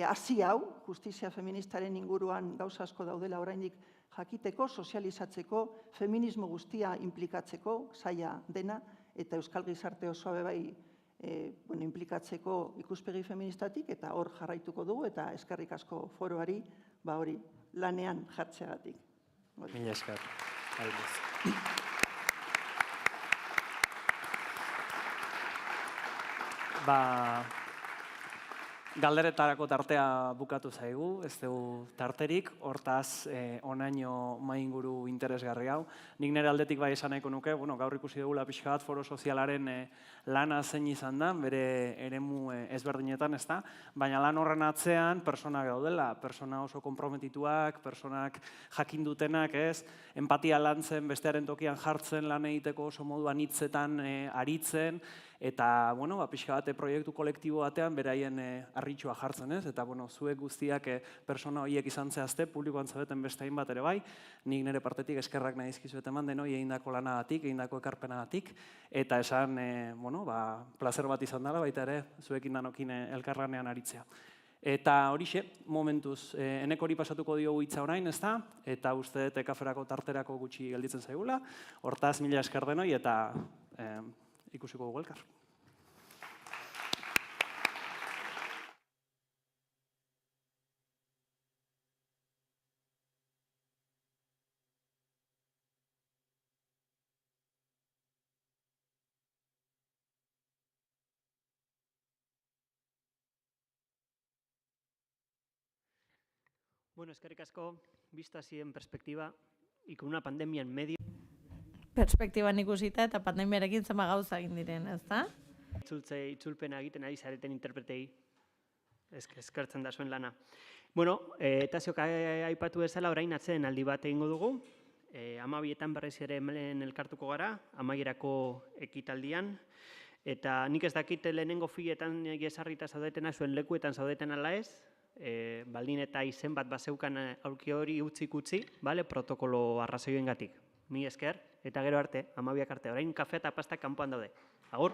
[SPEAKER 10] hasi hau, justizia feministaren inguruan gauza asko daudela oraindik jakiteko, sozializatzeko, feminismo guztia implikatzeko, zaila dena, eta Euskal Gizarte osoa bebai implikatzeko ikuspegi feministatik, eta hor jarraituko dugu, eta eskerrik asko foroari, hori lanean jartzeagatik.
[SPEAKER 6] Mila esker. Galderetarako tartea bukatu zaigu, ez dugu tarterik, hortaz onaino mainguru interesgarri hau. Nik nire aldetik bai esan nahiko nuke, gaur ikusi dugula pixka bat foro sozialaren lana zein izan da, bere eremu ezberdinetan, ez da? Baina lan horren atzean pertsonak daudela, pertsona oso konprometituak, pertsonak jakindutenak, ez? Empatia lantzen, bestearen tokian jartzen, lan egiteko oso moduan hitzetan aritzen, eta, pixka bat proiektu kolektibo batean beraien harritxua jartzen, ez? Eta, zuek guztiak persona horiek izan zehazte, publikoan zaudeten beste hainbat ere bai, nik nire partetik eskerrak nahi izkizuet eman denoi egindako lanagatik, egindako ekarpenagatik, eta esan, plazer bat izan dela, baita ere, zuekin danokin elkarlanean aritzea. Eta horixe, momentuz, enek hori pasatuko diogu hitza orain, ez da? Eta uste dut kaferako tarterako gutxi gelditzen zaigula, hortaz mila esker denoi, eta ikusiko dugu elkar.
[SPEAKER 1] Eskerrik asko, visto así en perspectiva, y con una pandemia en medio.
[SPEAKER 3] Perspektiban ikusita eta pandemiarekin zema gauza egin diren, ez da?
[SPEAKER 1] Itzulpena egiten ari zareten interpretei, eskertzen da zuen lana. Eta ziok aipatu bezala orain atzeen aldi bat egingo dugu, 12etan berriz ere hemen elkartuko gara, amaierako ekitaldian, eta nik ez dakit lehenengo filetan jesarrita zaudetena zuen lekuetan zaudeten ala ez, baldin eta izen bat bazeukan aurki hori utzi, protokolo arrazoioengatik. Mi esker, eta gero arte, 12ak arte, orain kafe eta pastak kanpoan daude. Agur!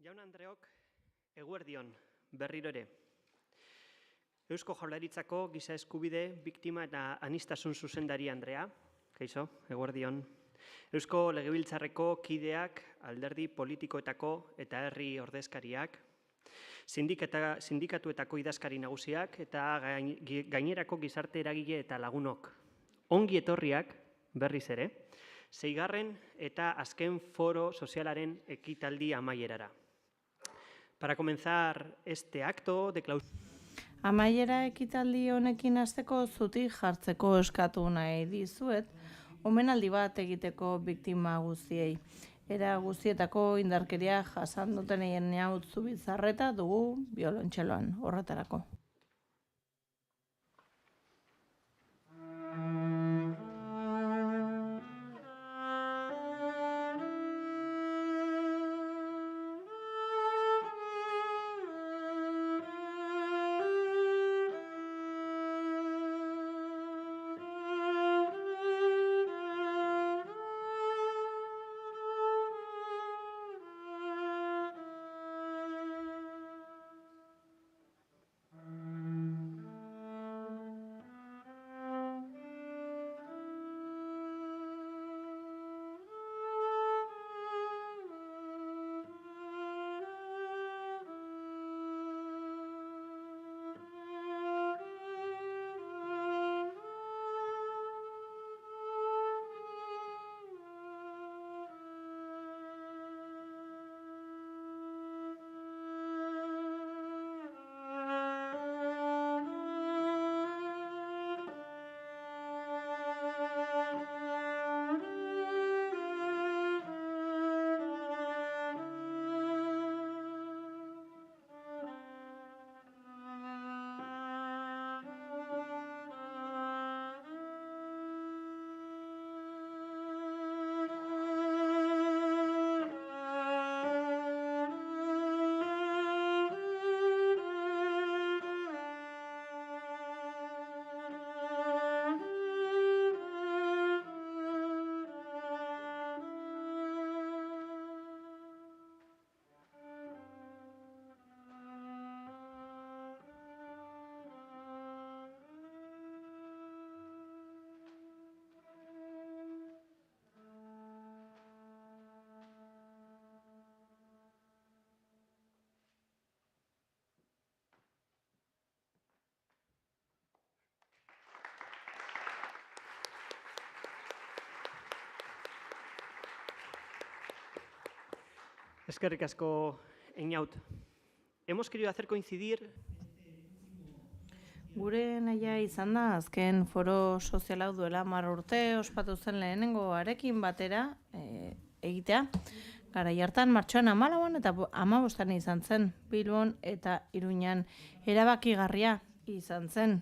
[SPEAKER 1] Jaun Andreok, eguerdion, berriro ere. Eusko Jaurlaritzako giza eskubide, biktima eta aniztasun zuzendari Andrea, kaixo, eguerdion. Eusko Legebiltzarreko kideak, alderdi politikoetako eta herri ordezkariak, sindikatuetako idazkari nagusiak eta gainerako gizarte eragile eta lagunok. Ongi etorriak, berriz ere, 6. eta azken foro sozialaren ekitaldi amaierara. Para comenzar este acto de clausura.
[SPEAKER 3] Amaiera ekitaldi honekin hasteko zutik jartzeko eskatu nahi dizuet, omenaldi bat egiteko biktima guztiei. Era guztietako indarkeria jasan dutenei Nautzu Bizarreta dugu biolontxeloan horretarako.
[SPEAKER 1] Eskerrik asko, Einaut. Hemos querido hacer coincidir.
[SPEAKER 3] Gure nahia izan da, azken foro sozial hau duela 10 urte ospatu zen lehenengo arekin batera egitea. Garai hartan martxoan 14 eta 15 izan zen, Bilbon eta Iruñan erabakigarria izan zen.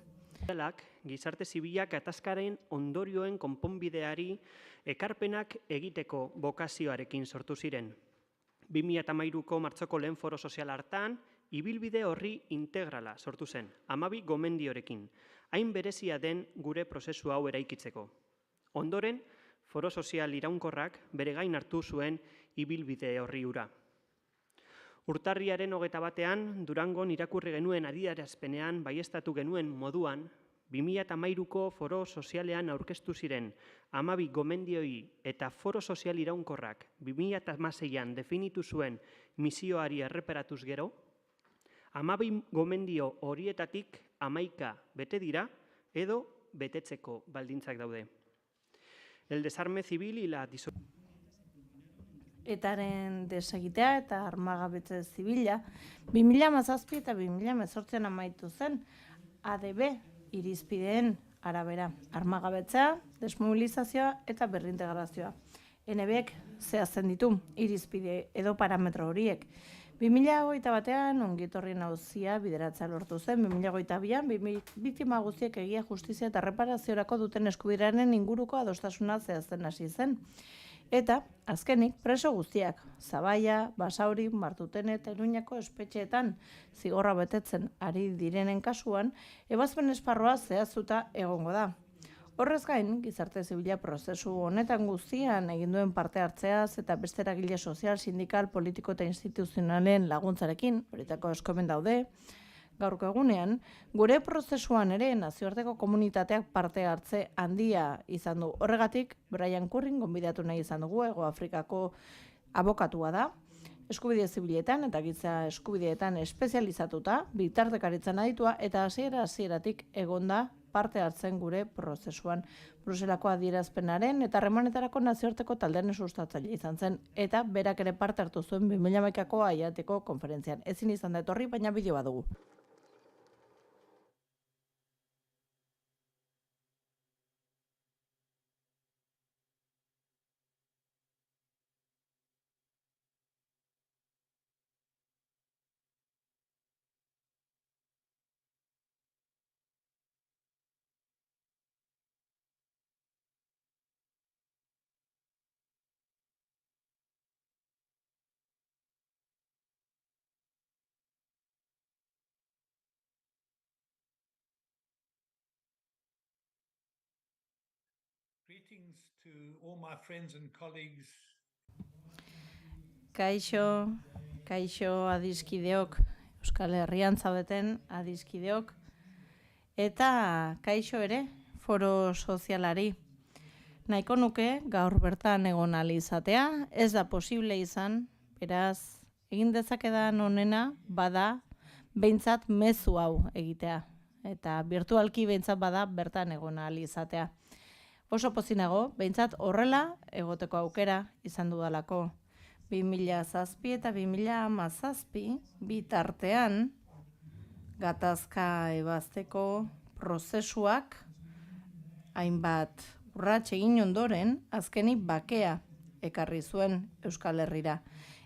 [SPEAKER 1] Gizarte zibilak gatazkaren ondorioen konponbideari ekarpenak egiteko bokazioarekin sortu ziren. 2013ko martxoko lehen foro sozial hartan, ibilbide horri integrala sortu zen, 12 gomendiorekin, hain berezia den gure prozesu hau eraikitzeko. Ondoren, foro sozial iraunkorrak bere gain hartu zuen ibilbide horri hura. Urtarriaren 21ean, Durangon irakurri genuen adierazpenean baieztatu genuen moduan, 2013ko foro sozialean aurkeztu ziren 12 gomendioi eta foro sozial iraunkorrak 2016an definitu zuen misioari erreparatuz gero, 12 gomendio horietatik 11 bete dira edo betetzeko baldintzak daude. El desarme civil y la
[SPEAKER 3] Etaren desegitea eta armagabetze zibila 2017 eta 2018an amaitu zen ADB irizpideen arabera, armagabetzea, desmobilizazioa eta berrintegrazioa. NBek zehazten ditu irizpide edo parametro horiek. 2021an ongitorrien auzia bideratzea lortu zen, 2022an biktima guztiek egia, justizia eta reparaziorako duten eskubidearen inguruko adostasuna zehazten hasi zen. Eta, azkenik, preso guztiak, Zabaia, Basauri, Martutene eta Iruñako espetxeetan zigorra betetzen ari direnen kasuan, ebazpen esparroa zehaztuta egongo da. Horrez gain, gizarte zibila prozesu honetan guztian egin duen parte hartzeaz eta beste eragile sozial, sindikal, politiko eta instituzionalen laguntzarekin, horietako askomen daude, gaurko egunean, gure prozesuan ere nazioarteko komunitateak parte hartze handia izan du. Horregatik, Brian Currin gonbidatu nahi izan dugu, Hego Afrikako abokatua da, eskubide zibiletan eta giza eskubideetan espezializatuta, bitartekaritzan aditua eta hasieratik egonda parte hartzen gure prozesuan. Bruselako adierazpenaren eta harremanetarako nazioarteko taldearen sustatzaile izan zen eta berak ere parte hartu zuen 2011ko aiateko konferentzian. Ezin izan da etorri, baina bideoa dugu.
[SPEAKER 11] Greetings to all my friends and colleagues.
[SPEAKER 3] Kaixo adiskideok, Euskal Herrian zaudeten adiskideok, eta kaixo ere foro sozialari. Nahiko nuke gaur bertan egon ahal izatea, ez da posible izan, beraz, egin dezakedan onena bada behintzat mezu hau egitea, eta virtualki behintzat bada bertan egon ahal izatea. Oso pozinago, behintzat horrela egoteko aukera izan dudalako. 2007 eta 2017 bitartean gatazka ebazteko prozesuak hainbat urrats egin ondoren azkenik bakea ekarri zuen Euskal Herrira.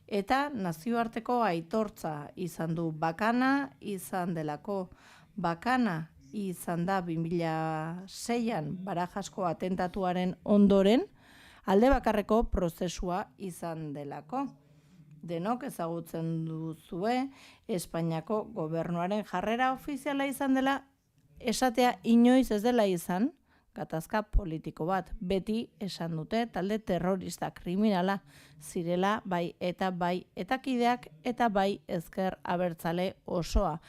[SPEAKER 3] Eta nazioarteko aitortza izan du, bakana izan delako, bakana izan da 2006an Barajasko atentatuaren ondoren alde bakarreko prozesua izan delako. Denok ezagutzen duzue Espainiako gobernuaren jarrera ofiziala izan dela, esatea inoiz ez dela izan gatazka politiko bat. Beti esan dute talde terrorista kriminala zirela bai eta kideak eta bai ezker abertzale osoa.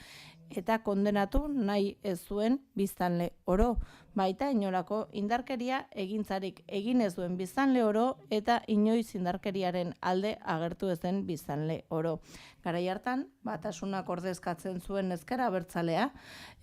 [SPEAKER 3] Eta kondenatu nahi ez zuen biztanle oro. Baita inolako indarkeria egintzarik egin ez duen biztanle oro eta inoiz indarkeriaren alde agertu ez den biztanle oro. Garai hartan, Batasunak ordezkatzen zuen ezker abertzalea,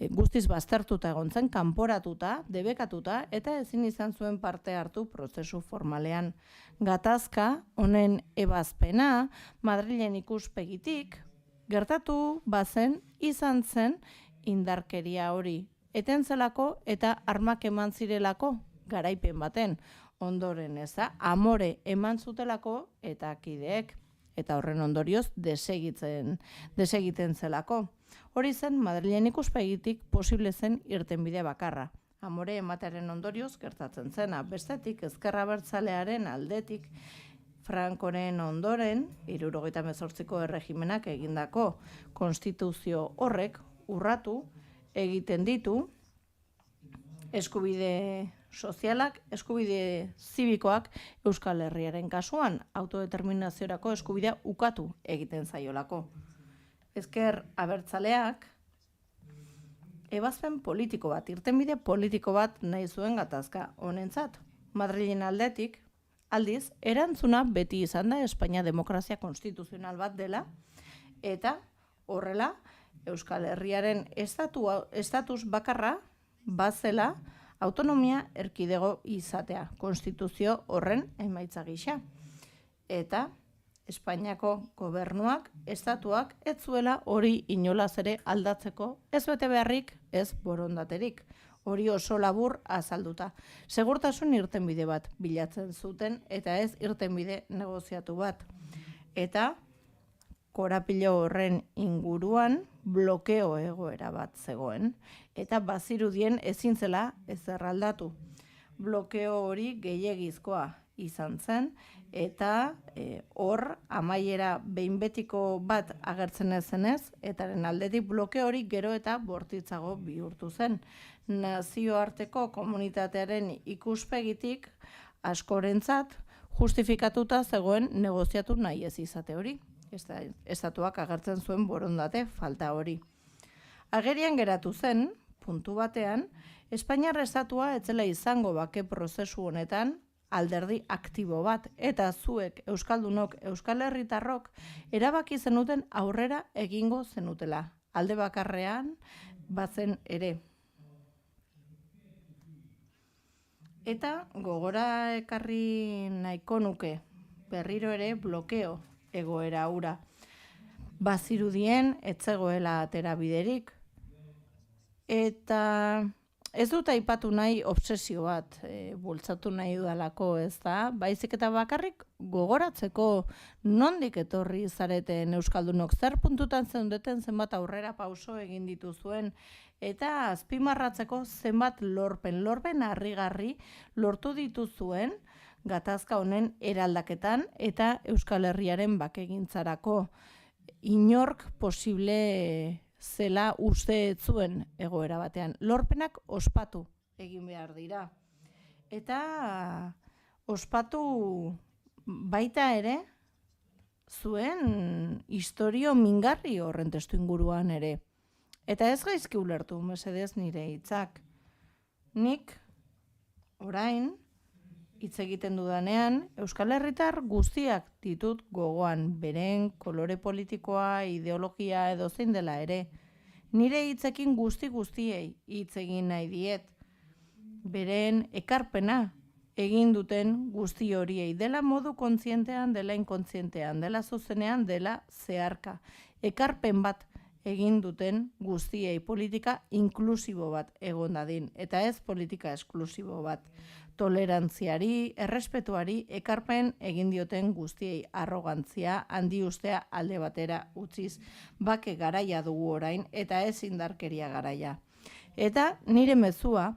[SPEAKER 3] guztiz baztertuta egon zen, kanporatuta, debekatuta eta ezin izan zuen parte hartu prozesu formalean. Gatazka honen ebazpena Madrilen ikuspegitik gertatu bazen izan zen indarkeria hori. Eten zelako eta armak eman zirelako garaipen baten. Ondoren eza, amore eman zutelako eta kideek. Eta horren ondorioz desegiten zelako. Hori zen Madrilen ikuspegitik posible zen irtenbide bakarra. Amore ematearen ondorioz gertatzen zena. Bestetik ezker abertzalearen aldetik Frankoren ondoren, 1978ko erregimenak egindako konstituzio horrek urratu egiten ditu eskubide sozialak, eskubide zibikoak Euskal Herriaren kasuan, autodeterminaziorako eskubidea ukatu egiten zaiolako. Ezker abertzaleak ebazpen politiko bat, irtenbide politiko bat nahi zuen gatazka honentzat. Madrilen aldetik, aldiz, erantzuna beti izan da Espainia demokrazia konstituzional bat dela, eta horrela Euskal Herriaren estatus bakarra bazela autonomia erkidego izatea, konstituzio horren emaitza gisa. Eta Espainiako gobernuak, estatuak ez zuela hori inolaz ere aldatzeko, ez bete beharrik, ez borondaterik. Hori oso labur azalduta. Segurtasun irtenbide bat bilatzen zuten eta ez irtenbide negoziatu bat. Eta korapilo horren inguruan blokeo egoera bat zegoen. Eta bazirudien ezin zela ezer aldatu. Blokeo hori gehiegizkoa izan zen, eta hor amaiera behin betiko bat agertzen ezenez, etaren aldetik bloke hori gero eta bortitzago bihurtu zen. Nazioarteko komunitatearen ikuspegitik askorentzat justifikatuta zegoen negoziatu nahi ez izate hori. Estatuak agertzen zuen borondate falta hori. Agerian geratu zen, puntu batean, Espainiar estatua etzela izango bake prozesu honetan alderdi aktibo bat, eta zuek euskaldunok, euskal herritarrok erabaki zenuten aurrera egingo zenutela, alde bakarrean bazen ere. Eta gogora ekarri nahiko nuke berriro ere blokeo egoera hura. Bazirudien etzegoela atera biderik. Eta ez dut aipatu nahi obsesio bat bultzatu nahi dudalako, ez da? Baizik eta bakarrik gogoratzeko nondik etorri zareten euskaldunok, zer puntutan zeundeten zenbat aurrera pauso egin dituzuen, eta azpimarratzeko zenbat lorpen harrigarri lortu dituzuen gatazka honen eraldaketan eta Euskal Herriaren bakegintzarako. Inork posible zela uste ez zuen egoera batean. Lorpenak ospatu egin behar dira. Eta ospatu baita ere zuen istorio mingarri horren testu inguruan ere. Eta ez gaizki ulertu, mesedez nire hitzak. Nik orain hitz egiten dudanean, Euskal Herritar guztiak ditut gogoan, beren kolore politikoa, ideologia edo zein dela ere. Nire hitzekin guztiei hitz egin nahi diet. Beren ekarpena egin duten guzti horiei, dela modu kontzientean, dela inkontzientean, dela zuzenean, dela zeharka. Ekarpen bat egin duten guztiei, politika inklusibo bat egon dadin, eta ez politika esklusibo bat. Tolerantziari, errespetuari, ekarpen egin dioten guztiei, arrogantzia, handi ustea alde batera utziz. Bake garaia dugu orain, eta ez indarkeria garaia. Eta nire mezua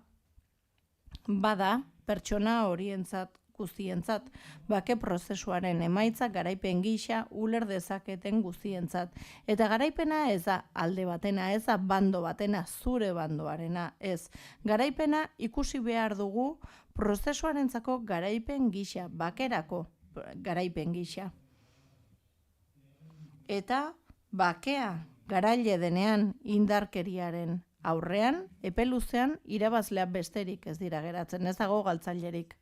[SPEAKER 3] bada pertsona horientzat guztientzat, bake prozesuaren emaitza garaipen gisa uler dezaketen guztientzat. Eta garaipena ez da alde batena, ez da bando batena, zure bandoarena, ez. Garaipena ikusi behar dugu prozesuarentzako garaipen gisa, bakerako garaipen gisa. Eta bakea garaile denean indarkeriaren aurrean, epe luzean irabazlea besterik ez dira geratzen, ez dago galtzailerik.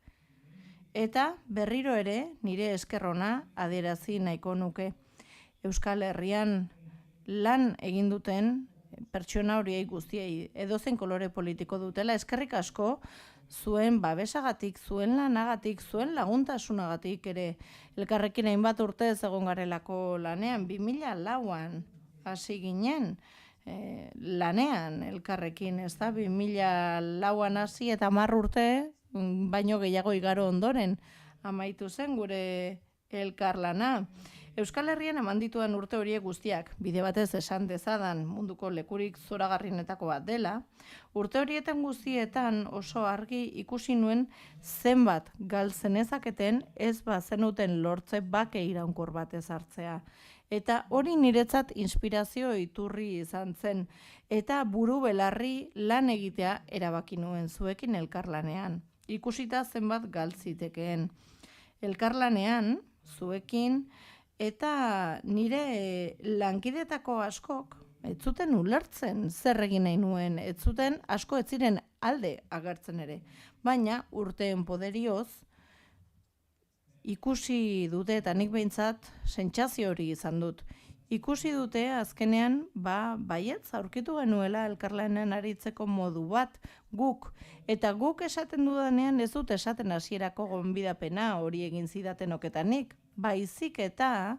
[SPEAKER 3] Eta berriro ere, nire eskerrona adierazi nahiko nuke. Euskal Herrian lan egin duten pertsona horiei guztiei, edozein kolore politiko dutela, eskerrik asko zuen babesagatik, zuen lanagatik, zuen laguntasunagatik ere. Elkarrekin hainbat urte ez egon garelako lanean, 2004an hasi ginen lanean elkarrekin, ez da, 2004an hasi eta 10 urte, baino gehiago igaro ondoren amaitu zen gure elkarlana. Euskal Herrian eman dituen urte horiek guztiak, bide batez esan dezadan munduko lekurik zoragarrienetako bat dela, urte horietan guztietan oso argi ikusi nuen zenbat galtzenezaketen ez bazenuten lortze bake iraunkor bat ezartzea. Eta hori niretzat inspirazio iturri izan zen, eta buru belarri lan egitea erabaki nuen zuekin elkarlanean. Ikusita zenbat galtzitekeen. Elkarlanean, zuekin, eta nire lankidetako askok, ez zuten ulertzen zer egin nahi nuen, ez zuten asko ez ziren alde agertzen ere. Baina urteen poderioz, ikusi dute eta nik behintzat sentsazio hori izan dut. Ikusi dute azkenean baietz aurkitu genuela elkarlanean aritzeko modu bat guk. Eta guk esaten dudanean ez dut esaten hasierako gonbidapena hori egin zidaten oketanik. Baizik eta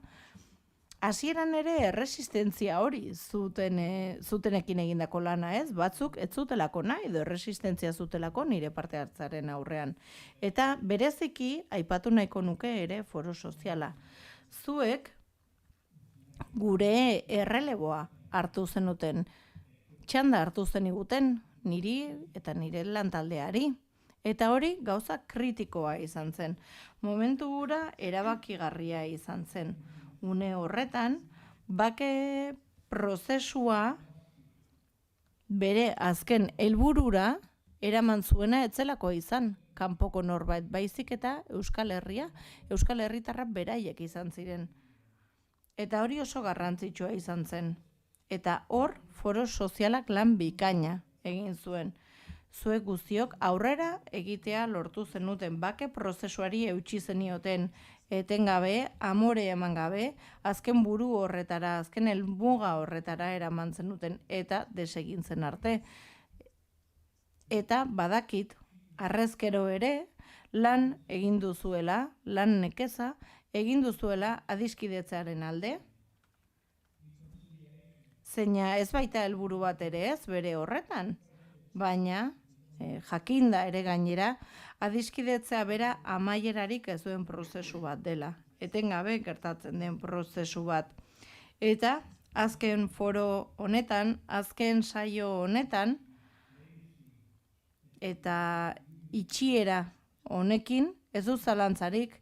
[SPEAKER 3] hasieran ere erresistentzia hori zutenekin egindako lana ez. Batzuk ez zutelako nahi edo erresistentzia zutelako nire parte hartzaren aurrean. Eta bereziki aipatu nahiko nuke ere foro soziala. Zuek gure erreleboa hartu zenuten, txanda hartu zeniguten niri eta nire lantaldeari. Eta hori gauza kritikoa izan zen. Momentu gura erabakigarria izan zen. Une horretan, bake prozesua bere azken helburura eraman zuena etzelako izan, kanpoko norbait baizik eta Euskal Herritarra beraiek izan ziren. Eta hori oso garrantzitsua izan zen. Eta hor, foro sozialak lan bikaina egin zuen. Zuek guztiok aurrera egitea lortu zenuten, bake prozesuari eutsi zenioten, etengabe, amore eman gabe, azken buru horretara, azken helmuga horretara eraman zenuten, eta desegin zen arte. Eta badakit, harrezkero ere, lan egin duzuela, lan nekeza, egin duzuela adiskidetzearen alde, zeina ez baita helburu bat ere ez bere horretan, baina jakinda ere gainera, adiskidetzea bera amaierarik ez duen prozesu bat dela. Etengabe gertatzen den prozesu bat. Eta azken foro honetan, azken saio honetan, eta itxiera honekin, ez du zalantzarik,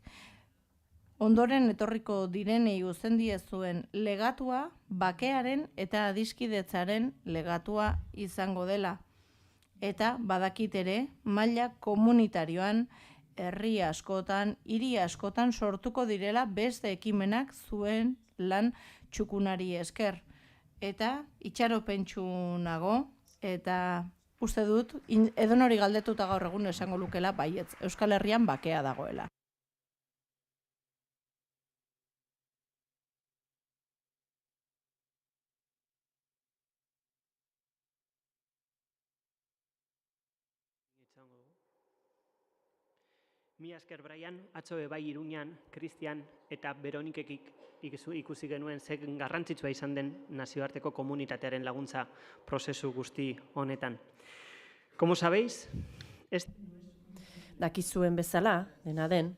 [SPEAKER 3] ondoren etorriko direnei uzendia zuen legatua, bakearen eta adiskidetzaren legatua izango dela. Eta badakit ere, maila komunitarioan, herri askotan, hiri askotan sortuko direla beste ekimenak zuen lan txukunari esker. Eta itxaropentsu nago, eta uste dut, edonori galdetuta gaur egun esango lukela baietz, Euskal Herrian bakea dagoela.
[SPEAKER 1] Mi esker Brian, atzo bai Iruñan, Kristian eta Beronikekik ikusi genuen ze garrantzitsua izan den nazioarteko komunitatearen laguntza prozesu guzti honetan. Como sabéis,
[SPEAKER 5] Dakizuen bezala, dena den,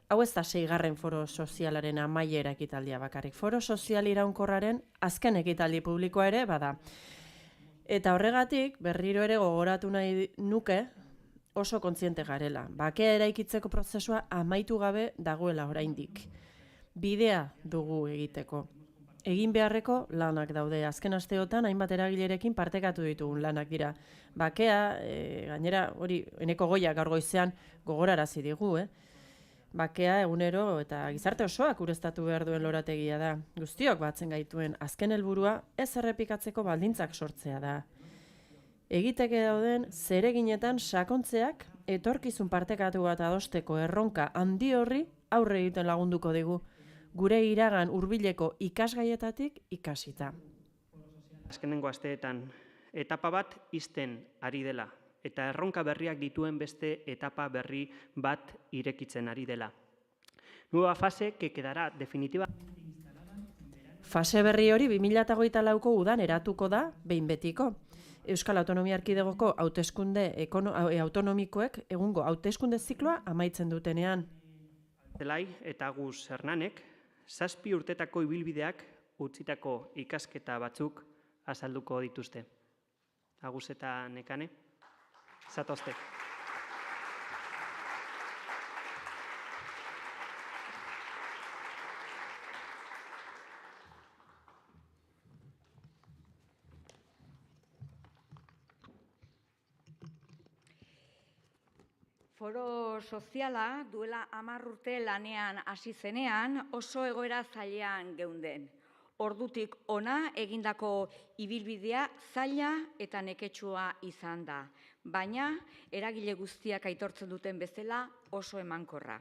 [SPEAKER 5] hau ez da 6. foro sozialaren amaiera ekitaldia bakarrik. Foro sozial iraunkorraren azken ekitaldi publikoa ere bada. Eta horregatik, berriro ere gogoratu nahi nuke, oso kontziente garela. Bakea eraikitzeko prozesua amaitu gabe dagoela oraindik. Bidea dugu egiteko. Egin beharreko lanak daude. Azken asteotan hainbat eragilerekin partekatu ditugun lanak dira. Bakea, gainera, hori, Eneko Goiak gaur goizean gogorarazi digu, Bakea egunero eta gizarte osoak ureztatu behar duen lorategia da. Guztiok batzen gaituen azken helburua ez errepikatzeko baldintzak sortzea da. Egiteke dauden zereginetan sakontzeak etorkizun partekatu bat adosteko erronka handi horri aurre egiten lagunduko digu, gure iragan hurbileko ikasgaietatik ikasita.
[SPEAKER 1] Azkenengo asteetan etapa bat ixten ari dela, eta erronka berriak dituen beste etapa berri bat irekitzen ari dela. Nueva fase que quedará definitiva.
[SPEAKER 5] Fase berri hori 2024ko udan eratuko da behin betiko. Euskal Autonomia Erkidegoko hauteskunde autonomikoek egungo hauteskunde zikloa amaitzen dutenean.
[SPEAKER 1] Zelai eta Agus Hernanek 7 urtetako ibilbideak utzitako ikasketa batzuk azalduko dituzte. Agus eta Nekane, zatozte.
[SPEAKER 12] Foro soziala duela 10 urte lanean hasi zenean oso egoera zailean geunden. Ordutik ona egindako ibilbidea zaila eta neketsua izan da, baina eragile guztiak aitortzen duten bezala oso emankorra.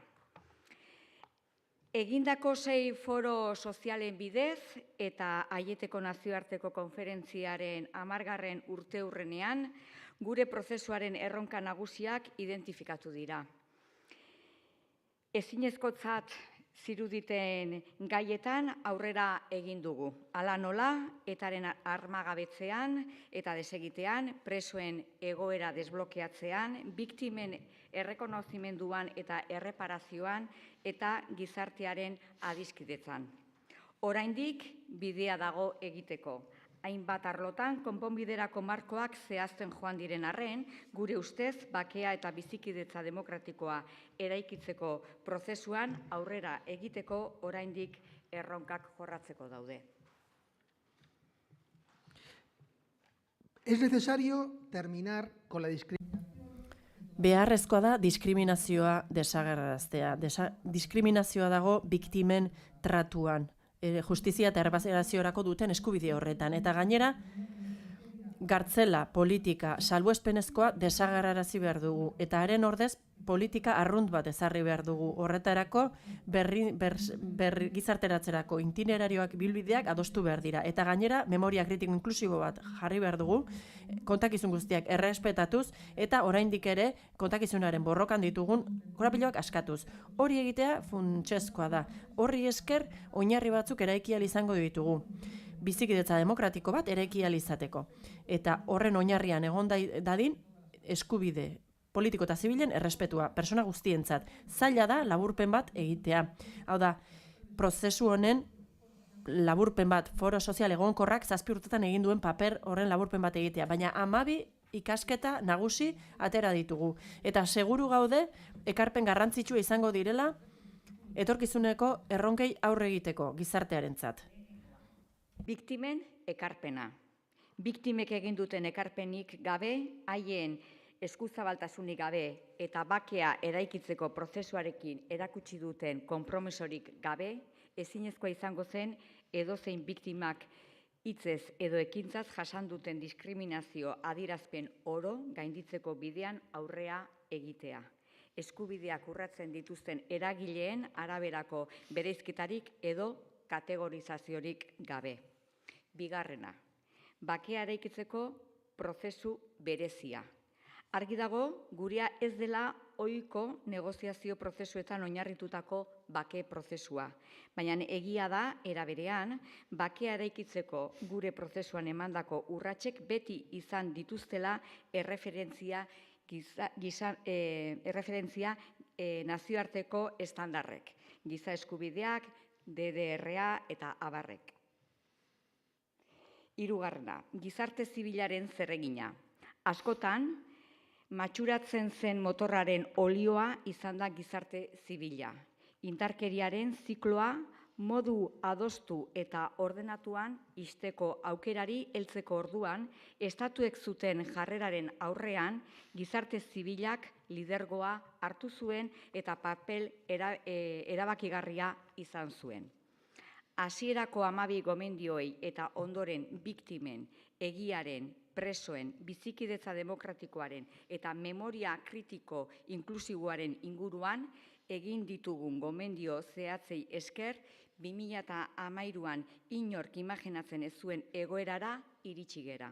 [SPEAKER 12] Egindako 6 foro sozialen bidez eta Aieteko nazioarteko konferentziaren 10. urteurrenean gure prozesuaren erronka nagusiak identifikatu dira. Ezinezkotzat ziruditen gaietan aurrera egin dugu. Hala nola, etaren armagabetzean eta desegitean, presoen egoera desblokeatzean, biktimen errekonozimenduan eta erreparazioan eta gizartearen adiskidetzan. Oraindik bidea dago egiteko. hainbat arlotan konponbiderako markoak zehazten joan diren arren, gure ustez bakea eta bizikidetza demokratikoa eraikitzeko prozesuan aurrera egiteko oraindik erronkak jorratzeko daude.
[SPEAKER 13] Es necesario terminar con la discriminación.
[SPEAKER 5] Beharrezkoa da diskriminazioa desagerraraztea. Diskriminazioa dago biktimen tratuan. Justizia eta errebazioarako duten eskubide horretan. Eta gainera, gartzela, politika, salbuespenezkoa desagerrarazi behar dugu. Eta haren ordez, politika arrunt bat ezarri behar dugu. Horretarako, gizarteratzerako itinerarioak bilbideak adostu behar dira. Eta gainera, memoria kritiko inklusibo bat jarri behar dugu, kontakizun guztiak errespetatuz, eta oraindik ere kontakizunaren borrokan ditugun korapiloak askatuz. Hori egitea funtsezkoa da. Horri esker, oinarri batzuk eraiki ahal izango ditugu. Bizikidetza demokratiko bat eraiki ahal izateko. Eta horren oinarrian egon dadin eskubide politiko eta zibilen errespetua, persona guztientzat. Zaila da laburpen bat egitea. Hau da, prozesu honen laburpen bat, foro sozial egonkorrak 7 urtetan egin duen paper horren laburpen bat egitea. Baina 12 ikasketa nagusi atera ditugu. Eta seguru gaude, ekarpen garrantzitsua izango direla, etorkizuneko erronkei aurre egiteko gizartearentzat.
[SPEAKER 12] Biktimen ekarpena. Biktimek egin duten ekarpenik gabe, haien eskuzabaltasunik gabe eta bakea eraikitzeko prozesuarekin erakutsi duten konpromisorik gabe, ezinezkoa izango zen edozein biktimak hitzez edo ekintzaz jasan duten diskriminazio adierazpen oro gainditzeko bidean aurrea egitea. Eskubideak urratzen dituzten eragileen araberako bereizketarik edo kategorizaziorik gabe. Bigarrena, bakea eraikitzeko prozesu berezia. Argi dago, gurea ez dela ohiko negoziazio prozesuetan oinarritutako bake prozesua. Baina egia da, era berean, bakea eraikitzeko gure prozesuan emandako urratsek beti izan dituztela erreferentzia nazioarteko estandarrek. Giza eskubideak, DDR-a eta abarrek. Hirugarrena, gizarte zibilaren zeregina. Askotan, matxuratzen zen motorraren olioa izan da gizarte zibila. Indarkeriaren zikloa modu adostu eta ordenatuan ixteko aukerari heltzeko orduan, estatuek zuten jarreraren aurrean gizarte zibilak lidergoa hartu zuen eta papel erabakigarria izan zuen. Hasierako 12 gomendioei eta ondoren biktimen, egiaren, presoen, bizikidetza demokratikoaren eta memoria kritiko inklusiboaren inguruan egin ditugun gomendio zehatzei esker 2013an inork imaginatzen ez zuen egoerara iritsi gera.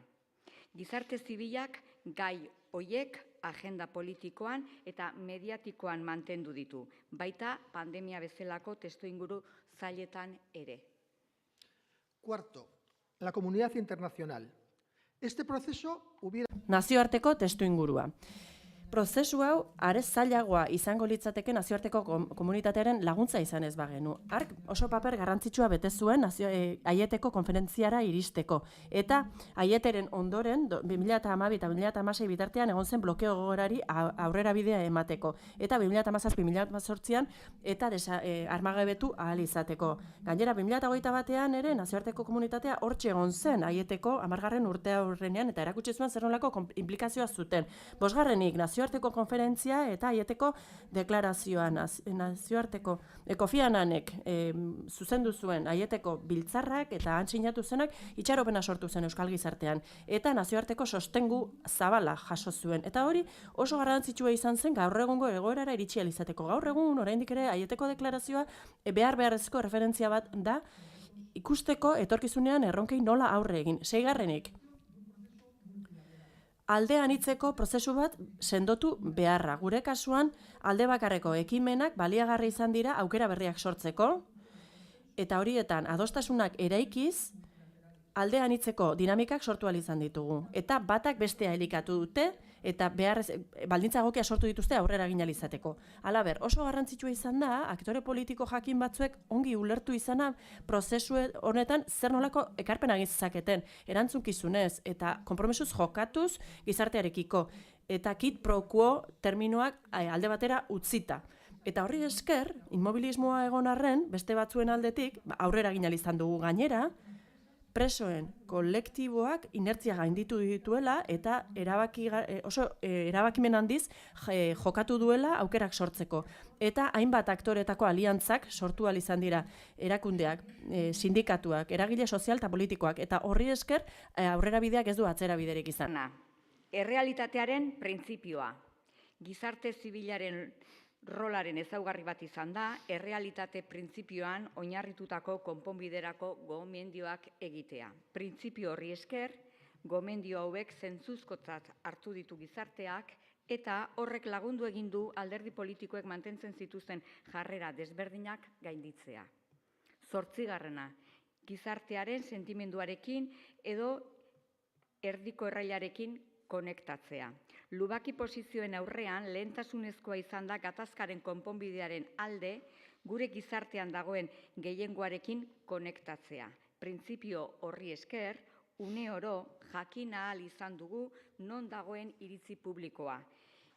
[SPEAKER 12] Gizarte zibilak gai hoiek agenda politikoan eta mediatikoan mantendu ditu, baita pandemia bezalako testuinguru zailetan ere.
[SPEAKER 13] Cuarto, la comunidad internacional. Este proceso hubiera...
[SPEAKER 5] Nazioarteko testuingurua. Prozesu hau are zailagoa izango litzateke nazioarteko komunitatearen laguntza izan ez bagenu. Hark oso paper garrantzitsua bete zuen Aieteko konferentziara iristeko. Eta Aieteren ondoren 2012 eta 2016 bitartean egon zen blokeo gogorari aurrera bidea emateko. Eta 2017-2018an eta armagabetu ahal izateko. Gainera 2021ean ere nazioarteko komunitatea hortxe egon zen Aieteko 10. urte aurrenean eta erakutsi zuen zer nolako inplikazioa zuten. 5. nazioarteko konferentzia eta Aieteko deklarazioa nazioarteko Kofi Annanek zuzendu zuen Aieteko biltzarrak eta han sinatu zenak itxaropena sortu zen euskal gizartean eta nazioarteko sostengu zabala jaso zuen eta hori oso garrantzitsua izan zen gaur egungo egoerara iritsi ahal izateko. Gaur egun oraindik ere Aieteko deklarazioa beharrezko referentzia bat da ikusteko etorkizunean erronkei nola aurre egin. 6. Alde anitzeko prozesu bat sendotu beharra. Gure kasuan alde bakarreko ekimenak baliagarri izan dira aukera berriak sortzeko eta horietan adostasunak eraikiz alde anitzeko dinamikak sortu ahal izan ditugu. Eta batak bestea elikatu dute, eta baldintza egokia sortu dituzte aurrera egin ahal izateko. Halaber, oso garrantzitsua izan da, aktore politiko jakin batzuek ongi ulertu izana prozesu honetan zer nolako ekarpena egin zezaketen, erantzunkizunez eta konpromisuz jokatuz gizartearekiko. Eta quid pro quo terminoak alde batera utzita. Eta horri esker, inmobilismoa egon arren, beste batzuen aldetik, aurrera egin ahal izan dugu gainera, presoen kolektiboak inertzia gainditu dituela eta erabakimen handiz jokatu duela aukerak sortzeko. Eta hainbat aktoretako aliantzak sortu ahal izan dira erakundeak, sindikatuak, eragile sozial eta politikoak, eta horri esker aurrera bideak ez du atzera biderik izan.
[SPEAKER 12] Errealitatearen printzipioa. Gizarte zibilaren rolaren ezaugarri bat izan da, errealitate printzipioan oinarritutako konponbiderako gomendioak egitea. Printzipio horri esker, gomendio hauek zentzuzkotzat hartu ditu gizarteak, eta horrek lagundu egin du alderdi politikoek mantentzen zituzten jarrera desberdinak gainditzea. 8. Gizartearen sentimenduarekin edo erdiko errailarekin konektatzea. Lubaki posizioen aurrean lehentasunezkoa izan da gatazkaren konponbidearen alde gure gizartean dagoen gehiengoarekin konektatzea. Printzipio horri esker, une oro jakin ahal izan dugu non dagoen iritzi publikoa,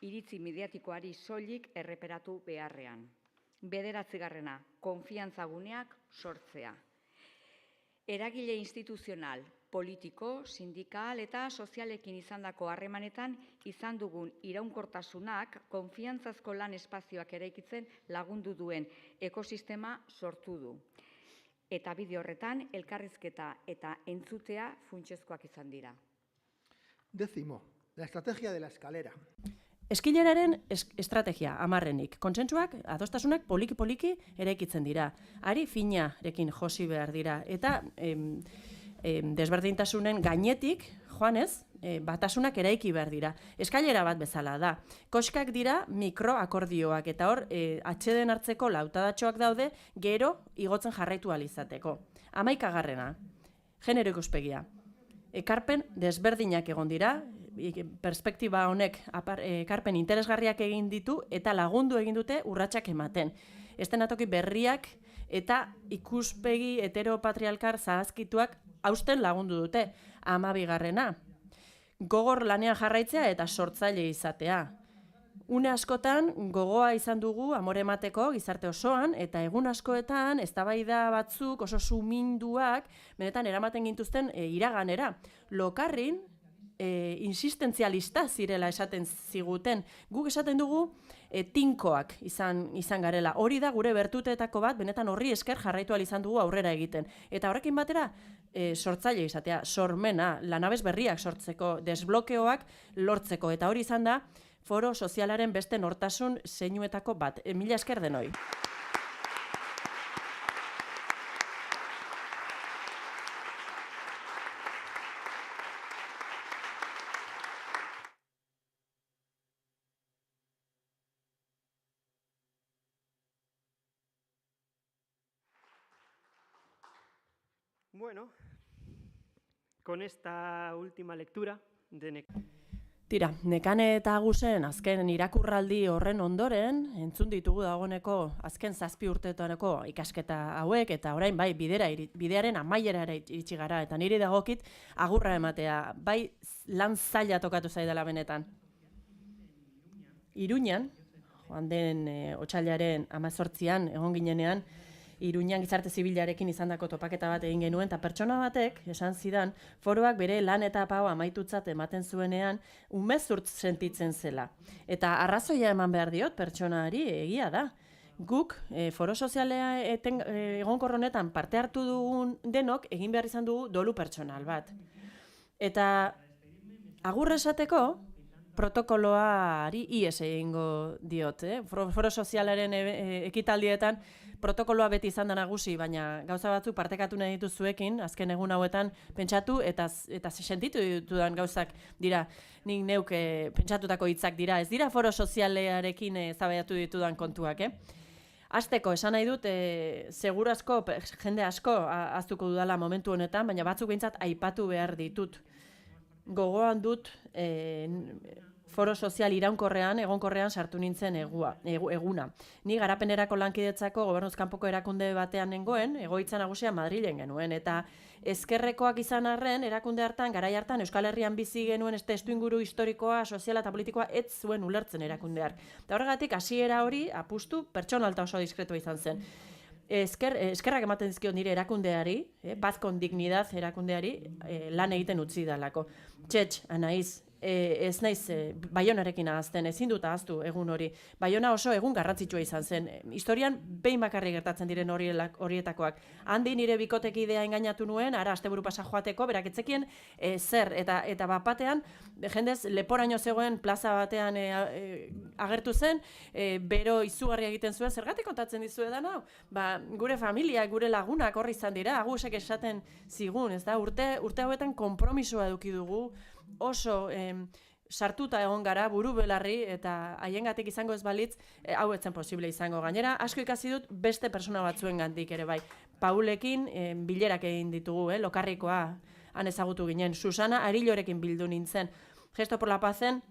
[SPEAKER 12] iritzi mediatikoari soilik erreperatu beharrean. 9. Konfiantza guneak sortzea. Eragile instituzional, politiko, sindikal eta sozialekin izandako harremanetan izan dugun iraunkortasunak konfiantzazko lan espazioak eraikitzen lagundu duen ekosistema sortu du. Eta bide horretan elkarrizketa eta entzutea funtsezkoak izan dira.
[SPEAKER 13] 10. La estrategia de la escalera.
[SPEAKER 5] Eskileraren estrategia, 10. Kontsentsuak, adostasunak poliki-poliki eraikitzen dira. Ari finarekin josi behar dira. Eta desberdintasunen gainetik, joanez, batasunak eraiki behar dira. Eskailera bat bezala da. Koskak dira mikroakordioak, eta hor, atxeden hartzeko lautadatxoak daude, gero igotzen jarraitu ahal izateko. 11. Genero ikuspegia. Ekarpen desberdinak egon dira, perspektiba honek ekarpen interesgarriak egin ditu eta lagundu egin dute urratsak ematen. Estenatoki berriak eta ikuspegi heteropatriarkal zahazkituak hausten lagundu dute. 12. Gogor lanean jarraitzea eta sortzaile izatea. Une askotan gogoa izan dugu amore emateko gizarte osoan, eta egun askoetan eztabaida batzuk oso suminduak benetan eramaten gintuzten iraganera. Lokarrin insistentzialista zirela esaten ziguten. Guk esaten dugu tinkoak izan garela. Hori da gure bertuteetako bat, benetan horri esker jarraitu ahal izan dugu aurrera egiten. Eta horrekin batera, sortzaile izatea, sormena, lanabes berriak sortzeko, desblokeoak lortzeko. Eta hori izan da, foro sozialaren beste nortasun zeinuetako bat. Mila esker denoi.
[SPEAKER 1] Bueno, con esta última lectura de
[SPEAKER 5] Tira, Nekane eta Agusen azken irakurraldi horren ondoren, entzun ditugu dagoeneko azken 7 urteetarako ikasketa hauek, eta orain bai bidearen amaierara iritsi gara, eta niri dagokit agurra ematea, bai lan zaila tokatu zaidala benetan. Iruñan, joan den otsailaren 18an egon ginenean, Iruñan gizarte zibilarekin izandako topaketa bat egin genuen, eta pertsona batek, esan zidan, foroak bere lan eta hau amaitutzat ematen zuenean, umezurt sentitzen zela. Eta arrazoia eman behar diot pertsonari, egia da. Guk, foro sozialea egonkor honetan parte hartu dugun denok, egin behar izan dugu dolu pertsonal bat. Eta agur esateko, protokoloari ies egingo diot. Foro sozialaren ekitaldietan protokoloa beti izan da nagusi, baina gauza batzuk partekatu nahi dituzuekin, azken egun hauetan pentsatu eta sentitu ditudan gauzak dira, nik neuk pentsatutako hitzak dira, ez dira foro sozialearekin eztabaidatu ditudan kontuak. Hasteko esan nahi dut, seguru asko, jende asko ahaztuko dudala momentu honetan, baina batzuk behintzat aipatu behar ditut. Gogoan dut foro sozial iraunkorrean, egonkorrean sartu nintzen eguna. Ni garapenerako lankidetzako gobernuz kanpoko erakunde batean nengoen, egoitza nagusia Madrilen genuen, eta ezkerrekoak izan arren, erakunde hartan, garai hartan, Euskal Herrian bizi genuen testuinguru historikoa, soziala eta politikoa ez zuen ulertzen erakundeak. Eta horregatik, hasiera hori, apustu, pertsonalta oso diskretua izan zen. Eskerrak ematen dizkio nire erakundeari, paz con dignidad erakundeari, lan egiten utzi dalako. Anaiz, ez naiz Baionarekin ahazten, ezin dut ahaztu egun hori. Baiona oso egun garrantzitsua izan zen. Historian behin bakarrik gertatzen diren horietakoak. Handi nire bikotekidea engainatu nuen, ara asteburu pasa joateko, berak etzekien zer, eta bapatean, jendez leporaino zegoen plaza batean agertu zen, bero izugarria egiten zuen, zergatik kontatzen dizuedan hau? Gure familia, gure lagunak horri izan dira, agusek esaten zigun, ez da, urte hauetan konpromisoa eduki dugu, oso sartuta egon gara, buru belarri, eta haiengatik izango ez balitz, hau etzen posible izango. Gainera, asko ikasi dut beste persona batzuen gandik ere bai. Paulekin bilerak egin ditugu, Lokarrikoa, han ezagutu ginen. Susana Arillorekin bildu nintzen. Gesto por la Pazen,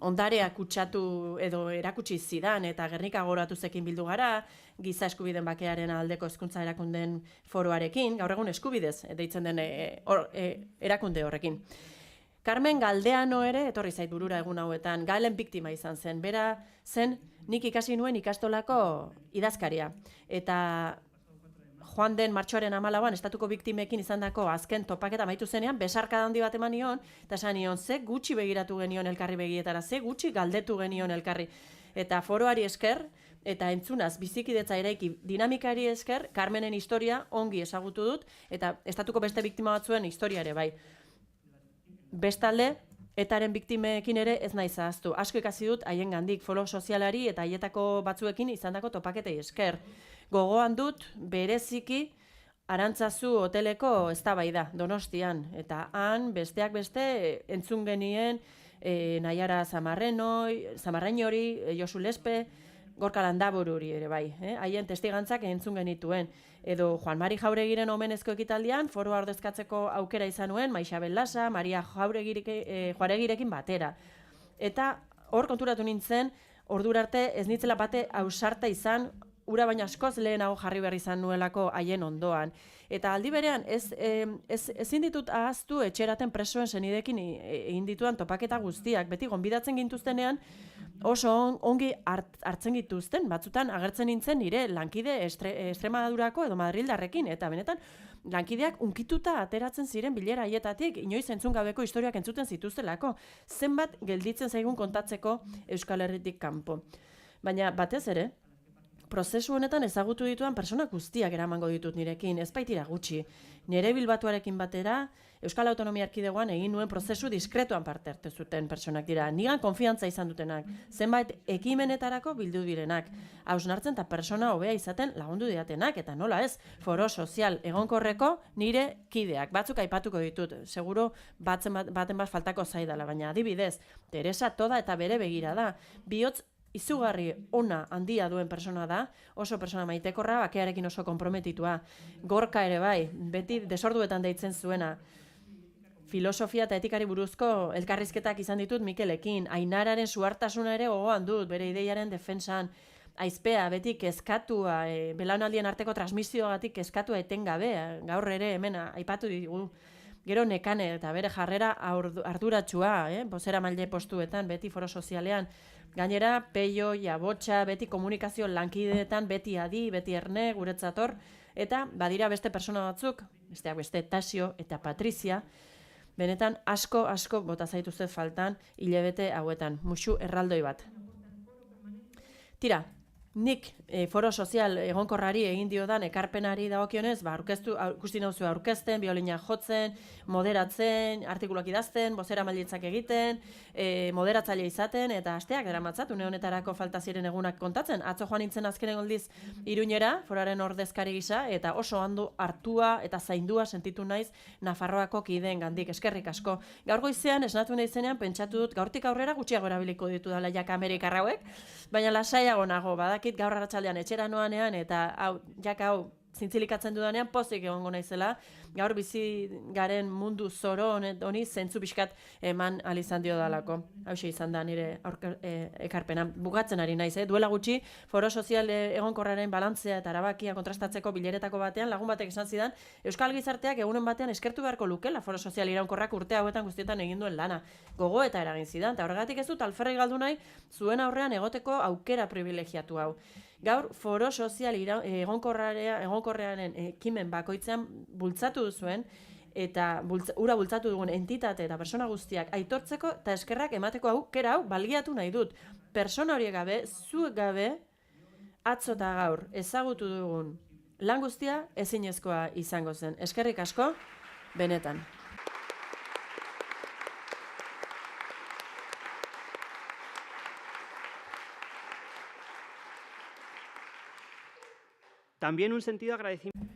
[SPEAKER 5] ondarea kutsatu edo erakutsi zidan, eta Gernika Goratuzekin bildu gara, giza eskubideen bakearen aldeko hezkuntza erakundeen foroarekin, gaur egun eskubidez deitzen den erakunde horrekin. Carmen Galdeano ere, etorri zait burura egun hauetan, Galen biktima izan zen. Bera zen, nik ikasi nuen ikastolako idazkaria. Eta joan den martxoaren 14an estatuko biktimekin izandako azken topaketa amaitu zenean, besarkada handi bat eman nion, eta esan nion, ze gutxi begiratu genion elkarri begietara, ze gutxi galdetu genion elkarri. Eta foroari esker, eta entzunaz bizikidetza eraiki dinamikari esker, Carmenen historia ongi ezagutu dut, eta estatuko beste biktima batzuen historia ere bai. Bestalde, etaren biktimekin ere ez naiz ahaztu. Asko ikasi dut haien gandik, foro sozialari eta haietako batzuekin izandako topaketei esker. Gogoan dut, bereziki, Arantzazu hoteleko eztabaida Donostian, eta han besteak beste entzun genien Naiara Zamarrainori, Josu Lespe, Gorka Landabururi ere bai, haien testigantzak entzun genituen. Edo Juan Mari Jauregiren omenezko ekitaldian, foroa ordezkatzeko aukera izan nuen, Maixabel Lasa, Maria Juaregirekin batera. Eta hor konturatu nintzen, ordura arte ez nitzela bate ausarta izan, ura baina askoz lehenago jarri behar izan nuelako haien ondoan. Eta aldi berean, ezin ditut ahaztu etxeraten presoen senidekin egin dituan topaketa guztiak. Beti gonbidatzen gintuztenean oso ongi hartzen gituzten. Batzutan agertzen nintzen nire lankide Extremadurako edo Madrildarrekin. Eta benetan, lankideak unkituta ateratzen ziren bilera haietatik, inoiz entzun gabeko historiak entzuten zituztelako. Zenbat gelditzen zaigun kontatzeko Euskal Herritik kanpo. Baina batez ere, prozesu honetan ezagutu dituan pertsona guztiak eramango ditut nirekin, ez baitira gutxi. Nire bilbatuarekin batera, Euskal Autonomia Erkidegoan egin nuen prozesu diskretuan parte hartu zuten pertsonak dira. Nigan konfiantza izan dutenak, zenbait ekimenetarako bildu direnak, hausnartzen eta persona hobea izaten lagundu diatenak, eta nola ez, foro sozial egonkorreko nire kideak. Batzuk aipatuko ditut, seguro baten bat faltako zaidala, baina adibidez, Teresa Toda eta bere begira da, bihotz izugarri ona handia duen persona da, oso persona maitekorra, bakearekin oso konprometitua. Gorka ere bai, beti desorduetan deitzen zuena. Filosofia eta etikari buruzko elkarrizketak izan ditut Mikelekin. Ainararen suhartasuna ere gogoan dut, bere ideiaren defentsan. Aizpea, beti kezkatua, belaunaldien arteko transmisioagatik kezkatua etengabe, gaur ere hemen aipatu digu. Gero Nekane eta bere jarrera arduratsua, bozera maile postuetan, beti foro sozialean. Gainera, Peio, Jabotxa, beti komunikazio lankideetan, beti Adi, beti Erne, guretzator, eta badira beste persona batzuk, besteak beste Tasio eta Patrizia, benetan asko bota zaituzte faltan hilabete hauetan, musu erraldoi bat. Tira, nik foro sozial egonkorrari egin diodan ekarpenari dagokionez, ikusti nauzu aurkezten, biolina jotzen, moderatzen, artikuluak idazten, bozera mailitzak egiten, moderatzaile izaten, eta asteak eramatzat, une honetarako falta ziren egunak kontatzen. Atzo joan nintzen azken goldiz Iruñera, foraren ordezkari gisa, eta oso handu hartua eta zaindua sentitu naiz Nafarroako kideen gandik, eskerrik asko. Gaur goizean, esnatu nahi zenean, pentsatu dut gaurtik aurrera gutxiago erabiliko ditu dala jak Amerikar hauek, baina lasaiago nago, badak badakit gaur arratsaldean etxera noanean eta hau zintzilikatzen dudanean pozik egongo naizela, gaur bizi garen mundu zoro honi zentzu pixkat eman alizan dio dalako. Hauxe izan da nire ekarpena. Bukatzen ari naiz, duela gutxi, foro sozial egonkorraren balantzea eta erabakia kontrastatzeko bileretako batean lagun batek esan zidan, Euskal Gizarteak egunen batean eskertu beharko lukela foro sozial iraunkorrak urte hauetan guztietan egin duen lana. Gogo eta eragin zidan, eta horregatik ez dut alferrik galdu nahi zuen aurrean egoteko aukera privilegiatu hau. Gaur, foro sozial egonkorrearen ekimen bakoitzean bultzatu duzuen, eta ura bultzatu dugun entitate eta persona guztiak aitortzeko eta eskerrak emateko aukera hau baliatu nahi dut. Persona horiek gabe, zuek gabe, atzo eta gaur ezagutu dugun lan guztia ezinezkoa izango zen. Eskerrik asko, benetan.
[SPEAKER 1] También un sentido agradecimiento.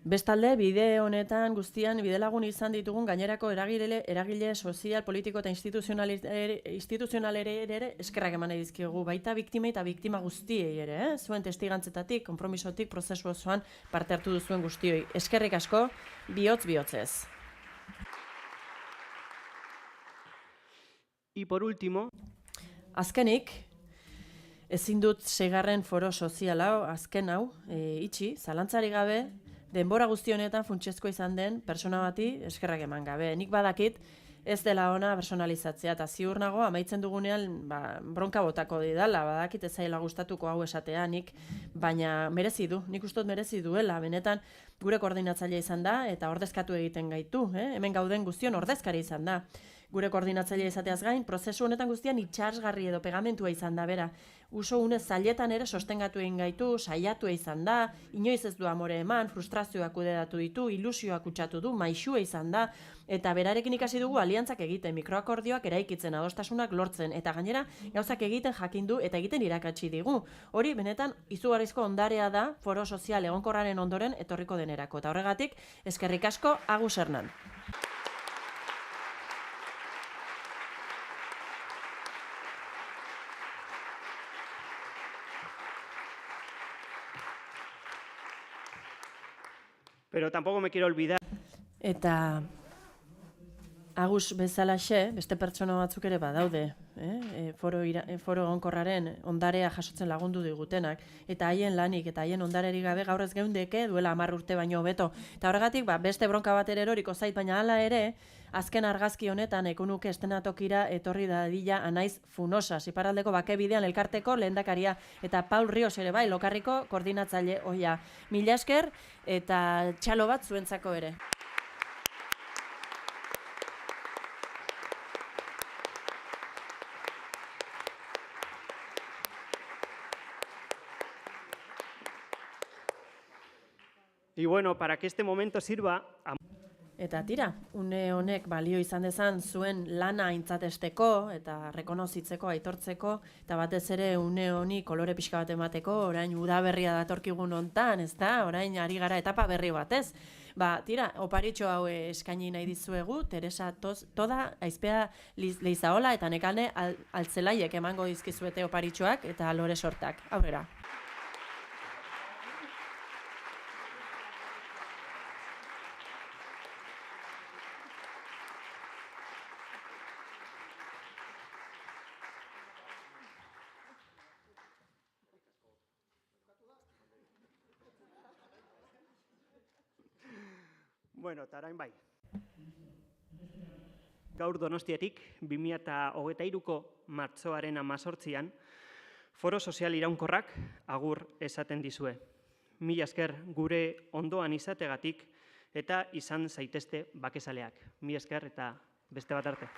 [SPEAKER 5] Bestalde, bide honetan guztian bidelagun izan ditugun gainerako eragile sozial, politiko eta instituzionalere ere eskerrak eman dizkigu, baita biktimei eta biktima guztiei ere, zuen testigantzetatik, konpromisotik, prozesu osoan parte hartu duzuen guztioi. Eskerrik asko, bihotz-bihotzez.
[SPEAKER 1] Y por último,
[SPEAKER 5] azkenik, ezin dut 6. foro sozial hau, azken hau, itxi, zalantzari gabe, denbora guzti honetan funtsezko izan den persona bati eskerrak eman gabe. Nik badakit ez dela ona personalizatzea, eta ziur nago amaitzen dugunean bronka botako didala, badakit ez zaila gustatuko hau esatea nik, baina merezi du, nik uste dut merezi duela, benetan gure koordinatzailea izan da, eta ordezkatu egiten gaitu, hemen gauden guztion ordezkari izan da. Gure koordinatzailea izateaz gain, prozesu honetan guztian itxasgarri edo pegamentua izan da, bera. Uso une zailetan ere sostengatu egin gaitu, saiatu izan da, inoiz ez du amore eman, frustrazioak kudeatu ditu, ilusioak kutsatu du, maixua izan da, eta berarekin ikasi dugu aliantzak egiten, mikroakordioak eraikitzen, adostasunak lortzen, eta gainera gauzak egiten jakindu eta egiten irakatsi digu. Hori, benetan, izugarrizko ondarea da foro sozial egonkorraren ondoren etorriko denerako. Eta horregatik, eskerrik asko, Agus Hernan.
[SPEAKER 1] Pero tampoco me quiero olvidar.
[SPEAKER 5] Eta Agus bezalaxe, beste pertsona batzuk ere badaude, foro egonkorraren ondarea jasotzen lagundu digutenak, eta haien lanik eta haien ondarerik gabe gaur ez geundeke duela 10 urte baino hobeto. Eta horregatik, beste bronka bat ere eroriko zait, baina hala ere, azken argazki honetan ekunuke estenatokira etorri dadila Anaiz Funosa, Iparraldeko Bakebidean elkarteko lehendakaria, eta Paul Rios ere bai, Lokarriko koordinatzaile ohia. Mila esker eta txalo bat zuentzako ere.
[SPEAKER 1] Y bueno, para que este momento sirva...
[SPEAKER 5] Eta tira, une honek balio izan dezan zuen lana aintzatesteko eta rekonozitzeko, aitortzeko, eta batez ere une honi kolore pixka bat emateko, orain udaberria datorkigun hontan, ez da? Orain ari gara etapa berri batez. Tira, oparitxo hau eskaini nahi dizuegu, Teresa Toda, Aizpea Leizaola eta Nekane Altzelaiek emango dizkizuete oparitxoak eta lore sortak. Aurrera.
[SPEAKER 1] Bueno, eta orain bai. Gaur Donostiatik 2023ko martxoaren 18an foro sozial iraunkorrak agur esaten dizue. Mila esker gure ondoan izategatik eta izan zaitezte bakezaleak. Mila esker eta beste bat arte.